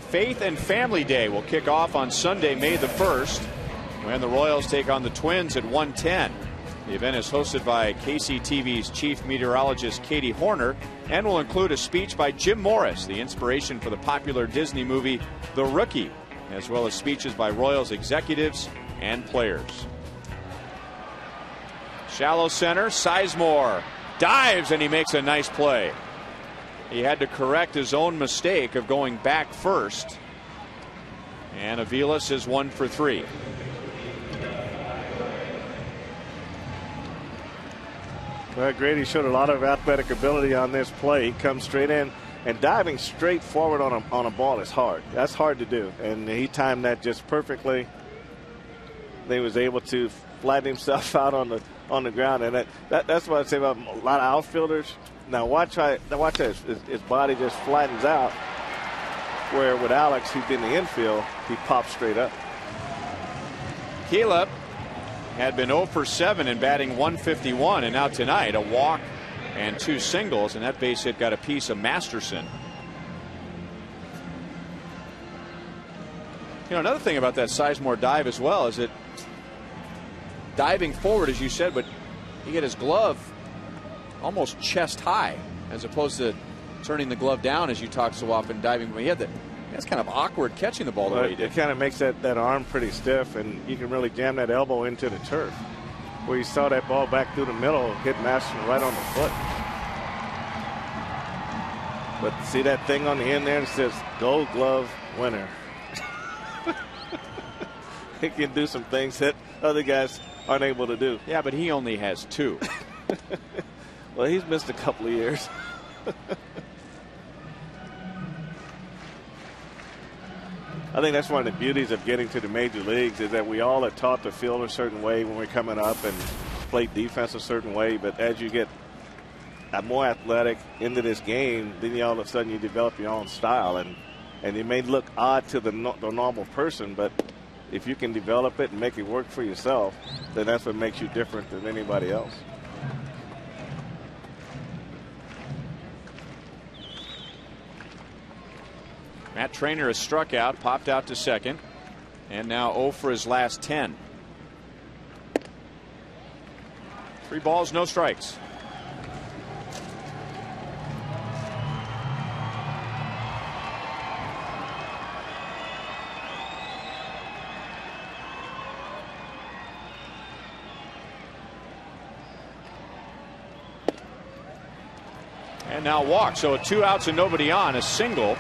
Faith and Family Day will kick off on Sunday, May the 1st, when the Royals take on the Twins at 1:10. The event is hosted by KCTV's chief meteorologist Katie Horner and will include a speech by Jim Morris, the inspiration for the popular Disney movie The Rookie, as well as speeches by Royals executives and players. Shallow center, Sizemore dives, and he makes a nice play. He had to correct his own mistake of going back first, and Aviles is 1 for 3. Well, Grady showed a lot of athletic ability on this play. He comes straight in And diving straight forward on a ball is hard. That's hard to do. And he timed that just perfectly. He was able to flatten himself out on the ground. And that's what I say about a lot of outfielders. Now watch how his body just flattens out. Where with Alex, who's in the infield, he pops straight up. Caleb had been 0 for 7 in batting 151, and now tonight a walk and 2 singles, and that base hit got a piece of Masterson. You know, another thing about that Sizemore dive as well is that diving forward, as you said, but he get his glove almost chest high, as opposed to turning the glove down as you talk so often diving. He had that's kind of awkward catching the ball the way he did. It kind of makes that arm pretty stiff, and you can really jam that elbow into the turf. Where you saw that ball back through the middle, hit Masterson right on the foot. But see that thing on the end there that says Gold Glove winner. He can do some things that other guys aren't able to do. Yeah, but he only has 2. Well, he's missed a couple of years. I think that's one of the beauties of getting to the major leagues is that we all are taught to field a certain way when we're coming up and play defense a certain way. But as you get more athletic into this game, then all of a sudden you develop your own style. And it may look odd to the normal person, but if you can develop it and make it work for yourself, then that's what makes you different than anybody else. Matt Trainer has struck out, popped out to second, and now 0 for his last 10. 3 balls, no strikes. And now walk. So 2 outs and nobody on, a single.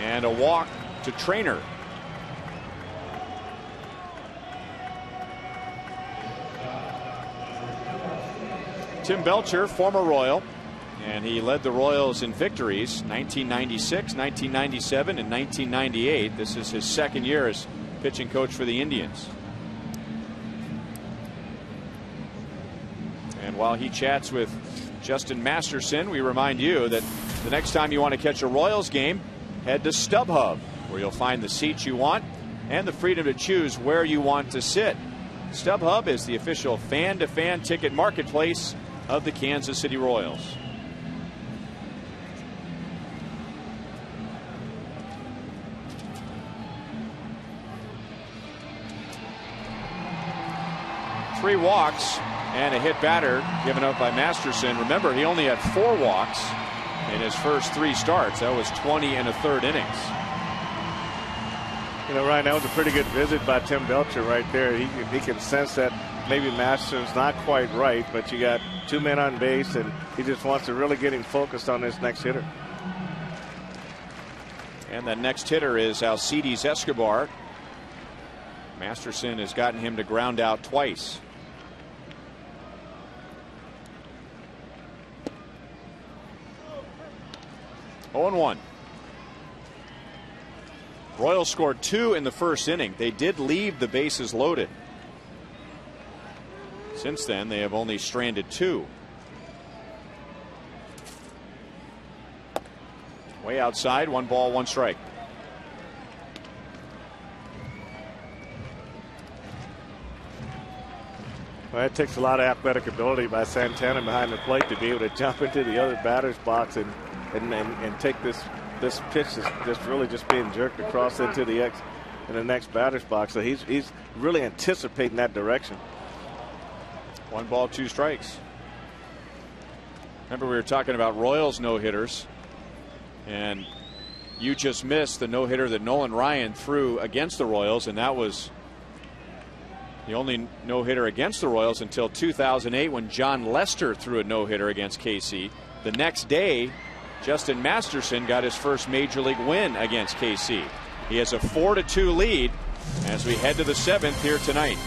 And a walk to Trainer. Tim Belcher, former Royal, and he led the Royals in victories 1996, 1997, and 1998. This is his second year as pitching coach for the Indians. And while he chats with Justin Masterson, we remind you that the next time you want to catch a Royals game, head to StubHub, where you'll find the seats you want and the freedom to choose where you want to sit. StubHub is the official fan-to-fan ticket marketplace of the Kansas City Royals. Three walks and a hit batter given up by Masterson. Remember, he only had 4 walks in his first 3 starts. That was 20 and a third innings. You know, Ryan, that was a pretty good visit by Tim Belcher right there. He can sense that maybe Masterson's not quite right, but you got 2 men on base, and he just wants to really get him focused on this next hitter. And the next hitter is Alcides Escobar. Masterson has gotten him to ground out twice. Oh and 1. Royals scored 2 in the first inning. They did leave the bases loaded. Since then, they have only stranded 2. Way outside, 1 ball, 1 strike. Well, it takes a lot of athletic ability by Santana behind the plate to be able to jump into the other batter's box and take this pitch that's really just being jerked across into the next batter's box. So he's really anticipating that direction. 1 ball, 2 strikes. Remember, we were talking about Royals no-hitters, and you just missed the no-hitter that Nolan Ryan threw against the Royals, and that was the only no-hitter against the Royals until 2008 when John Lester threw a no-hitter against KC. The next day, Justin Masterson got his first major league win against KC. He has a 4-2 lead as we head to the 7th here tonight.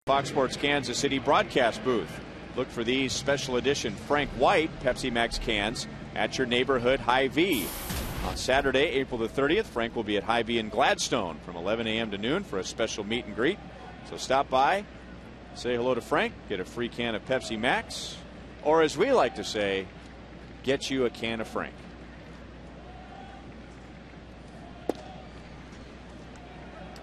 Fox Sports Kansas City broadcast booth. Look for these special edition Frank White Pepsi Max cans at your neighborhood Hy-Vee. On Saturday, April the 30th, Frank will be at Hy-Vee in Gladstone from 11 a.m. to noon for a special meet and greet. So stop by, say hello to Frank, get a free can of Pepsi Max, or as we like to say, get you a can of Frank.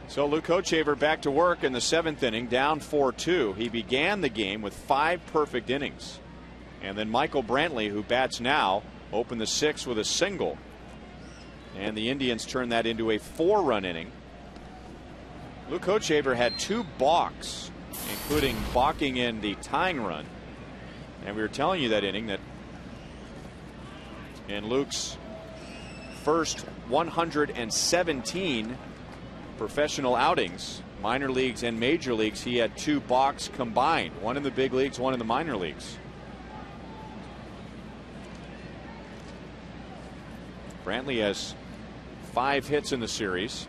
So Luke Hochevar back to work in the 7th inning, down 4-2. He began the game with 5 perfect innings. And then Michael Brantley, who bats now, opened the 6th with a single. And the Indians turned that into a 4-run inning. Luke Hochevar had 2 balks, including balking in the tying run. And we were telling you that inning that in Luke's first 117 professional outings, minor leagues and major leagues, he had 2 balks combined, one in the big leagues, one in the minor leagues. Brantley has 5 hits in the series.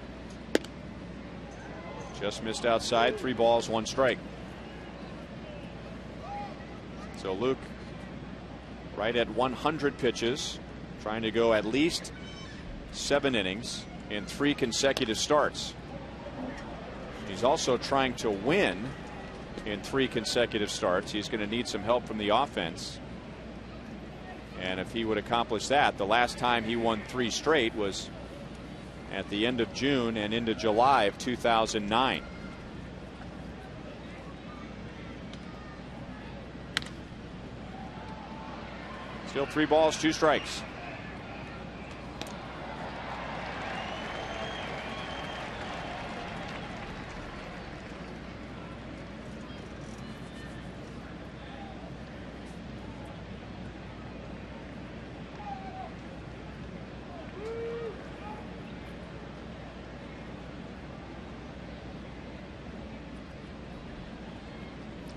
Just missed outside, 3 balls, 1 strike. So Luke right at 100 pitches, trying to go at least 7 innings in 3 consecutive starts. He's also trying to win in 3 consecutive starts. He's going to need some help from the offense. And if he would accomplish that, the last time he won 3 straight was at the end of June and into July of 2009. Still 3 balls, 2 strikes.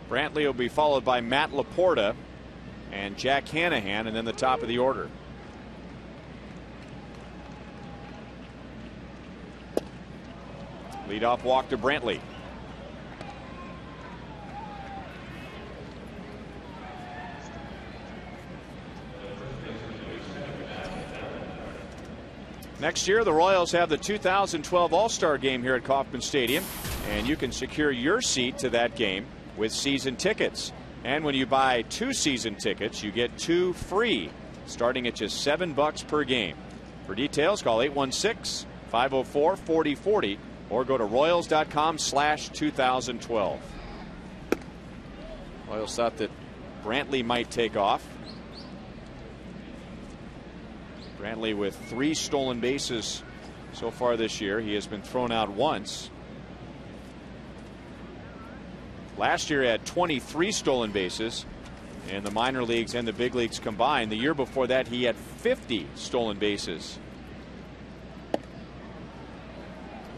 Brantley will be followed by Matt Laporta and Jack Hanahan, and then the top of the order. Leadoff walk to Brantley. Next year, the Royals have the 2012 All-Star Game here at Kauffman Stadium, and you can secure your seat to that game with season tickets. And when you buy 2 season tickets, you get 2 free, starting at just $7 per game. For details, call 816-504-4040 or go to Royals.com/2012. Royals thought that Brantley might take off. Brantley with 3 stolen bases so far this year. He has been thrown out once. Last year he had 23 stolen bases in the minor leagues and the big leagues combined. The year before that he had 50 stolen bases.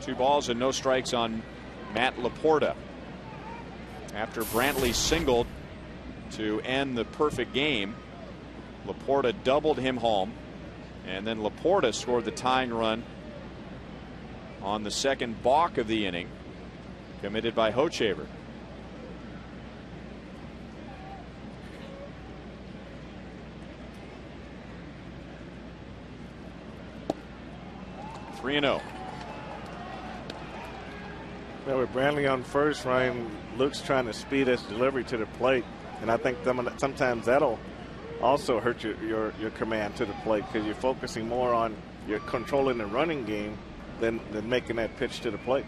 2 balls and no strikes on Matt Laporta. After Brantley singled to end the perfect game, Laporta doubled him home, and then Laporta scored the tying run on the second balk of the inning, committed by Hochevar. Three-0. Well, with Brantley on first, Ryan, Luke's trying to speed his delivery to the plate, and I think sometimes that'll also hurt your command to the plate because you're focusing more on your controlling the running game than making that pitch to the plate.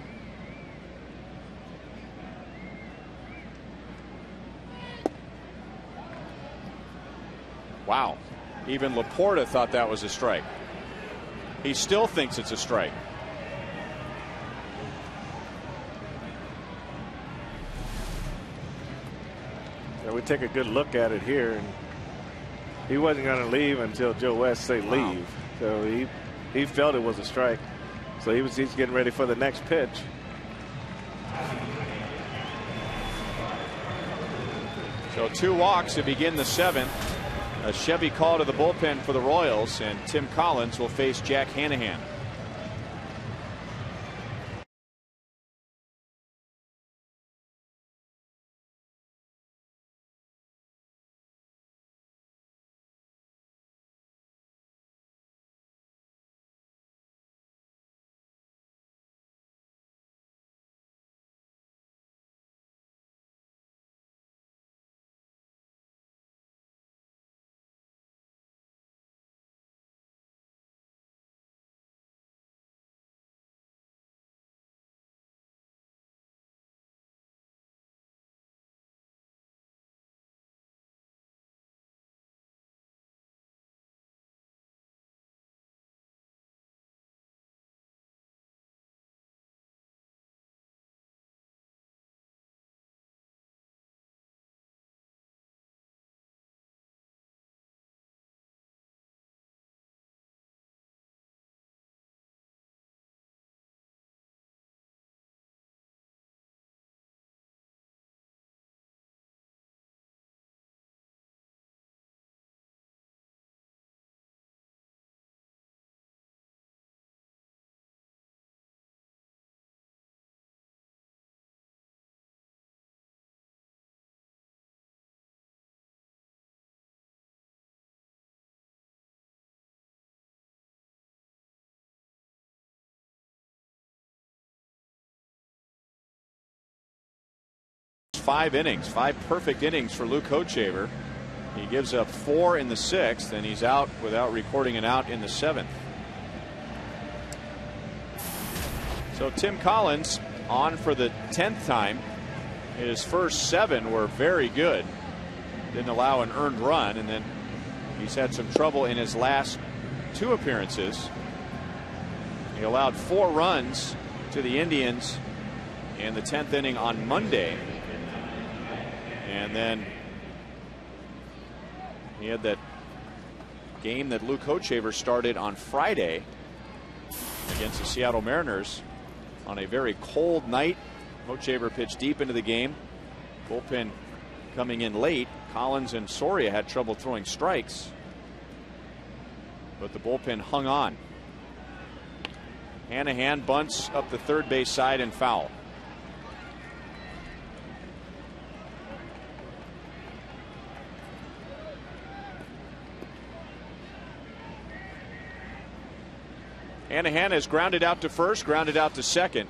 Wow. Even Laporta thought that was a strike. He still thinks it's a strike. Yeah, we take a good look at it here, and he wasn't going to leave until Joe West said leave. So he felt it was a strike. So he's getting ready for the next pitch. So 2 walks to begin the 7th. A Chevy call to the bullpen for the Royals, and Tim Collins will face Jack Hanahan. 5 innings, 5 perfect innings for Luke Hochevar. He gives up 4 in the 6th, and he's out without recording an out in the 7th. So Tim Collins on for the 10th time. His first 7 were very good. Didn't allow an earned run, and then he's had some trouble in his last 2 appearances. He allowed 4 runs to the Indians in the 10th inning on Monday. And then he had that game that Luke Hochevar started on Friday against the Seattle Mariners on a very cold night. Hochevar pitched deep into the game. Bullpen coming in late. Collins and Soria had trouble throwing strikes, but the bullpen hung on. Hanahan bunts up the third base side and foul. Hanahan is grounded out to first, grounded out to second.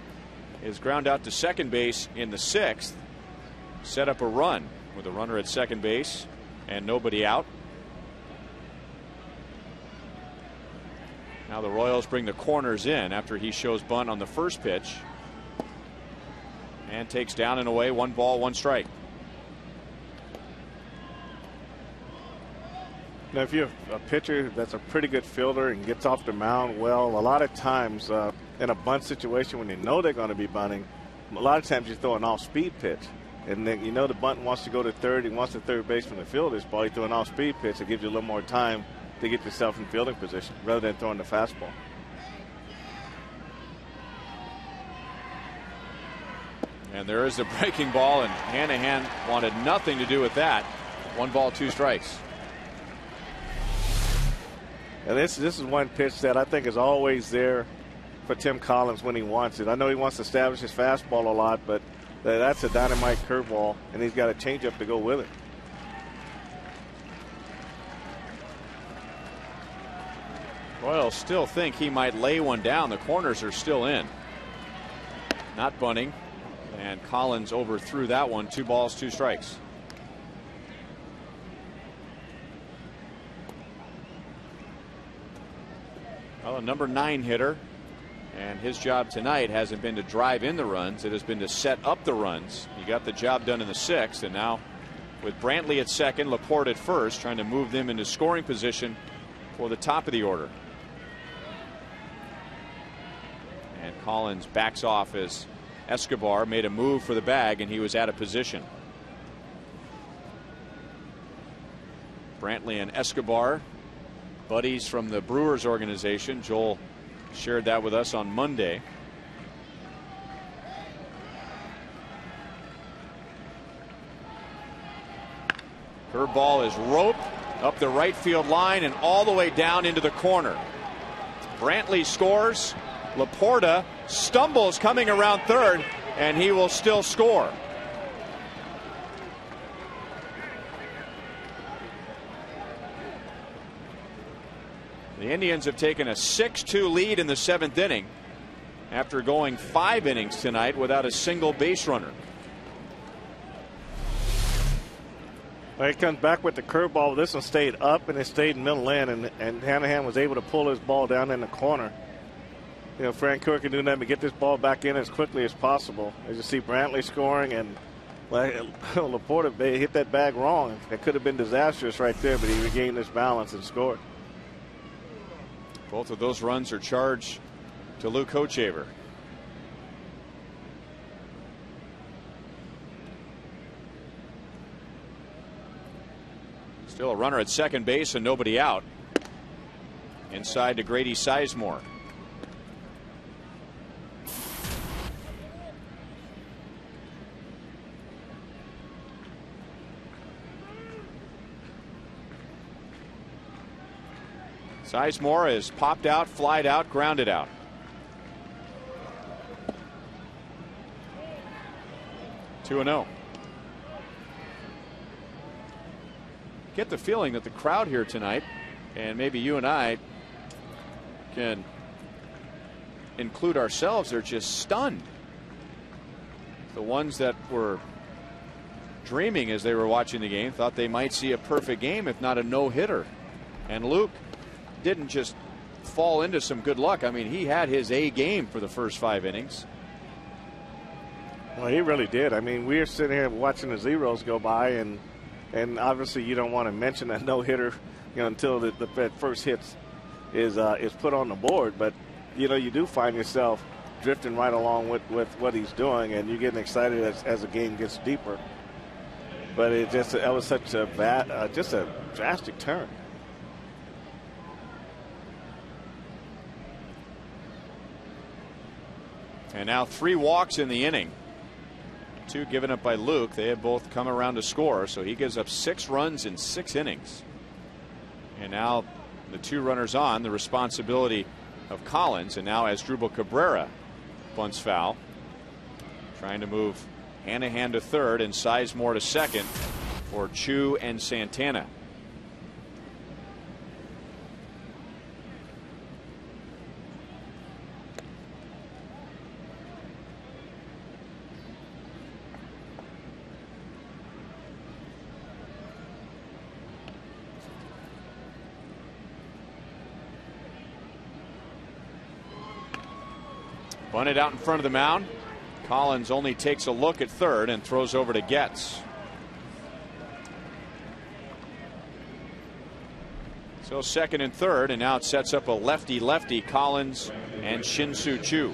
Is ground out to second base in the 6th. Set up a run with a runner at second base and nobody out. Now the Royals bring the corners in after he shows bunt on the first pitch. And takes down and away, 1 ball, 1 strike. Now, if you're a pitcher that's a pretty good fielder and gets off the mound well, a lot of times in a bunt situation when you know they're going to be bunting, a lot of times you throw an off-speed pitch. And then you know the bunt wants to go to third. He wants the third base from the fielder's ball. You throw an off-speed pitch. It gives you a little more time to get yourself in fielding position rather than throwing the fastball. And there is the breaking ball, and Hanahan wanted nothing to do with that. 1 ball, 2 strikes. And this is one pitch that I think is always there for Tim Collins when he wants it. I know he wants to establish his fastball a lot, but that's a dynamite curveball, and he's got a changeup to go with it. Royals still think he might lay one down. The corners are still in. Not bunting, and Collins overthrew that one. 2 balls, 2 strikes. Well, a number 9 hitter, and his job tonight hasn't been to drive in the runs. It has been to set up the runs. He got the job done in the 6th, and now with Brantley at second, Laporte at first, trying to move them into scoring position for the top of the order. And Collins backs off as Escobar made a move for the bag, and he was out of position. Brantley and Escobar, buddies from the Brewers organization. Joel shared that with us on Monday. Curveball is roped up the right field line and all the way down into the corner. Brantley scores. Laporta stumbles coming around third, and he will still score. The Indians have taken a 6-2 lead in the 7th inning after going 5 innings tonight without a single base runner. Well, he comes back with the curveball. This one stayed up and it stayed in middle in, and Hanahan was able to pull his ball down in the corner. You know, Frank Kirk can do nothing but get this ball back in as quickly as possible. As you see Brantley scoring, and Laporta hit that bag wrong. It could have been disastrous right there, but he regained his balance and scored. Both of those runs are charged to Luke Hochevar. Still a runner at second base and nobody out. Inside to Grady Sizemore. Sizemore is popped out, flied out, grounded out. Two and 0. Get the feeling that the crowd here tonight, and maybe you and I can include ourselves, they're just stunned. The ones that were dreaming as they were watching the game, thought they might see a perfect game, if not a no-hitter. And Luke didn't just fall into some good luck. I mean, he had his A game for the first 5 innings. Well, he really did. I mean, we're sitting here watching the zeros go by, and obviously you don't want to mention that no-hitter, until the first hit is put on the board. But, you do find yourself drifting right along with what he's doing, and you're getting excited as the game gets deeper. But it was such a just a drastic turn. And now 3 walks in the inning. 2 given up by Luke. They have both come around to score, so he gives up 6 runs in 6 innings. And now the 2 runners on, the responsibility of Collins, and now Asdrubal Cabrera bunts foul, trying to move Hanahan to third and Sizemore to second for Chu and Santana. Bunted out in front of the mound. Collins only takes a look at third and throws over to Getz. So second and third, and now it sets up a lefty-lefty Collins and Shin-Soo Choo.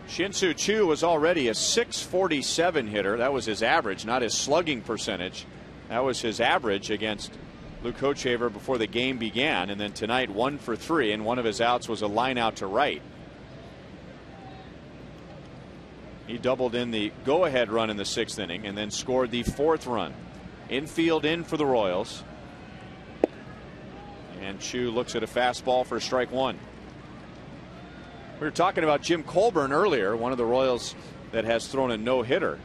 Shin-Soo Choo was already a .647 hitter. That was his average, not his slugging percentage. That was his average against Luke Hochevar before the game began. And then tonight, 1 for 3, and one of his outs was a line out to right. He doubled in the go-ahead run in the 6th inning and then scored the 4th run. Infield in for the Royals. And Choo looks at a fastball for strike 1. We were talking about Jim Colburn earlier, one of the Royals that has thrown a no-hitter.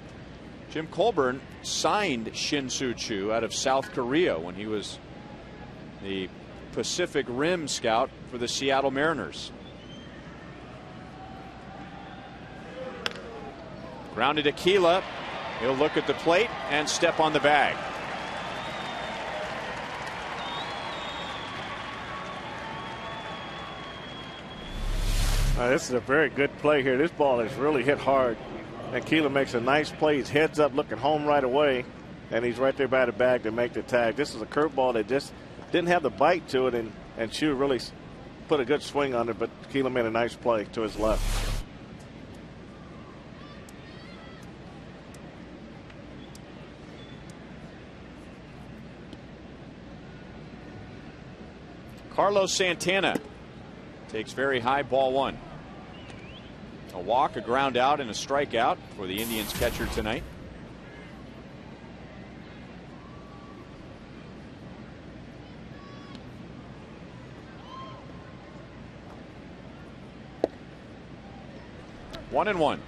Jim Colburn signed Shin-Soo Choo out of South Korea when he was the Pacific Rim scout for the Seattle Mariners. Grounded to Keela. He'll look at the plate and step on the bag. This is a very good play here. This ball is really hit hard. And Keela makes a nice play. He's heads up looking home right away. And he's right there by the bag to make the tag. This is a curveball that just didn't have the bite to it. And Choo really put a good swing on it. But Keela made a nice play to his left. Carlos Santana takes very high, ball 1. A walk, a ground out, and a strikeout for the Indians catcher tonight. One and one.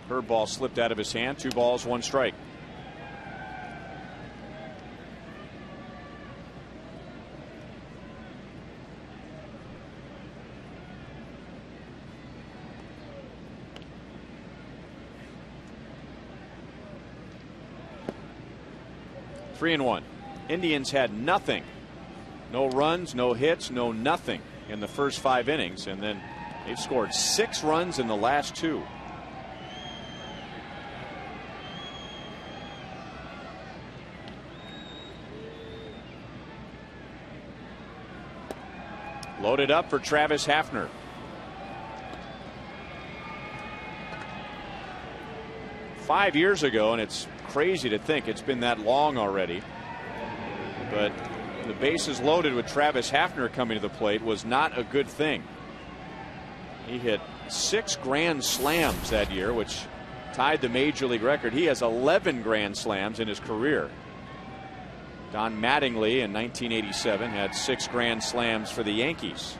Curveball slipped out of his hand. 2 balls, 1 strike. Three and 1. Indians had nothing. No runs, no hits, no nothing in the first 5 innings, and then they've scored 6 runs in the last 2. Loaded up for Travis Hafner. Five years ago, and it's crazy to think it's been that long already, but the bases loaded with Travis Hafner coming to the plate was not a good thing. He hit 6 grand slams that year, which tied the major league record. He has 11 grand slams in his career. Don Mattingly in 1987 had 6 grand slams for the Yankees.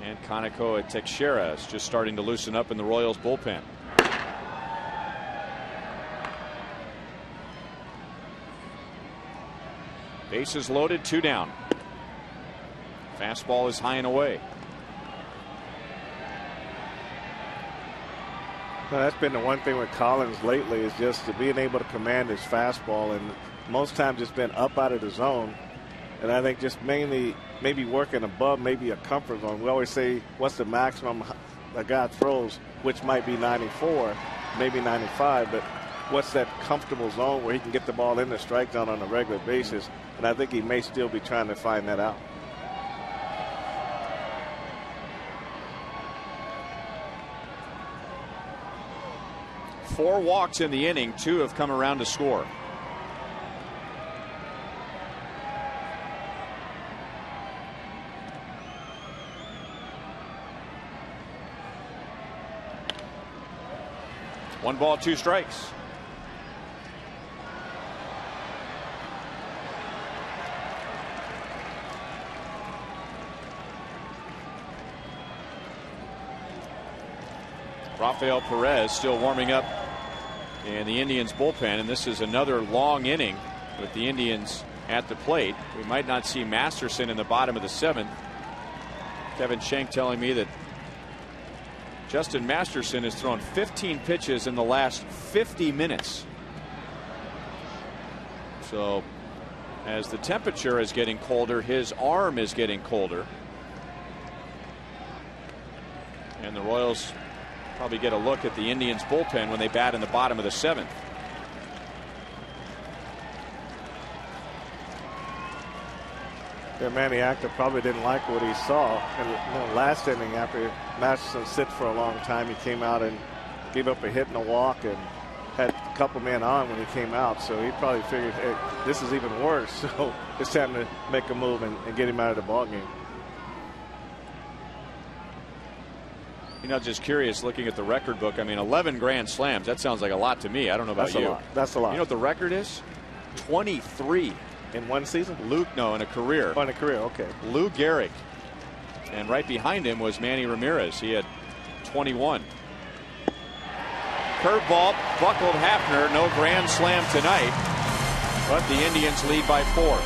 And CLE at KCA is just starting to loosen up in the Royals bullpen. Bases loaded, 2 down. Fastball is high and away. Well, that's been the one thing with Collins lately, is just to being able to command his fastball, and most times it's been up out of the zone. And I think just mainly maybe working above maybe a comfort zone. We always say what's the maximum a guy throws, which might be 94, maybe 95, but what's that comfortable zone where he can get the ball in the strike zone on a regular basis. And I think he may still be trying to find that out. Four walks in the inning, 2 have come around to score. One ball, 2 strikes. Rafael Perez still warming up in the Indians bullpen, and this is another long inning with the Indians at the plate. We might not see Masterson in the bottom of the 7th. Kevin Schenk telling me that Justin Masterson has thrown 15 pitches in the last 50 minutes. So as the temperature is getting colder, his arm is getting colder. And the Royals probably get a look at the Indians bullpen when they bat in the bottom of the 7th. Yeah, Manny Acta probably didn't like what he saw in the last inning. After Masterson sit for a long time, he came out and gave up a hit and a walk and had a couple men on when he came out. So he probably figured, hey, this is even worse. So it's time to make a move and get him out of the ballgame. You know, just curious, looking at the record book, I mean, 11 grand slams, that sounds like a lot to me. I don't know about you. That's a lot. That's a lot. You know what the record is? 23. In one season? No, in a career. Oh, in a career, okay. Lou Gehrig. And right behind him was Manny Ramirez. He had 21. Curveball, buckled Hafner. No grand slam tonight. But the Indians lead by 4.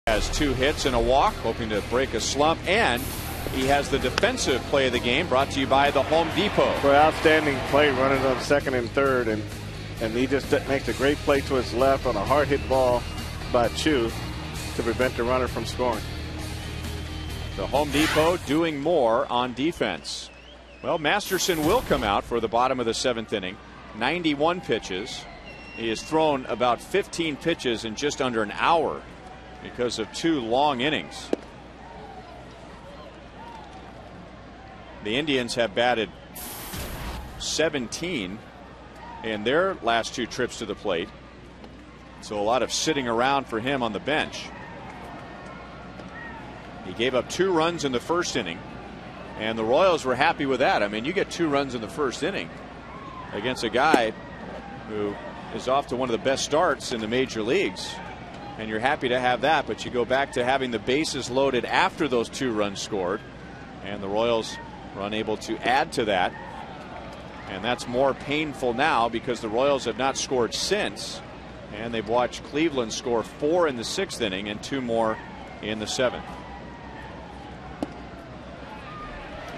Has 2 hits and a walk, hoping to break a slump, and he has the defensive play of the game, brought to you by the Home Depot. For outstanding play, running on 2nd and 3rd, and he just makes a great play to his left on a hard hit ball by Chu to prevent the runner from scoring. The Home Depot doing more on defense. Well, Masterson will come out for the bottom of the 7th inning. 91 pitches. He has thrown about 15 pitches in just under an hour because of 2 long innings. The Indians have batted 17 in their last 2 trips to the plate. So a lot of sitting around for him on the bench. He gave up 2 runs in the first inning, and the Royals were happy with that. I mean, you get 2 runs in the first inning against a guy who is off to one of the best starts in the major leagues, and you're happy to have that. But you go back to having the bases loaded after those 2 runs scored, and the Royals were unable to add to that. And that's more painful now because the Royals have not scored since, and they've watched Cleveland score 4 in the 6th inning and 2 more in the 7th.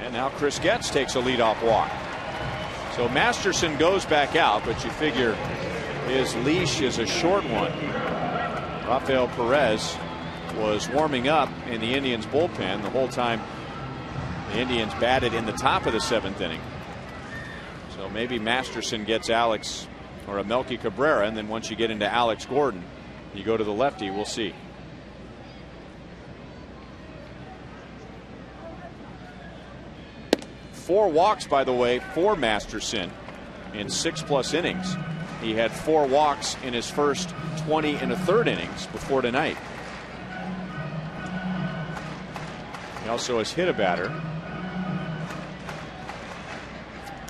And now Chris Getz takes a leadoff walk. So Masterson goes back out, but you figure his leash is a short one. Rafael Perez was warming up in the Indians bullpen the whole time the Indians batted in the top of the 7th inning. So maybe Masterson gets Alex or a Melky Cabrera, and then once you get into Alex Gordon, you go to the lefty. We'll see. Four walks, by the way, for Masterson in 6+ innings. He had 4 walks in his first 20 1/3 innings before tonight. He also has hit a batter.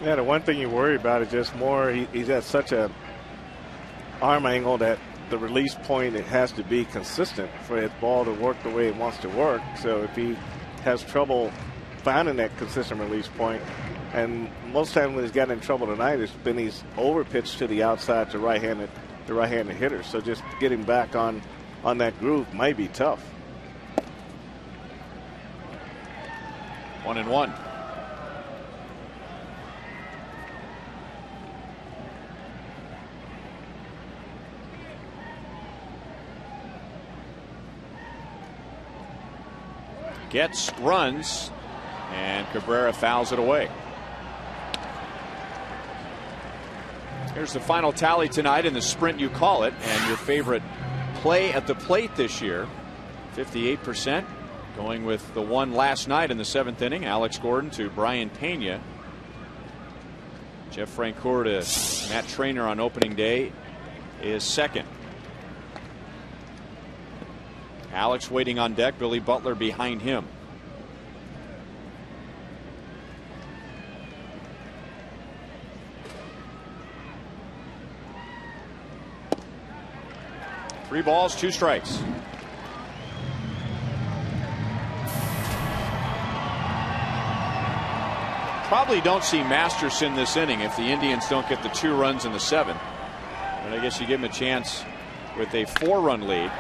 Yeah, the one thing you worry about is just more he's at such a arm angle that the release point, it has to be consistent for his ball to work the way it wants to work. So if he has trouble finding that consistent release point, and most times when he's gotten in trouble tonight, it's been he's overpitched to the outside to right-handed hitters. So just getting back on that groove might be tough. 1-1. Gets runs, and Cabrera fouls it away. Here's the final tally tonight in the Sprint You Call It, and your favorite play at the plate this year. 58% going with the one last night in the 7th inning, Alex Gordon to Brian Pena. Jeff Francoeur to Matt Trainer on opening day is second. Alex waiting on deck, Billy Butler behind him. Three balls, 2 strikes. Probably don't see Masterson this inning if the Indians don't get the 2 runs in the 7th. But I guess you give him a chance with a 4-run lead.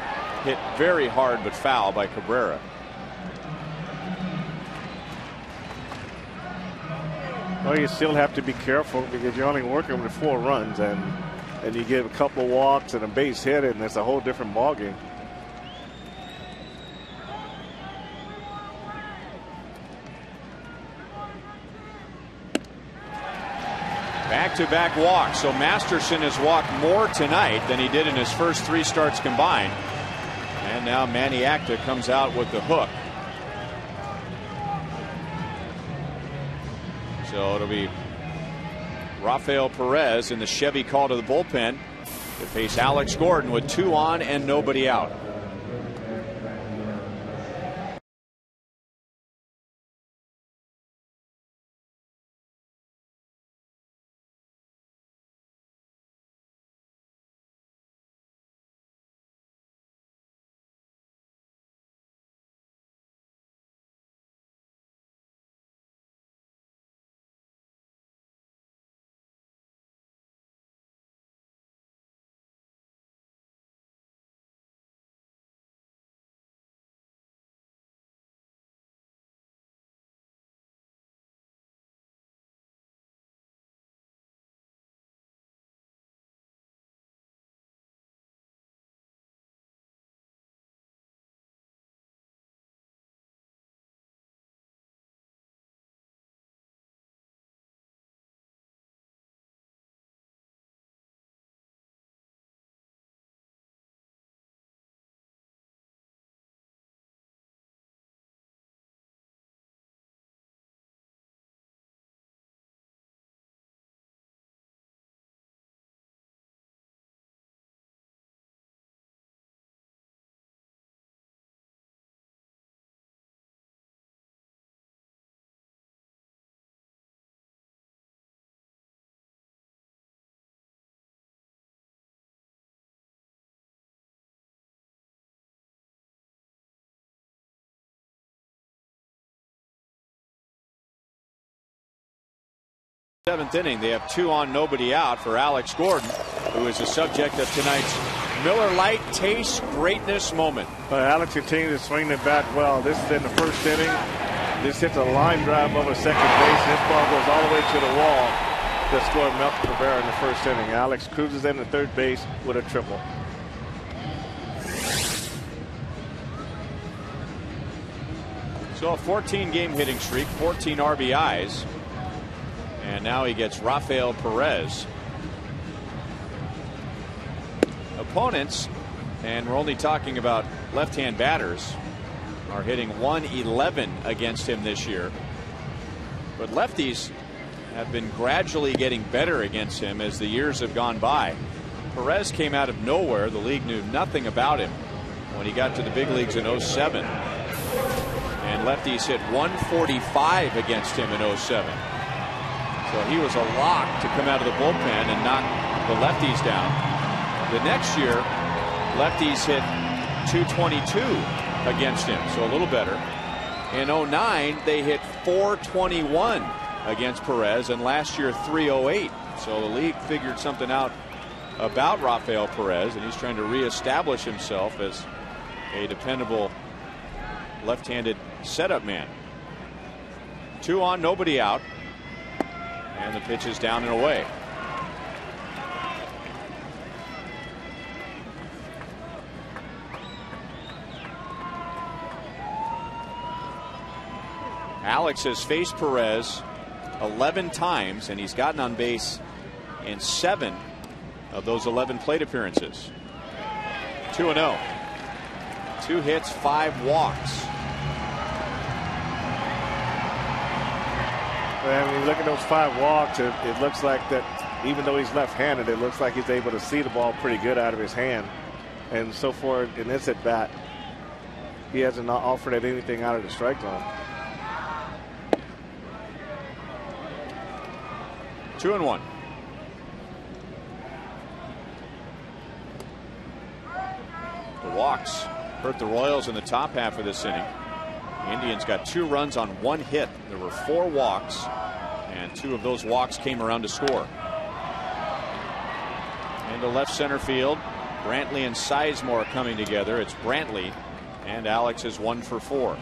Hit very hard but foul by Cabrera. Well, you still have to be careful because you're only working with 4 runs, and you get a couple of walks and a base hit, and it's a whole different ballgame. Back-to-back walks. So Masterson has walked more tonight than he did in his first 3 starts combined. And now Manny Acta comes out with the hook. So it'll be Rafael Perez in the Chevy call to the bullpen to face Alex Gordon with 2 on and nobody out. Seventh inning, they have 2 on, nobody out for Alex Gordon, who is the subject of tonight's Miller Lite Taste Greatness moment. Alex continues to swing the bat well. This is in the first inning. This hits a line drive over second base. This ball goes all the way to the wall to score Melton Rivera in the first inning. Alex cruises into third base with a triple. So a 14-game hitting streak, 14 RBIs. And now he gets Rafael Perez. Opponents, and we're only talking about left-hand batters, are hitting .111 against him this year. But lefties have been gradually getting better against him as the years have gone by. Perez came out of nowhere. The league knew nothing about him when he got to the big leagues in '07. And lefties hit .145 against him in '07. So he was a lock to come out of the bullpen and knock the lefties down. The next year, lefties hit .222 against him, so a little better. In '09, they hit .421 against Perez, and last year .308. So the league figured something out about Rafael Perez, and he's trying to reestablish himself as a dependable left-handed setup man. 2 on, nobody out. And the pitch is down and away. Alex has faced Perez 11 times, and he's gotten on base in 7 of those 11 plate appearances. 2-0. 2 hits, 5 walks. And when you look at those 5 walks, it looks like that even though he's left-handed, it looks like he's able to see the ball pretty good out of his hand. And so far in this at bat, he hasn't offered at anything out of the strike zone. 2-1. The walks hurt the Royals in the top half of this inning. The Indians got 2 runs on 1 hit. There were 4 walks, and 2 of those walks came around to score. Into left center field, Brantley and Sizemore coming together. It's Brantley, and Alex is 1 for 4.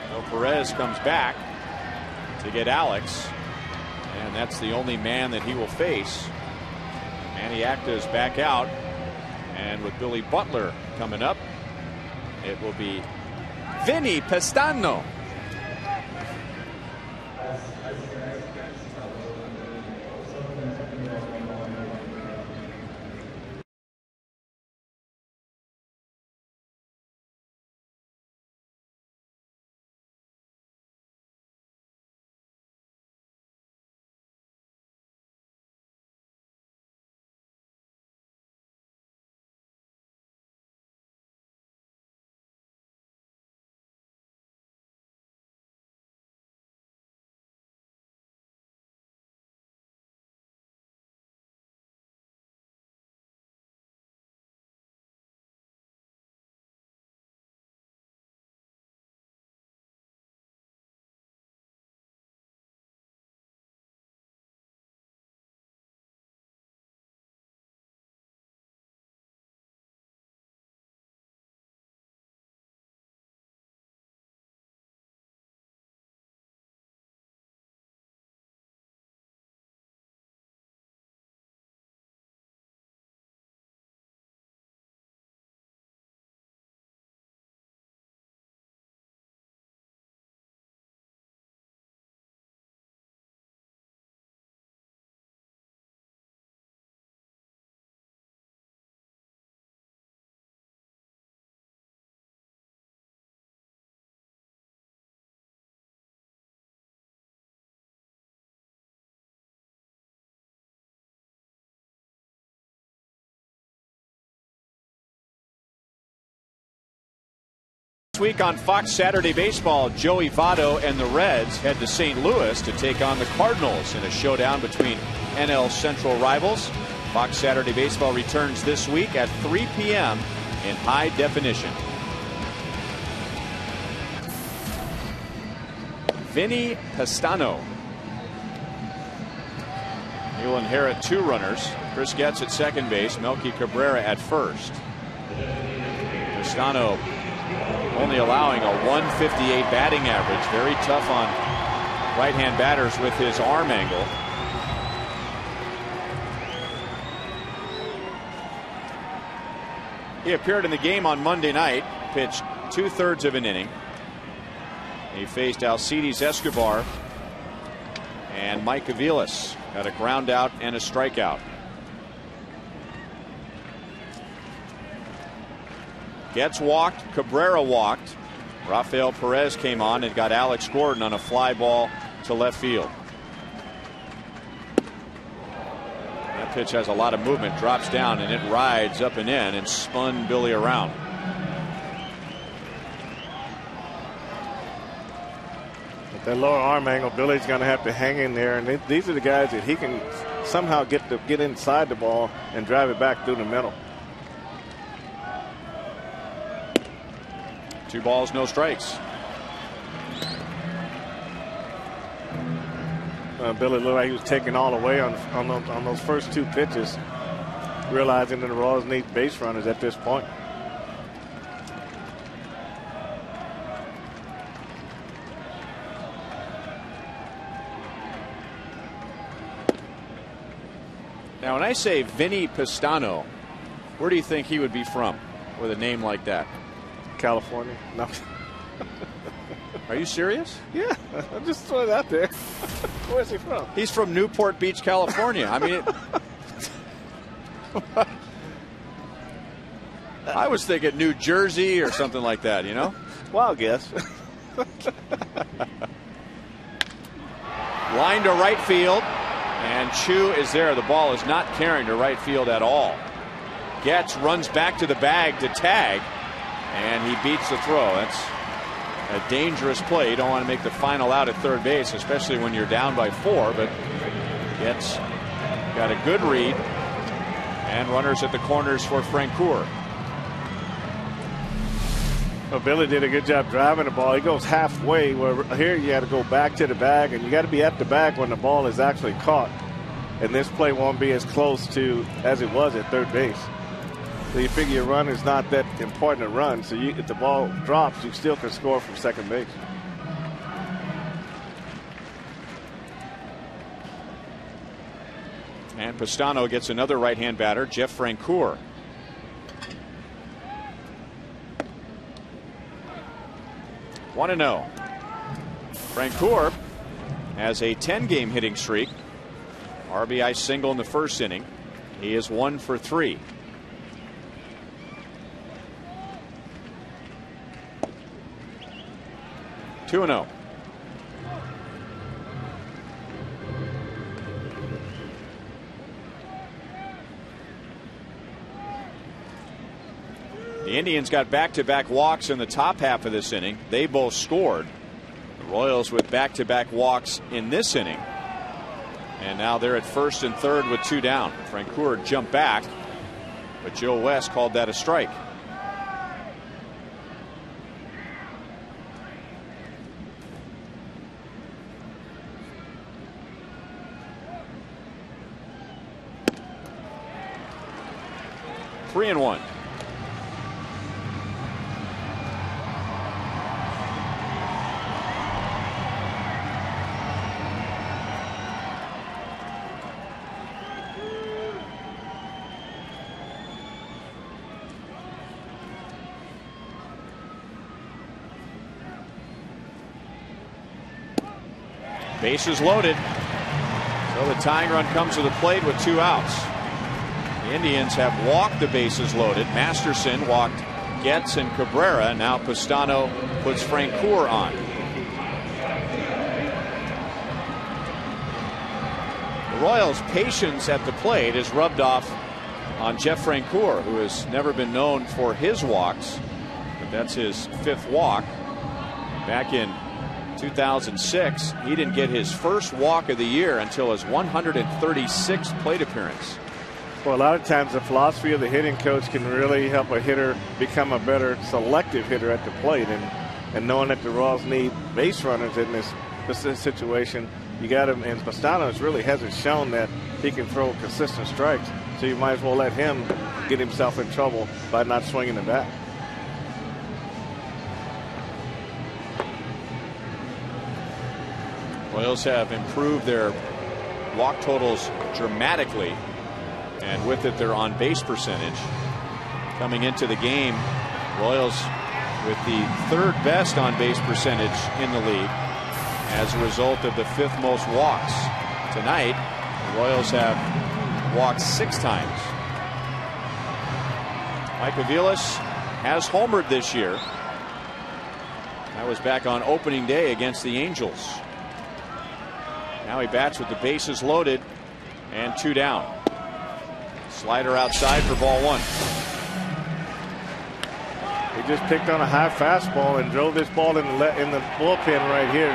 So Perez comes back to get Alex, and that's the only man that he will face. Manny Acta's back out, and with Billy Butler coming up, it will be Vinny Pestano. Week on Fox Saturday Baseball, Joey Votto and the Reds head to St. Louis to take on the Cardinals in a showdown between NL Central rivals. Fox Saturday Baseball returns this week at 3 p.m. in high definition. Vinny Pestano. He will inherit 2 runners. Chris Getz at second base, Melky Cabrera at first. Pestano only allowing a 158 batting average. Very tough on right-hand batters with his arm angle. He appeared in the game on Monday night, pitched 2/3 of an inning. He faced Alcides Escobar and Mike Aviles. Got a ground out and a strikeout. Getz walked, Cabrera walked. Rafael Perez came on and got Alex Gordon on a fly ball to left field. That pitch has a lot of movement, drops down, and it rides up and in and spun Billy around. With that lower arm angle, Billy's going to have to hang in there, and these are the guys that he can somehow get inside the ball and drive it back through the middle. 2 balls, no strikes. Billy looked like he was taking all away on those first 2 pitches, realizing that the Royals need base runners at this point. Now, when I say Vinny Pestano, where do you think he would be from with a name like that? California. No. Are you serious? Yeah, I'm just throwing it out there. Where's he from? He's from Newport Beach, California. I mean, I was thinking New Jersey or something like that, you know? Wild guess. Line to right field, and Chu is there. The ball is not carrying to right field at all. Getz runs back to the bag to tag, and he beats the throw. That's a dangerous play. You don't want to make the final out at third base, especially when you're down by 4, but Getz got a good read, and runners at the corners for Francoeur. Well, Billy did a good job driving the ball. He goes halfway, where here you got to go back to the bag, and you got to be at the bag when the ball is actually caught. And this play won't be as close to as it was at third base. So you figure your run is not that important to run. So if the ball drops, you still can score from second base. And Pestano gets another right-hand batter, Jeff Francoeur. Want to know? Francoeur has a 10-game hitting streak. RBI single in the first inning. He is 1 for 3. Two and 0. The Indians got back-to-back walks in the top half of this inning. They both scored. The Royals with back-to-back walks in this inning. And now they're at first and third with 2 down. Francoeur jumped back, but Joe West called that a strike. Three and 1. Bases loaded. So the tying run comes to the plate with 2 outs. The Indians have walked the bases loaded. Masterson walked Getz and Cabrera. Now Pestano puts Francoeur on. The Royals' patience at the plate is rubbed off on Jeff Francoeur, who has never been known for his walks. But that's his 5th walk. Back in 2006, he didn't get his first walk of the year until his 136th plate appearance. Well, a lot of times the philosophy of the hitting coach can really help a hitter become a better selective hitter at the plate, and knowing that the Royals need base runners in this this is a situation. You got him, and Pastano really hasn't shown that he can throw consistent strikes. So you might as well let him get himself in trouble by not swinging the bat. Royals have improved their walk totals dramatically, and with it their on base percentage. Coming into the game, Royals with the third best on base percentage in the league as a result of the 5th most walks. Tonight the Royals have walked 6 times. Mike Aviles has homered this year. That was back on opening day against the Angels. Now he bats with the bases loaded and 2 down. Slider outside for ball 1. He just picked on a high fastball and drove this ball in the bullpen right here.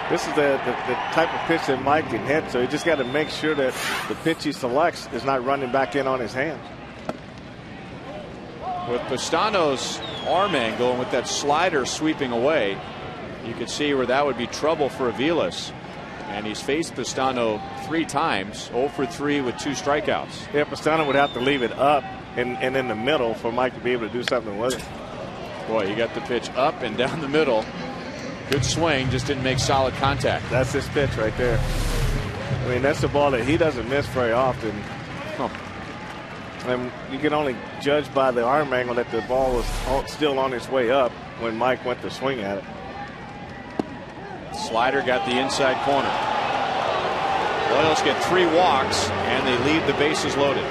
This is the type of pitch that Mike can hit, so he just got to make sure that the pitch he selects is not running back in on his hands. With Pastano's arm angle and with that slider sweeping away, you could see where that would be trouble for Aviles. And he's faced Pastano 3 times, 0 for 3 with 2 strikeouts. Yeah, Pastano would have to leave it up and in the middle for Mike to be able to do something with it. Boy, he got the pitch up and down the middle. Good swing, just didn't make solid contact. That's his pitch right there. I mean, that's the ball that he doesn't miss very often. And you can only judge by the arm angle that the ball was still on its way up when Mike went to swing at it. Slider got the inside corner. Royals get 3 walks and they leave the bases loaded.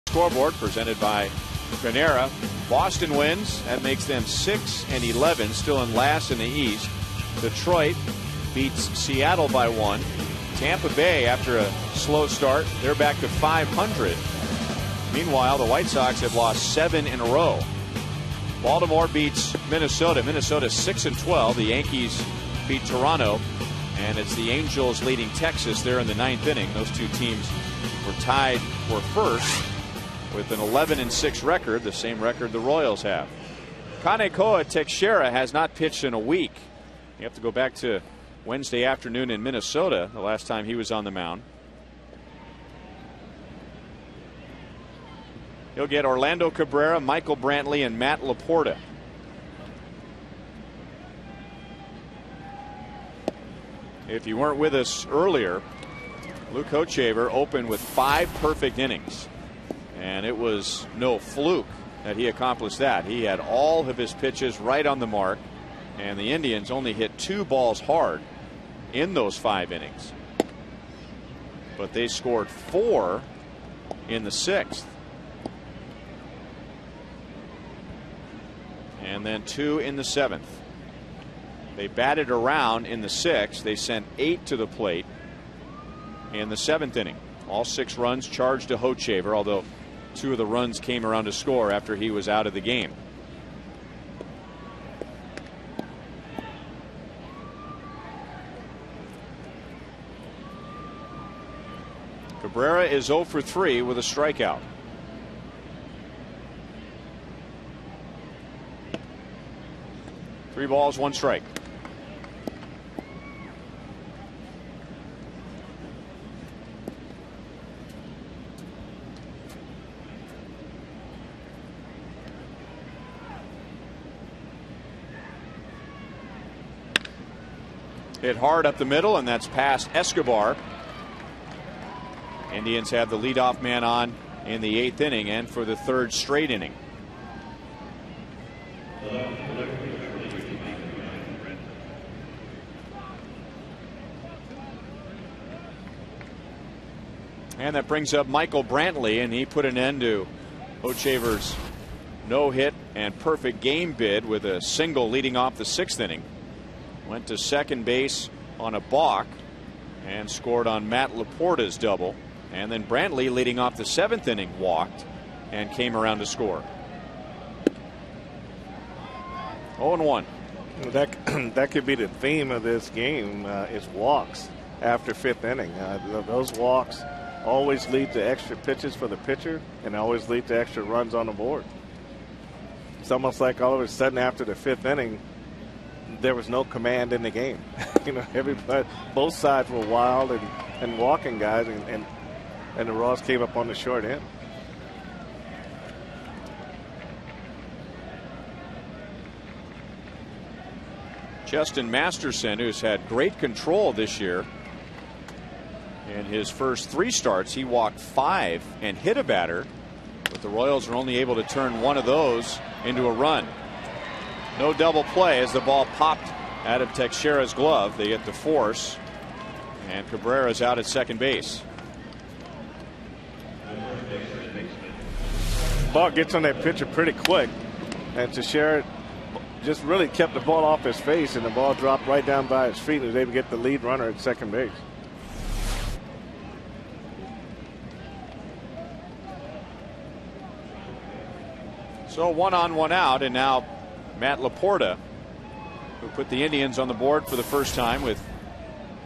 Scoreboard presented by Panera. Boston wins. That makes them 6-11, still in last in the East. Detroit beats Seattle by 1. Tampa Bay, after a slow start, they're back to 500. Meanwhile, the White Sox have lost 7 in a row. Baltimore beats Minnesota. Minnesota 6-12. The Yankees beat Toronto. And it's the Angels leading Texas there in the 9th inning. Those 2 teams were tied for first with an 11-6 record, the same record the Royals have. CLE AT KCA has not pitched in a week. You have to go back to Wednesday afternoon in Minnesota, the last time he was on the mound. He'll get Orlando Cabrera, Michael Brantley, and Matt Laporta. If you weren't with us earlier, Luke Hochevar opened with 5 perfect innings. And it was no fluke that he accomplished that. He had all of his pitches right on the mark. And the Indians only hit 2 balls hard in those 5 innings. But they scored 4 in the 6th. And then 2 in the 7th. They batted around in the 6th. They sent 8 to the plate in the 7th inning. All 6 runs charged to Hochevar, although 2 of the runs came around to score after he was out of the game. Cabrera is 0 for 3 with a strikeout. Three balls, 1 strike. Hit hard up the middle, and that's past Escobar. Indians have the leadoff man on in the 8th inning and for the 3rd straight inning. And that brings up Michael Brantley, and he put an end to Hochevar's no-hit and perfect game bid with a single leading off the 6th inning. Went to second base on a balk and scored on Matt Laporta's double. And then Brantley, leading off the 7th inning, walked and came around to score. 0-1. That could be the theme of this game, is walks after 5th inning. Those walks always lead to extra pitches for the pitcher and always lead to extra runs on the board. It's almost like all of a sudden after the 5th inning, there was no command in the game. Everybody, both sides were wild and walking guys, and the Ross came up on the short end. Justin Masterson, who's had great control this year. In his first 3 starts, he walked 5 and hit a batter, but the Royals were only able to turn 1 of those into a run. No double play as the ball popped out of Teixeira's glove. They hit the force, and Cabrera's out at second base. Ball gets on that pitcher pretty quick, and Teixeira just really kept the ball off his face, and the ball dropped right down by his feet, and was able to get the lead runner at second base. So 1 on, 1 out, and now Matt Laporta, who put the Indians on the board for the first time with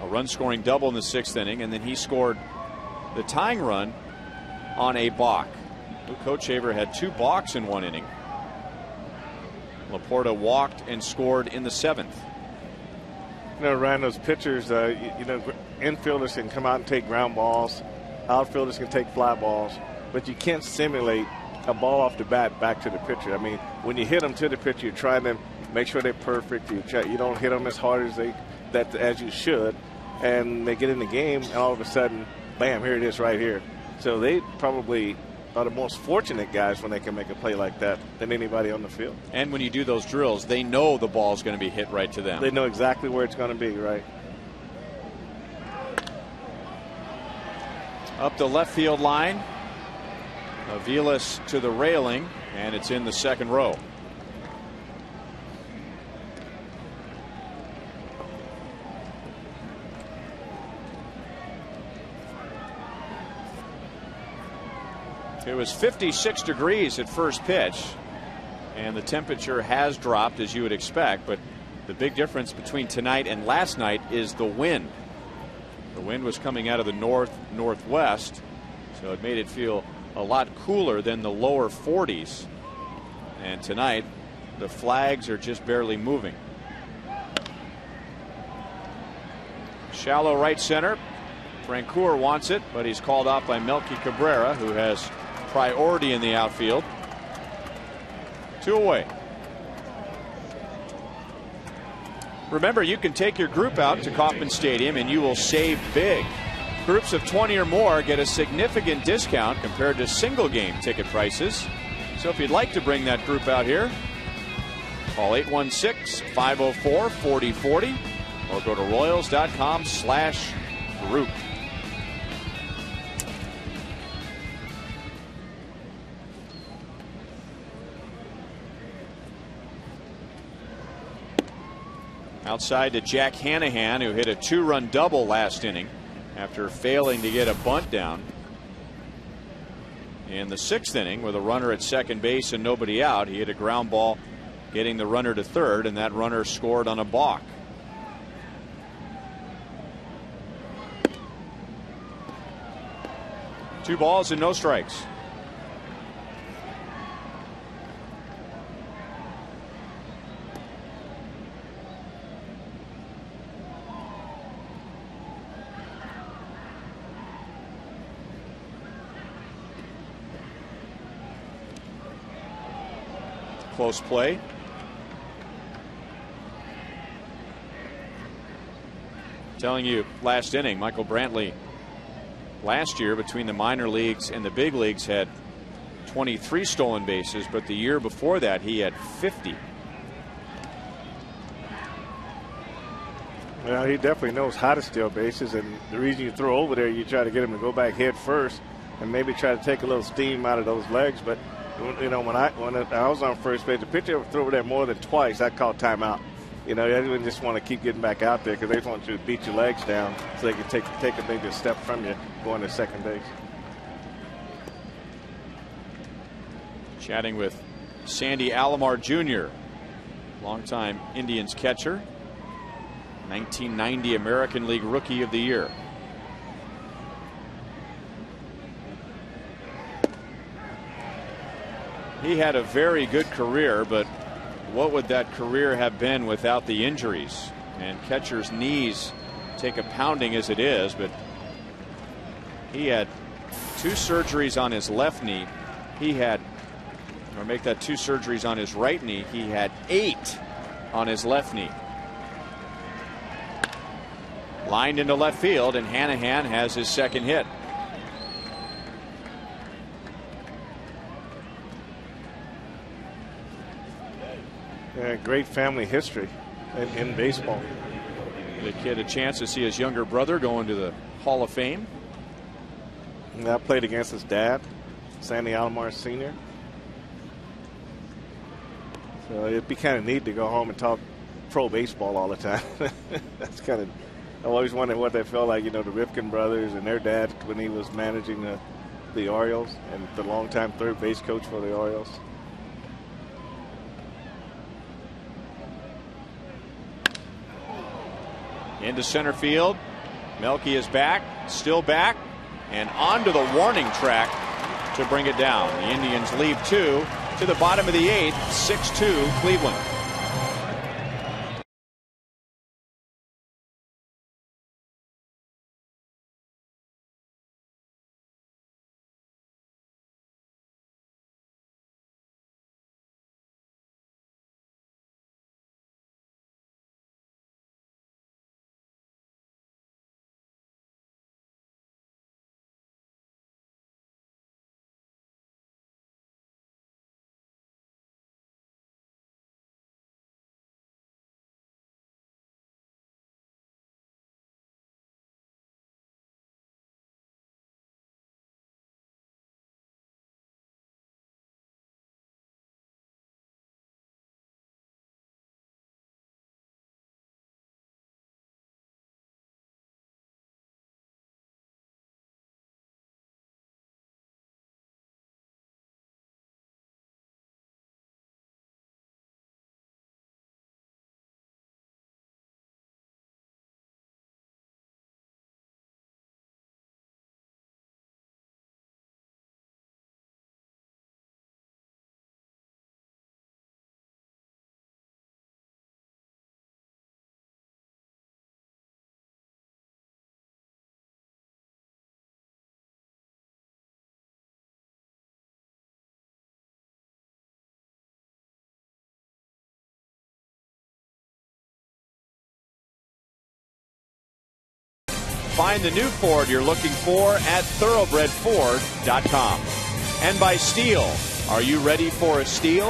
a run-scoring double in the 6th inning, and then he scored the tying run on a balk. Luke Hochevar had 2 balks in 1 inning. Laporta walked and scored in the 7th. Ryan, those pitchers, infielders can come out and take ground balls, outfielders can take fly balls, but you can't simulate a ball off the bat back to the pitcher. I mean, when you hit them to the pitcher, you're trying to make sure they're perfect. You don't hit them as hard as you should, and they get in the game, and all of a sudden, bam, here it is right here. So they probably are the most fortunate guys when they can make a play like that than anybody on the field. And when you do those drills, they know the ball's going to be hit right to them. They know exactly where it's going to be, right? Up the left field line. Aviles to the railing, and it's in the second row. It was 56 degrees at first pitch, and the temperature has dropped as you would expect, but the big difference between tonight and last night is the wind. The wind was coming out of the northwest, so it made it feel a lot cooler than the lower 40s. And tonight, the flags are just barely moving. Shallow right center. Francoeur wants it, but he's called off by Melky Cabrera, who has priority in the outfield. 2 away. Remember, you can take your group out to Kauffman Stadium and you will save big. Groups of 20 or more get a significant discount compared to single game ticket prices. So if you'd like to bring that group out here, call 816-504-4040 or go to royals.com/group. Outside to Jack Hanahan, who hit a 2-run double last inning after failing to get a bunt down. In the 6th inning, with a runner at second base and nobody out, he hit a ground ball getting the runner to third, and that runner scored on a balk. Two balls and no strikes. Close play. Telling you, last inning, Michael Brantley last year between the minor leagues and the big leagues had 23 stolen bases, but the year before that he had 50. Well, he definitely knows how to steal bases, and the reason you throw over there, you try to get him to go back head first and maybe try to take a little steam out of those legs. But you know, when I was on first base, the pitcher threw over there more than twice. I called timeout. You know, they just want to keep getting back out there because they just want you to beat your legs down so they can take maybe a step from you going to second base. Chatting with Sandy Alomar Jr., longtime Indians catcher, 1990 American League Rookie of the Year. He had a very good career, but what would that career have been without the injuries? And catchers' knees take a pounding as it is, but he had 2 surgeries on his left knee. He had, or make that 2 surgeries on his right knee. He had 8 on his left knee. Lined into left field, and Hanahan has his second hit. Yeah, great family history in baseball. The kid a chance to see his younger brother go into the Hall of Fame. And I played against his dad, Sandy Alomar Sr. So it'd be kind of neat to go home and talk pro baseball all the time. That's kind of, I always wondered what they felt like, you know, the Rifkin brothers and their dad when he was managing the Orioles and the longtime third base coach for the Orioles. Into center field. Melky is back, still back, and onto the warning track to bring it down. The Indians leave 2 to the bottom of the 8th, 6-2 Cleveland. Find the new Ford you're looking for at thoroughbredford.com. And by Steel. Are you ready for a steal?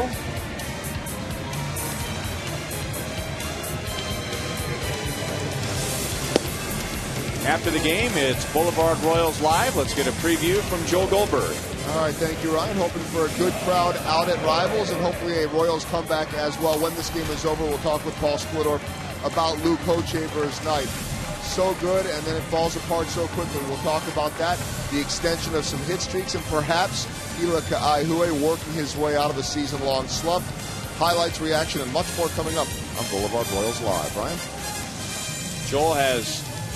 After the game, it's Boulevard Royals Live. Let's get a preview from Joe Goldberg. All right, thank you, Ryan. Hoping for a good crowd out at Rivals and hopefully a Royals comeback as well. When this game is over, we'll talk with Paul Splittorff about Luke Hochevar's night. So good, and then it falls apart so quickly. We'll talk about that, the extension of some hit streaks, and perhaps CLE AT KCA working his way out of a season-long slump. Highlights, reaction, and much more coming up on Boulevard Royals Live. Ryan? Joel has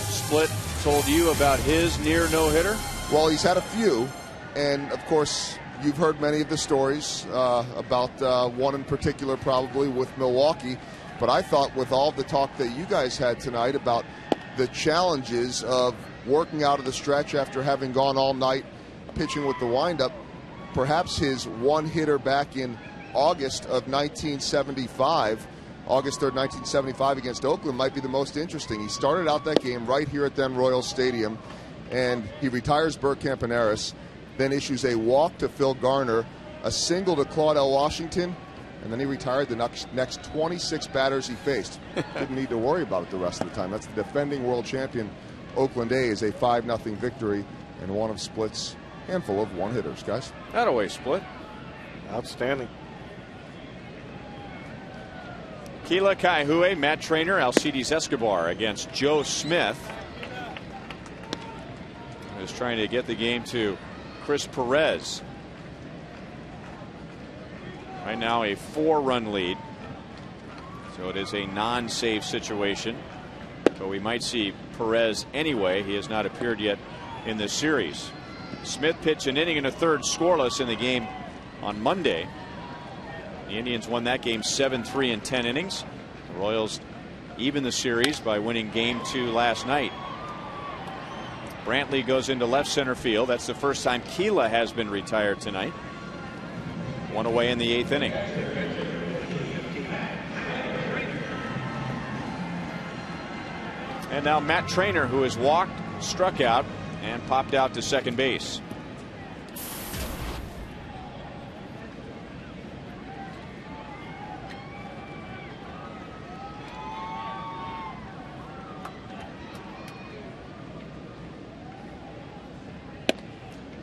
Split told you about his near no-hitter? Well, he's had a few, and of course, you've heard many of the stories about one in particular probably with Milwaukee. But I thought with all the talk that you guys had tonight about the challenges of working out of the stretch after having gone all night pitching with the windup, perhaps his one-hitter back in August of 1975, August 3rd, 1975 against Oakland might be the most interesting. He started out that game right here at then Royals Stadium, and he retires Bert Campaneris, then issues a walk to Phil Garner, a single to Claude L. Washington, and then he retired the next 26 batters he faced. Didn't need to worry about it the rest of the time. That's the defending world champion Oakland A's, a 5-0 victory, and one of Split's handful of one-hitters, guys. Thataway, Split. Outstanding. CLE AT KCA, Matt Trainer, Alcides Escobar against Joe Smith. Is trying to get the game to Chris Perez. Right now a 4-run lead. So it is a non-save situation. But we might see Perez anyway. He has not appeared yet in this series. Smith pitched an inning and a third scoreless in the game on Monday. The Indians won that game 7-3 in 10 innings. The Royals evened the series by winning game 2 last night. Brantley goes into left center field. That's the first time Keela has been retired tonight. One away in the 8th inning. And now Matt Trainer, who has walked, struck out, and popped out to second base.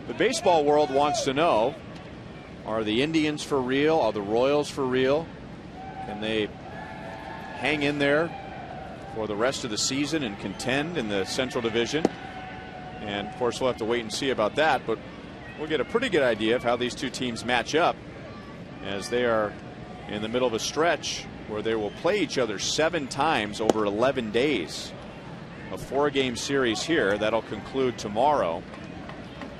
The baseball world wants to know, are the Indians for real? Are the Royals for real? Can they hang in there for the rest of the season and contend in the Central Division? And of course we'll have to wait and see about that, but we'll get a pretty good idea of how these two teams match up as they are in the middle of a stretch where they will play each other 7 times over 11 days. A 4-game series here that'll conclude tomorrow.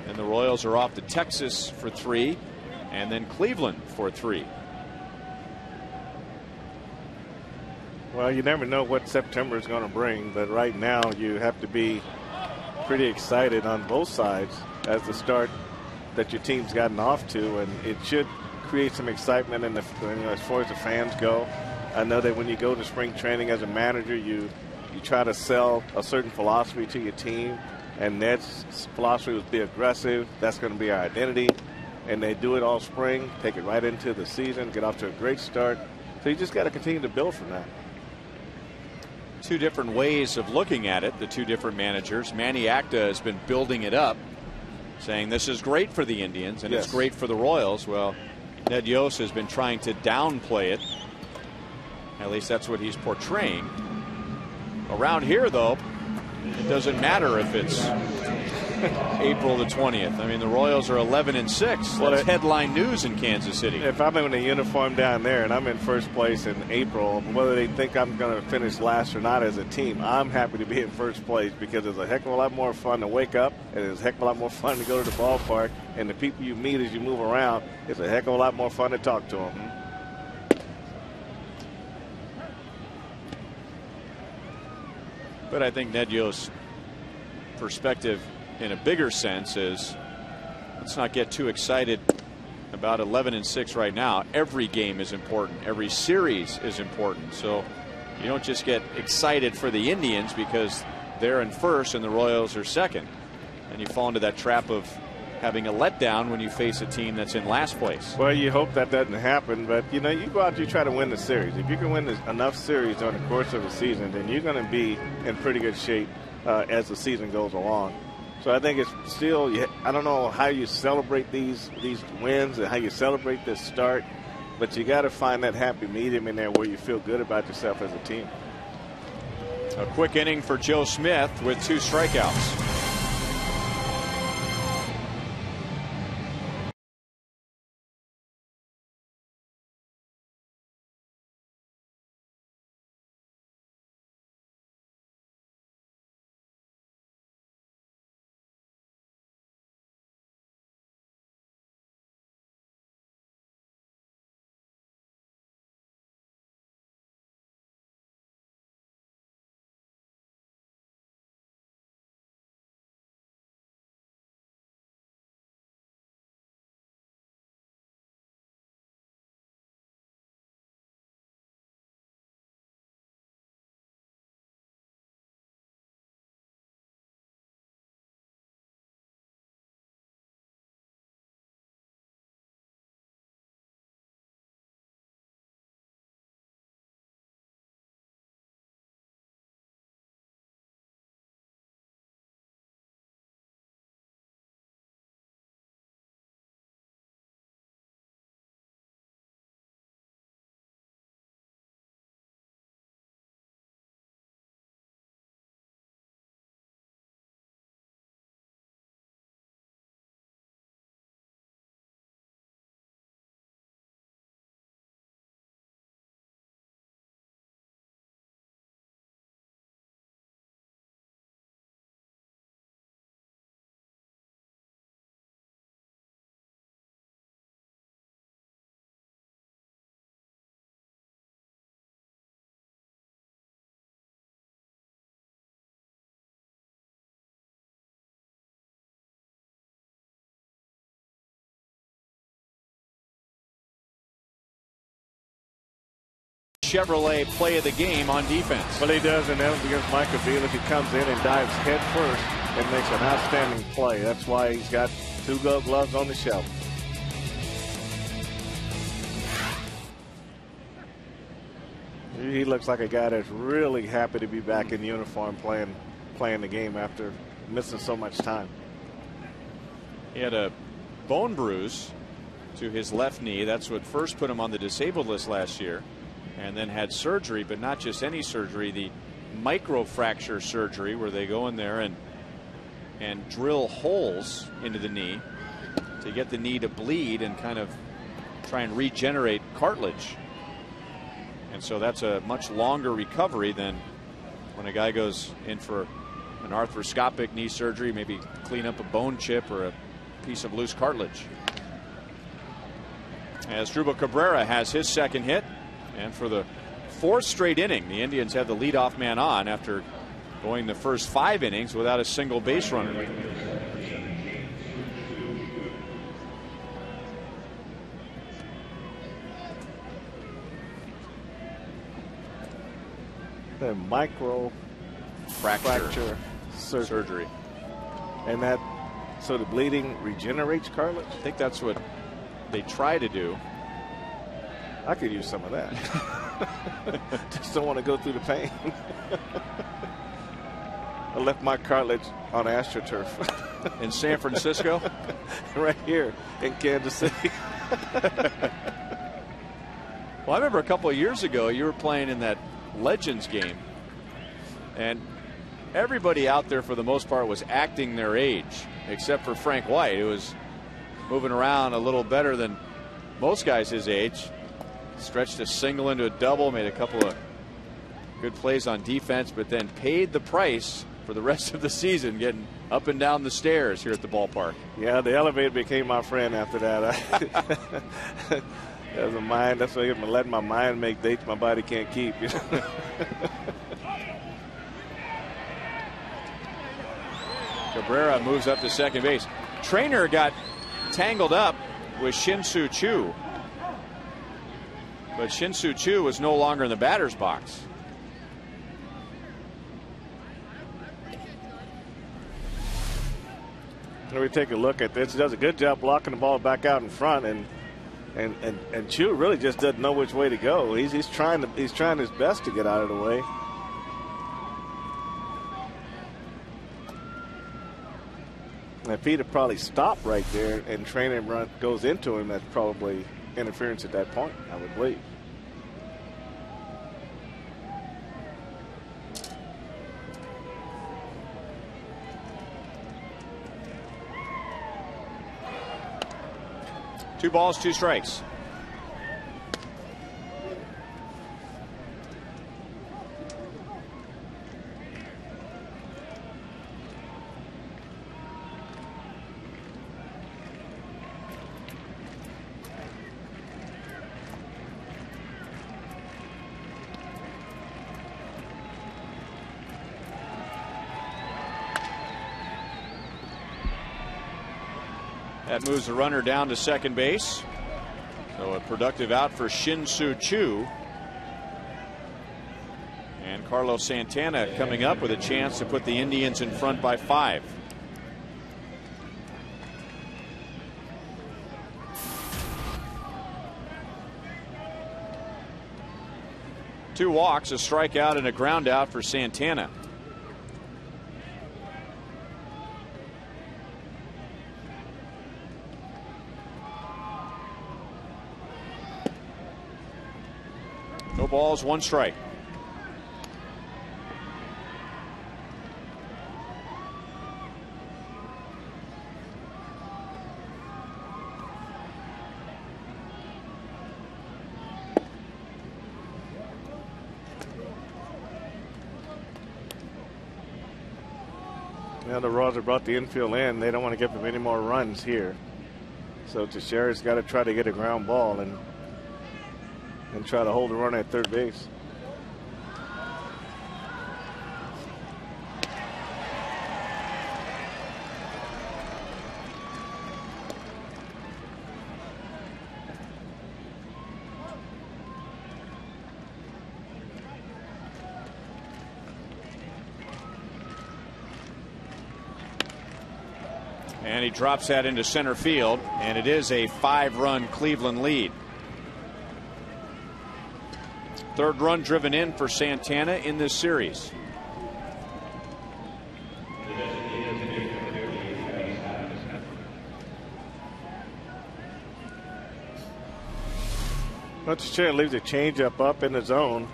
And the Royals are off to Texas for 3 and then Cleveland for 3. Well, you never know what September is going to bring, but right now you have to be pretty excited on both sides as the start that your team's gotten off to, and it should create some excitement in the, as far as the fans go. I know that when you go to spring training as a manager, you try to sell a certain philosophy to your team, and Ned's philosophy was be aggressive. That's going to be our identity, and they do it all spring, take it right into the season, get off to a great start. So you just got to continue to build from that. Two different ways of looking at it, the two different managers. Manny Acta has been building it up, saying this is great for the Indians and it's great for the Royals. Well, Ned Yost has been trying to downplay it. At least that's what he's portraying. Around here, though, it doesn't matter if it's April the 20th. I mean, the Royals are 11-6. Well, that's headline news in Kansas City. If I'm in a uniform down there and I'm in first place in April, whether they think I'm going to finish last or not as a team, I'm happy to be in first place because it's a heck of a lot more fun to wake up, and it's a heck of a lot more fun to go to the ballpark, and the people you meet as you move around, it's a heck of a lot more fun to talk to them. But I think Ned Yost's perspective in a bigger sense is, let's not get too excited about 11-6 right now. Every game is important. Every series is important. So you don't just get excited for the Indians because they're in first and the Royals are second. And you fall into that trap of having a letdown when you face a team that's in last place. Well, you hope that doesn't happen, but you know, you go out, you try to win the series. If you can win enough series during the course of the season, then you're going to be in pretty good shape as the season goes along. So I think it's still, I don't know how you celebrate these wins and how you celebrate this start, but you got to find that happy medium in there where you feel good about yourself as a team. A quick inning for Joe Smith with 2 strikeouts. Chevrolet play of the game on defense. Well, he does, and then against Micah Beal, if he comes in and dives head first, it makes an outstanding play. That's why he's got 2 gold gloves on the shelf. He looks like a guy that's really happy to be back in uniform playing the game after missing so much time. He had a bone bruise to his left knee. That's what first put him on the disabled list last year, and then had surgery, but not just any surgery, the microfracture surgery, where they go in there and drill holes into the knee to get the knee to bleed and kind of try and regenerate cartilage. And so that's a much longer recovery than when a guy goes in for an arthroscopic knee surgery, maybe clean up a bone chip or a piece of loose cartilage. As Asdrubal Cabrera has his second hit, and for the 4th straight inning, the Indians have the leadoff man on after going the first 5 innings without a single base runner. The micro fracture surgery. And that, so the bleeding regenerates cartilage? I think that's what they try to do. I could use some of that. Just don't want to go through the pain. I left my cartilage on AstroTurf. In San Francisco? Right here in Kansas City. Well, I remember a couple of years ago you were playing in that Legends game, and everybody out there for the most part was acting their age, except for Frank White, who was moving around a little better than most guys his age. Stretched a single into a double, made a couple of good plays on defense, but then paid the price for the rest of the season, getting up and down the stairs here at the ballpark. Yeah, the elevator became my friend after that. As a mind, that's why I'm letting my mind make dates my body can't keep. You know? Cabrera moves up to second base. Trainer got tangled up with Shin-Soo Choo, but Shin-Soo Choo was no longer in the batter's box. We take a look at this. He does a good job blocking the ball back out in front, and Choo really just doesn't know which way to go. He's trying his best to get out of the way. And if he'd have probably stopped right there and Trainer run goes into him, that's probably interference at that point, I would believe. 2 balls, 2 strikes. That moves the runner down to second base. So a productive out for Shin-Soo Choo. And Carlos Santana coming up with a chance to put the Indians in front by 5. Two walks, a strikeout, and a ground out for Santana. No balls, 1 strike. Now the Royals have brought the infield in. They don't want to give them any more runs here. So Teixeira's got to try to get a ground ball and try to hold the runner at third base. And he drops that into center field, and it is a 5-run Cleveland lead. 3rd run driven in for Santana in this series. Teixeira leaves a changeup up in the zone.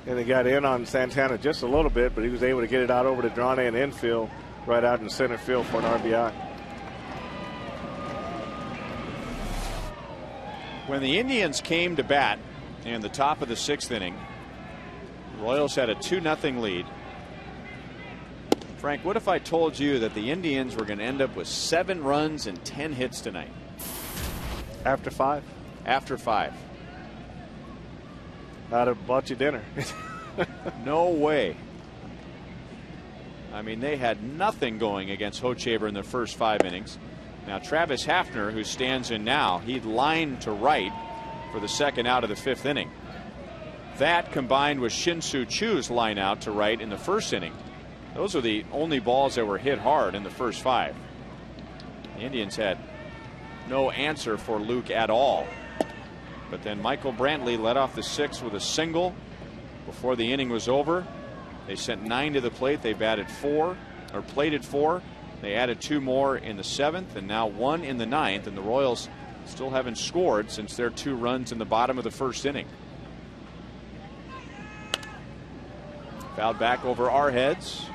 And they got in on Santana just a little bit, but he was able to get it out over to Drane and infield, right out in center field for an RBI. When the Indians came to bat in the top of the 6th inning, the Royals had a 2-0 lead. Frank, what if I told you that the Indians were going to end up with 7 runs and 10 hits tonight? After 5? After 5. I'd have bought you dinner. No way. I mean, they had nothing going against Hochevar in the first 5 innings. Now Travis Hafner, who stands in now, he lined to right for the 2nd out of the 5th inning. That combined with Shin-Soo Choo's line out to right in the 1st inning. Those are the only balls that were hit hard in the first 5. The Indians had no answer for Luke at all. But then Michael Brantley led off the 6th with a single before the inning was over. They sent 9 to the plate. They batted 4 or plated 4. They added 2 more in the 7th and now 1 in the 9th. And the Royals still haven't scored since their 2 runs in the bottom of the 1st inning. Fouled back over our heads.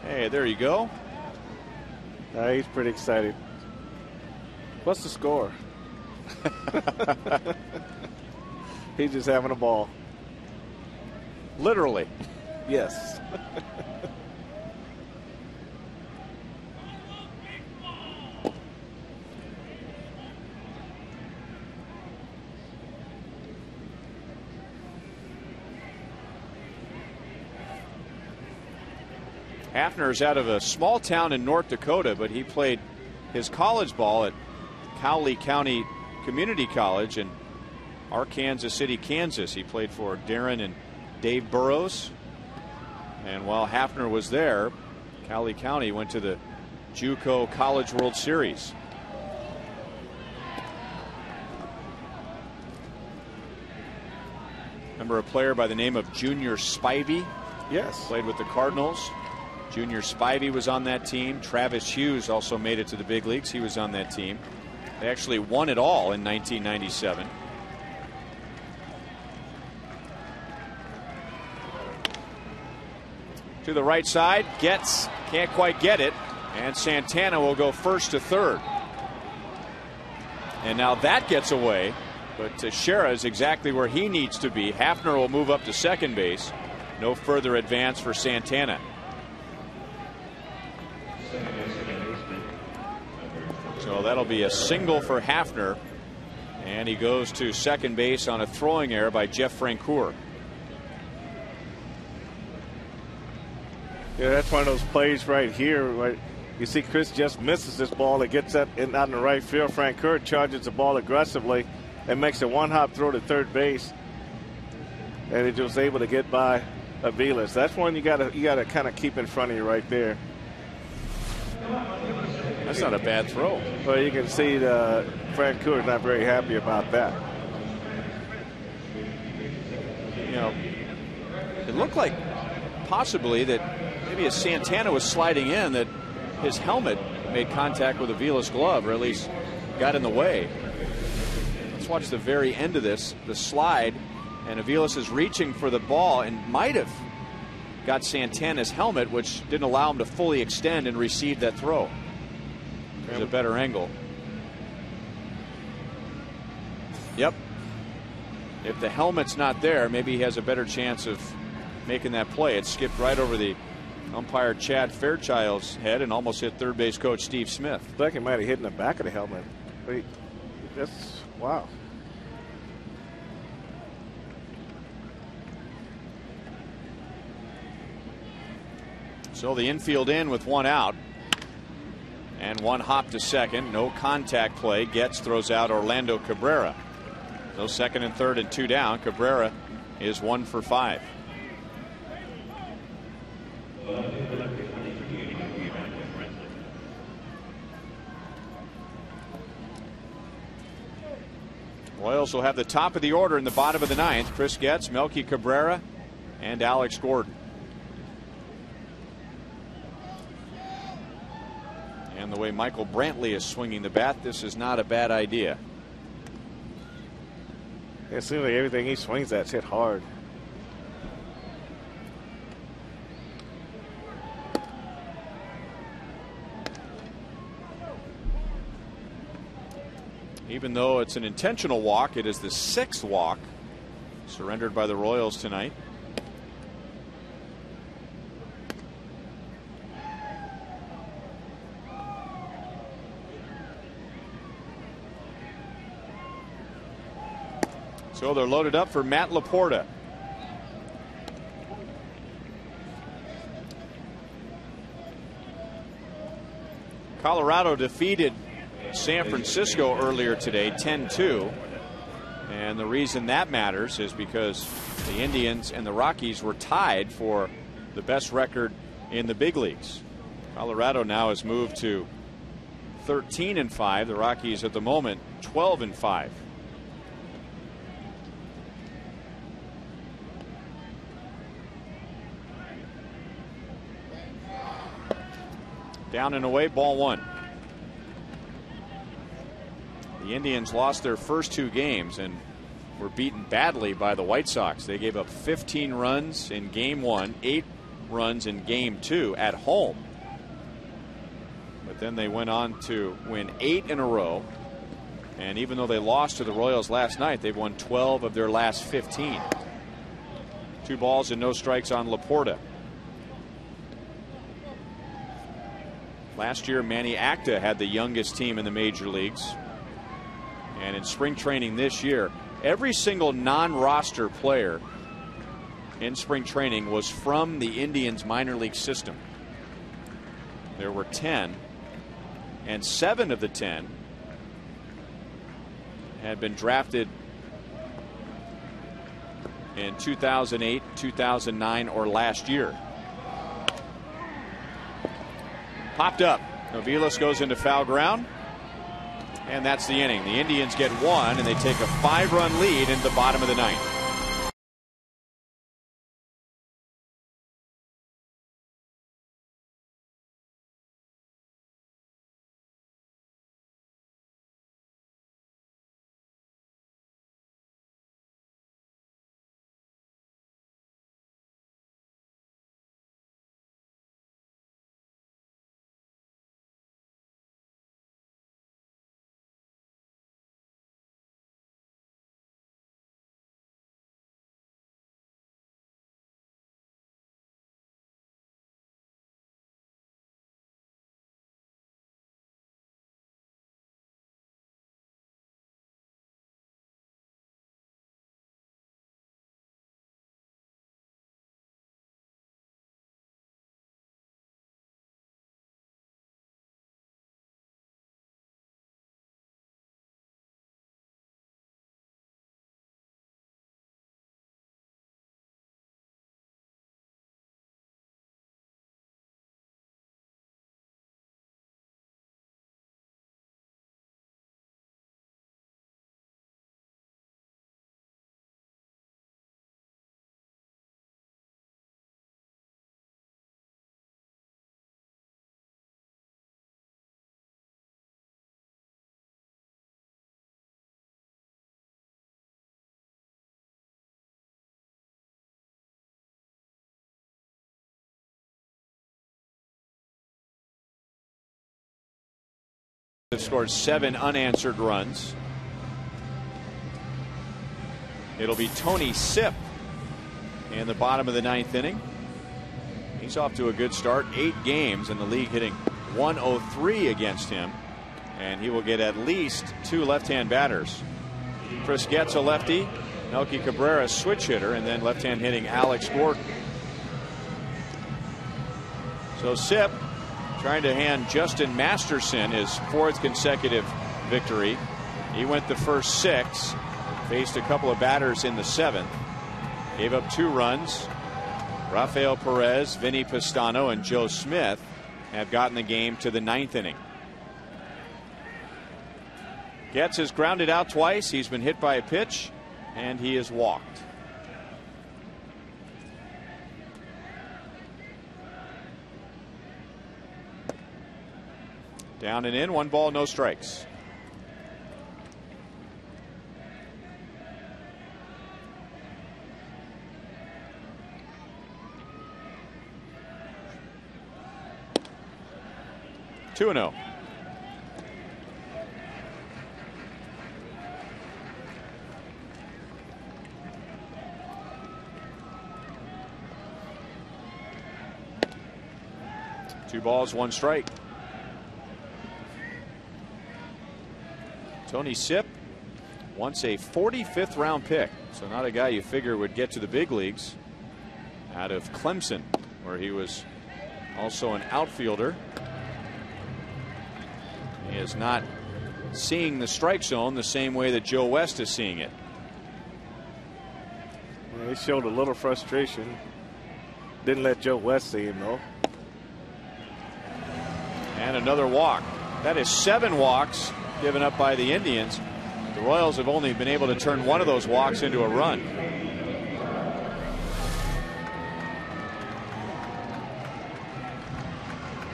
Hey, there you go. He's pretty excited. What's the score? He's just having a ball. Literally. Yes. Hafner's out of a small town in North Dakota, but he played his college ball at Cowley County Community College in Arkansas City, Kansas. He played for Darren and Dave Burrows. And while Hafner was there, Cowley County went to the JUCO College World Series. Remember a player by the name of Junior Spivey? Yes. Played with the Cardinals. Junior Spivey was on that team. Travis Hughes also made it to the big leagues. He was on that team. They actually won it all in 1997. to the right side. Can't quite get it. And Santana will go first to third. And now that gets away. But Teixeira is exactly where he needs to be. Hafner will move up to second base. No further advance for Santana. So that'll be a single for Hafner. And he goes to second base on a throwing error by Jeff Francoeur. Yeah, that's one of those plays right here. Right, you see Chris just misses this ball. It gets out in the right field. Francoeur charges the ball aggressively and makes a one-hop throw to third base. And he was able to get by Aviles. That's one you gotta kind of keep in front of you right there. That's not a bad throw. Well, you can see Francoeur is not very happy about that. You know, it looked like possibly that maybe as Santana was sliding in, that his helmet made contact with Aviles' glove, or at least got in the way. Let's watch the very end of this, the slide, and Aviles is reaching for the ball and might have got Santana's helmet, which didn't allow him to fully extend and receive that throw. There's a better angle. Yep. If the helmet's not there, maybe he has a better chance of making that play. It skipped right over the umpire Chad Fairchild's head and almost hit third base coach Steve Smith. I think it might have hit in the back of the helmet. That's wow. So the infield in with one out. And one hop to second. No contact play. Getz throws out Orlando Cabrera. So second and third and two down. Cabrera is 1 for 5. Royals will have the top of the order in the bottom of the ninth. Chris Getz, Melky Cabrera, and Alex Gordon. And the way Michael Brantley is swinging the bat, this is not a bad idea. It seems like everything he swings at's hit hard. Even though it's an intentional walk, it is the 6th walk surrendered by the Royals tonight. So they're loaded up for Matt Laporta. Colorado defeated San Francisco earlier today 10-2. And the reason that matters is because the Indians and the Rockies were tied for the best record in the big leagues. Colorado now has moved to 13-5. The Rockies at the moment 12-5. Down and away, ball 1. The Indians lost their first 2 games and were beaten badly by the White Sox. They gave up 15 runs in game 1, 8 runs in game 2 at home. But then they went on to win 8 in a row. And even though they lost to the Royals last night, they've won 12 of their last 15. 2 balls and no strikes on Laporta. Last year, Manny Acta had the youngest team in the major leagues. And in spring training this year, every single non-roster player in spring training was from the Indians minor league system. There were 10, and 7 of the 10 had been drafted in 2008, 2009, or last year. Popped up. Aviles goes into foul ground. And that's the inning. The Indians get 1, and they take a 5-run lead in the bottom of the 9th. Have scored 7 unanswered runs. It'll be Tony Sipp in the bottom of the 9th inning. He's off to a good start. 8 games in the league, hitting .103 against him, and he will get at least 2 left-hand batters. Chris Getz, a lefty, Melky Cabrera, switch hitter, and then left-hand hitting Alex Gordon. So Sipp trying to hand Justin Masterson his 4th consecutive victory. He went the first 6, faced a couple of batters in the 7th, gave up 2 runs. Rafael Perez, Vinny Pistano, and Joe Smith have gotten the game to the 9th inning. Getz has grounded out twice. He's been hit by a pitch, and he is walked. Down and in, 1 ball, no strikes. 2-0. Two balls, 1 strike. Tony Sipp, once a 45th round pick, so not a guy you figure would get to the big leagues, out of Clemson, where he was also an outfielder. He is not seeing the strike zone the same way that Joe West is seeing it. Well, he showed a little frustration. Didn't let Joe West see him, though. And another walk. That is 7 walks given up by the Indians. The Royals have only been able to turn 1 of those walks into a run.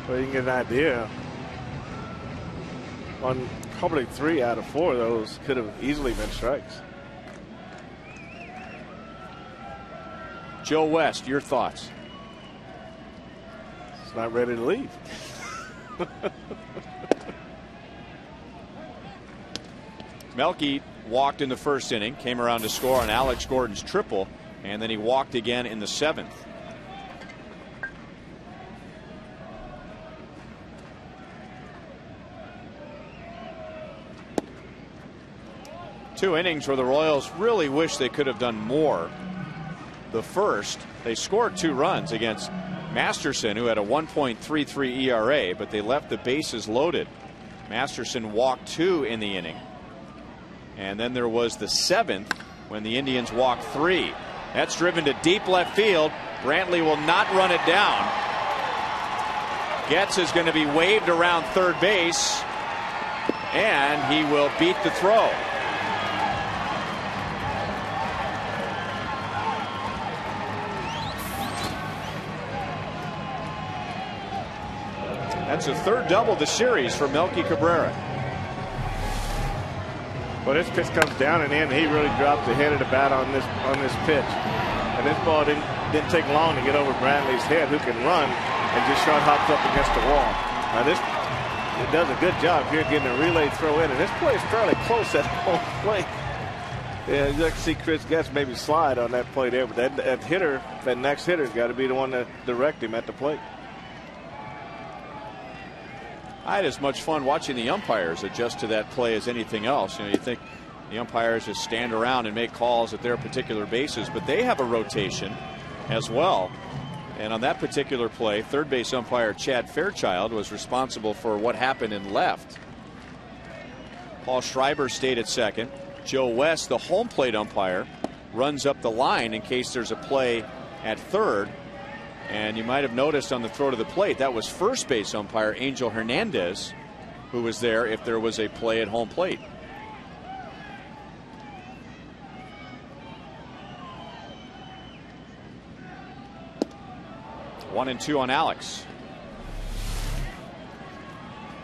Well, you can get an idea. On probably 3 out of 4 of those could have easily been strikes. Joe West, your thoughts? He's not ready to leave. Melky walked in the first inning, came around to score on Alex Gordon's triple, and then he walked again in the 7th. Two innings where the Royals really wish they could have done more. The first, they scored 2 runs against Masterson, who had a 1.33 ERA, but they left the bases loaded. Masterson walked 2 in the inning. And then there was the 7th when the Indians walked 3. That's driven to deep left field. Brantley will not run it down. Getz is going to be waved around third base, and he will beat the throw. That's a 3rd double of the series for Melky Cabrera. Well, this pitch comes down and in. He really dropped the head of the bat on this pitch. And this ball didn't take long to get over Brantley's head, who can run, and just short hops up against the wall. Now it does a good job here getting a relay throw in. And this play is fairly close at home plate. Yeah, you can see Chris Getz maybe slide on that play there. But that hitter, that next hitter's got to be the one to direct him at the plate. I had as much fun watching the umpires adjust to that play as anything else. You know, you think the umpires just stand around and make calls at their particular bases, but they have a rotation as well. And on that particular play, third base umpire Chad Fairchild was responsible for what happened in left. Paul Schreiber stayed at second. Joe West, the home plate umpire, runs up the line in case there's a play at third. And you might have noticed on the throw to the plate, that was first base umpire Angel Hernandez who was there if there was a play at home plate. One and 2 on Alex.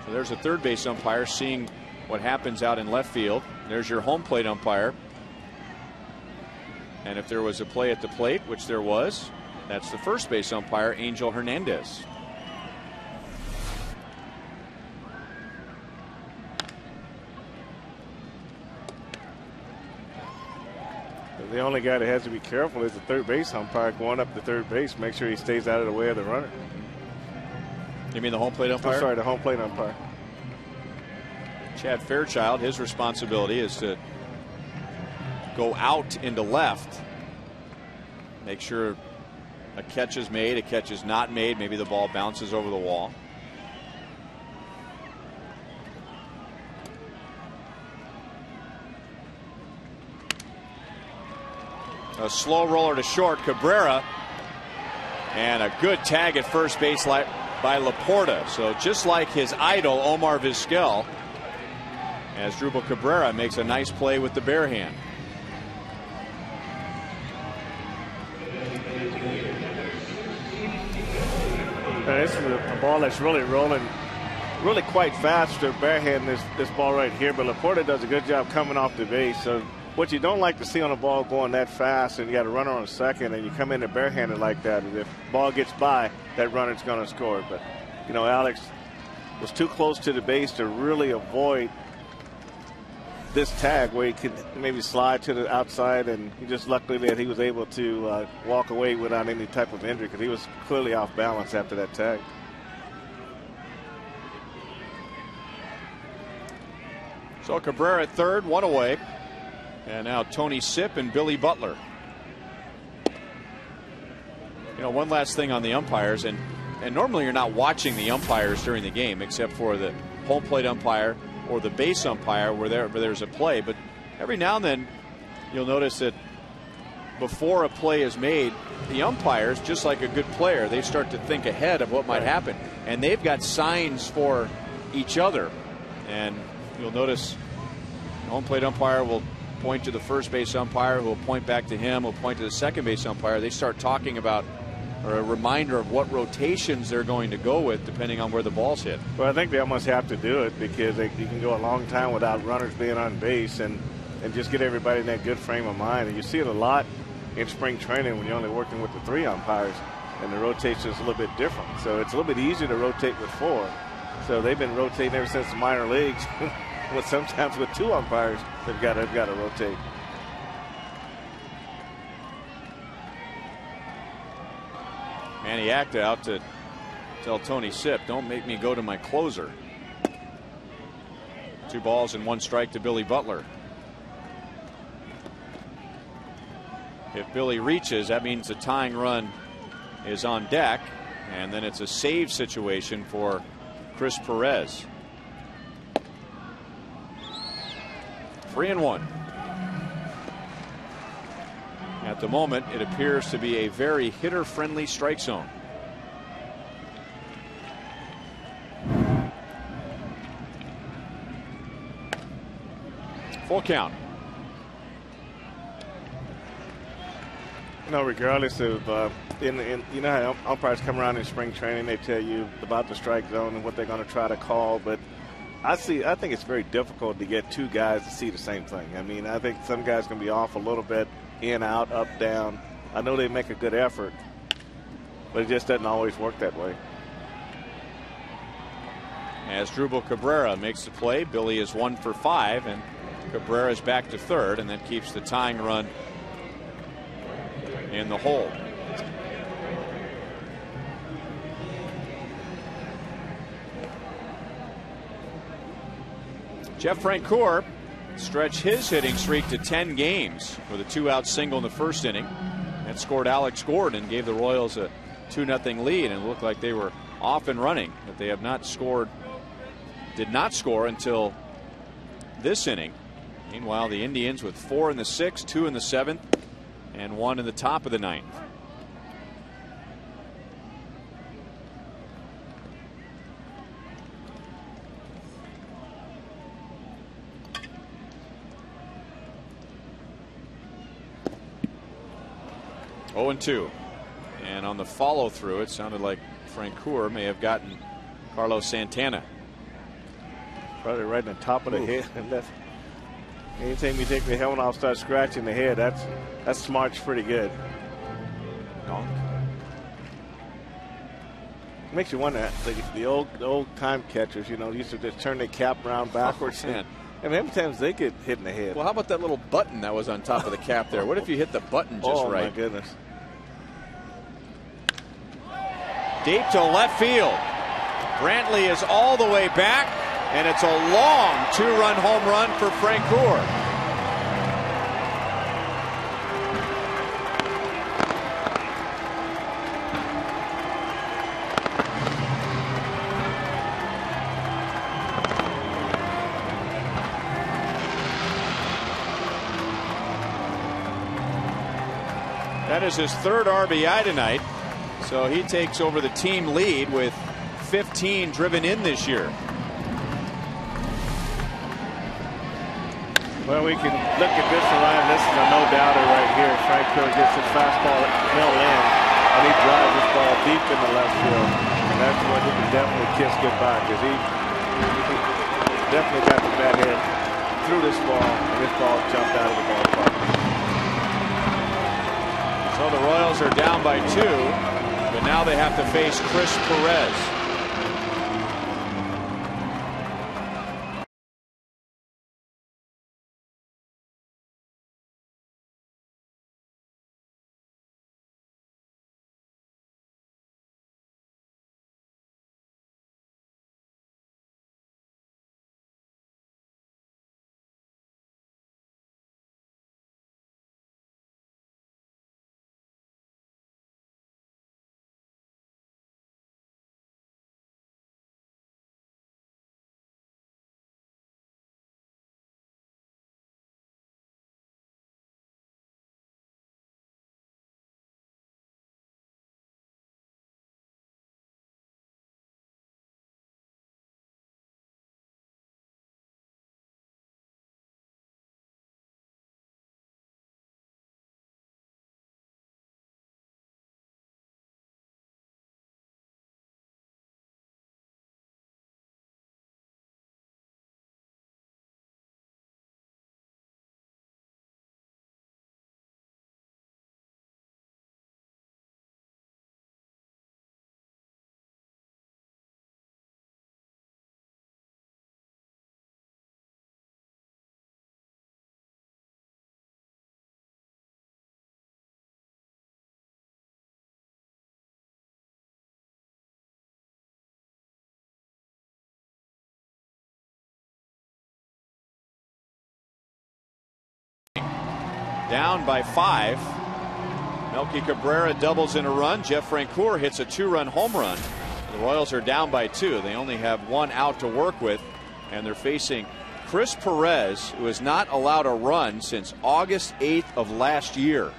So there's a third base umpire seeing what happens out in left field. There's your home plate umpire. And if there was a play at the plate, which there was, that's the first base umpire, Angel Hernandez. The only guy that has to be careful is the third base umpire going up to third base. Make sure he stays out of the way of the runner. You mean the home plate umpire? I'm sorry, the home plate umpire. Chad Fairchild, his responsibility is to go out into left. Make sure a catch is made, a catch is not made. Maybe the ball bounces over the wall. A slow roller to short, Cabrera, and a good tag at first base by Laporta. So just like his idol Omar Vizquel, as Drupal Cabrera makes a nice play with the bare hand. This is a ball that's really rolling really quite fast to barehand this ball right here, but Laporta does a good job coming off the base. So what you don't like to see on a ball going that fast, and you got a runner on second, and you come in and barehanded like that, and if the ball gets by, that runner's going to score. But, you know, Alex was too close to the base to really avoid this tag where he could maybe slide to the outside, and he just luckily that he was able to walk away without any type of injury, because he was clearly off balance after that tag. So Cabrera at third, one away. And now Tony Sipp and Billy Butler. You know, one last thing on the umpires, and normally you're not watching the umpires during the game except for the home plate umpire or the base umpire where there's a play. But every now and then you'll notice that before a play is made, the umpires, just like a good player, they start to think ahead of what might happen. And they've got signs for each other. And you'll notice the home plate umpire will point to the first base umpire, who will point back to him, will point to the second base umpire. They start talking about, or a reminder of what rotations they're going to go with depending on where the ball's hit. Well, I think they almost have to do it, because you can go a long time without runners being on base and just get everybody in that good frame of mind. And you see it a lot in spring training when you're only working with the 3 umpires, and the rotation is a little bit different. So it's a little bit easier to rotate with 4. So they've been rotating ever since the minor leagues. But sometimes with 2 umpires, they've got to rotate. Manny Acta out to tell Tony Sipp, don't make me go to my closer. 2 balls and 1 strike to Billy Butler. If Billy reaches, that means the tying run is on deck, and then it's a save situation for Chris Perez. 3-1. At the moment, it appears to be a very hitter-friendly strike zone. Full count. No, regardless of you know how umpires come around in spring training, they tell you about the strike zone and what they're going to try to call, but I think it's very difficult to get 2 guys to see the same thing. I mean, I think some guys can be off a little bit, in, out, up, down. I know they make a good effort, but it just doesn't always work that way. As Drupal Cabrera makes the play, Billy is 1 for 5, and Cabrera is back to third, and that keeps the tying run in the hole. Jeff Francoeur stretched his hitting streak to 10 games with a 2-out single in the first inning. That scored Alex Gordon, gave the Royals a 2-0 lead, and it looked like they were off and running, but they have not scored, did not score until this inning. Meanwhile, the Indians with 4 in the 6th, 2 in the 7th, and 1 in the top of the 9th. Oh, 0-2. And on the follow through, it sounded like Francoeur may have gotten Carlos Santana. Probably right in the top of the head. Anytime you take the helmet off, start scratching the head, that smarts pretty good. Donk. Makes you wonder, the old time catchers, used to just turn their cap around backwards. Oh, I mean, how many times they get hit in the head? Well, how about that little button that was on top of the cap there? What if you hit the button just right? Oh, my goodness. Deep to left field. Brantley is all the way back, and it's a long two-run home run for Francoeur. That is his third RBI tonight, so he takes over the team lead with 15 driven in this year. Well, we can look at this line. This is a no-doubter right here. Francoeur gets his fastball middle in, and he drives this ball deep in the left field. And that's when he can definitely kiss goodbye, because he definitely got the bat head through this ball, and this ball jumped out of the ballpark. So the Royals are down by 2, but now they have to face Chris Perez. Down by 5. Melky Cabrera doubles in a run. Jeff Francoeur hits a 2-run home run. The Royals are down by 2. They only have 1 out to work with, and they're facing Chris Perez, who has not allowed a run since August 8th of last year.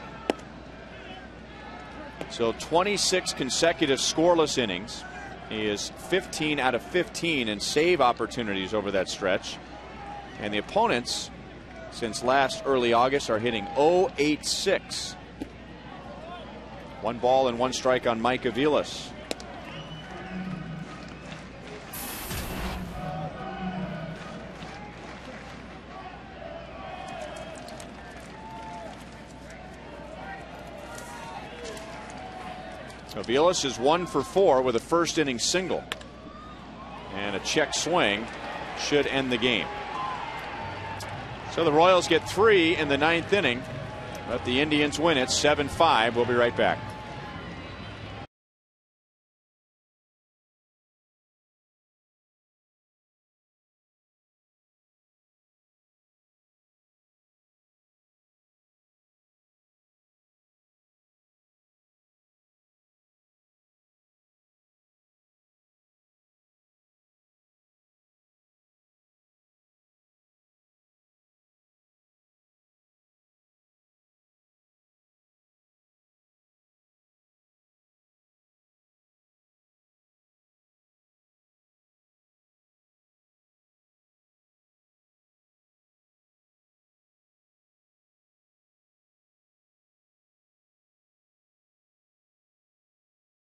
So 26 consecutive scoreless innings. He is 15 out of 15 in save opportunities over that stretch. And the opponents, since last early August, are hitting .086. 1 ball and 1 strike on Mike Aviles. Aviles is 1 for 4 with a first inning single, and a check swing should end the game. So the Royals get 3 in the 9th inning, but the Indians win it 7-5. We'll be right back.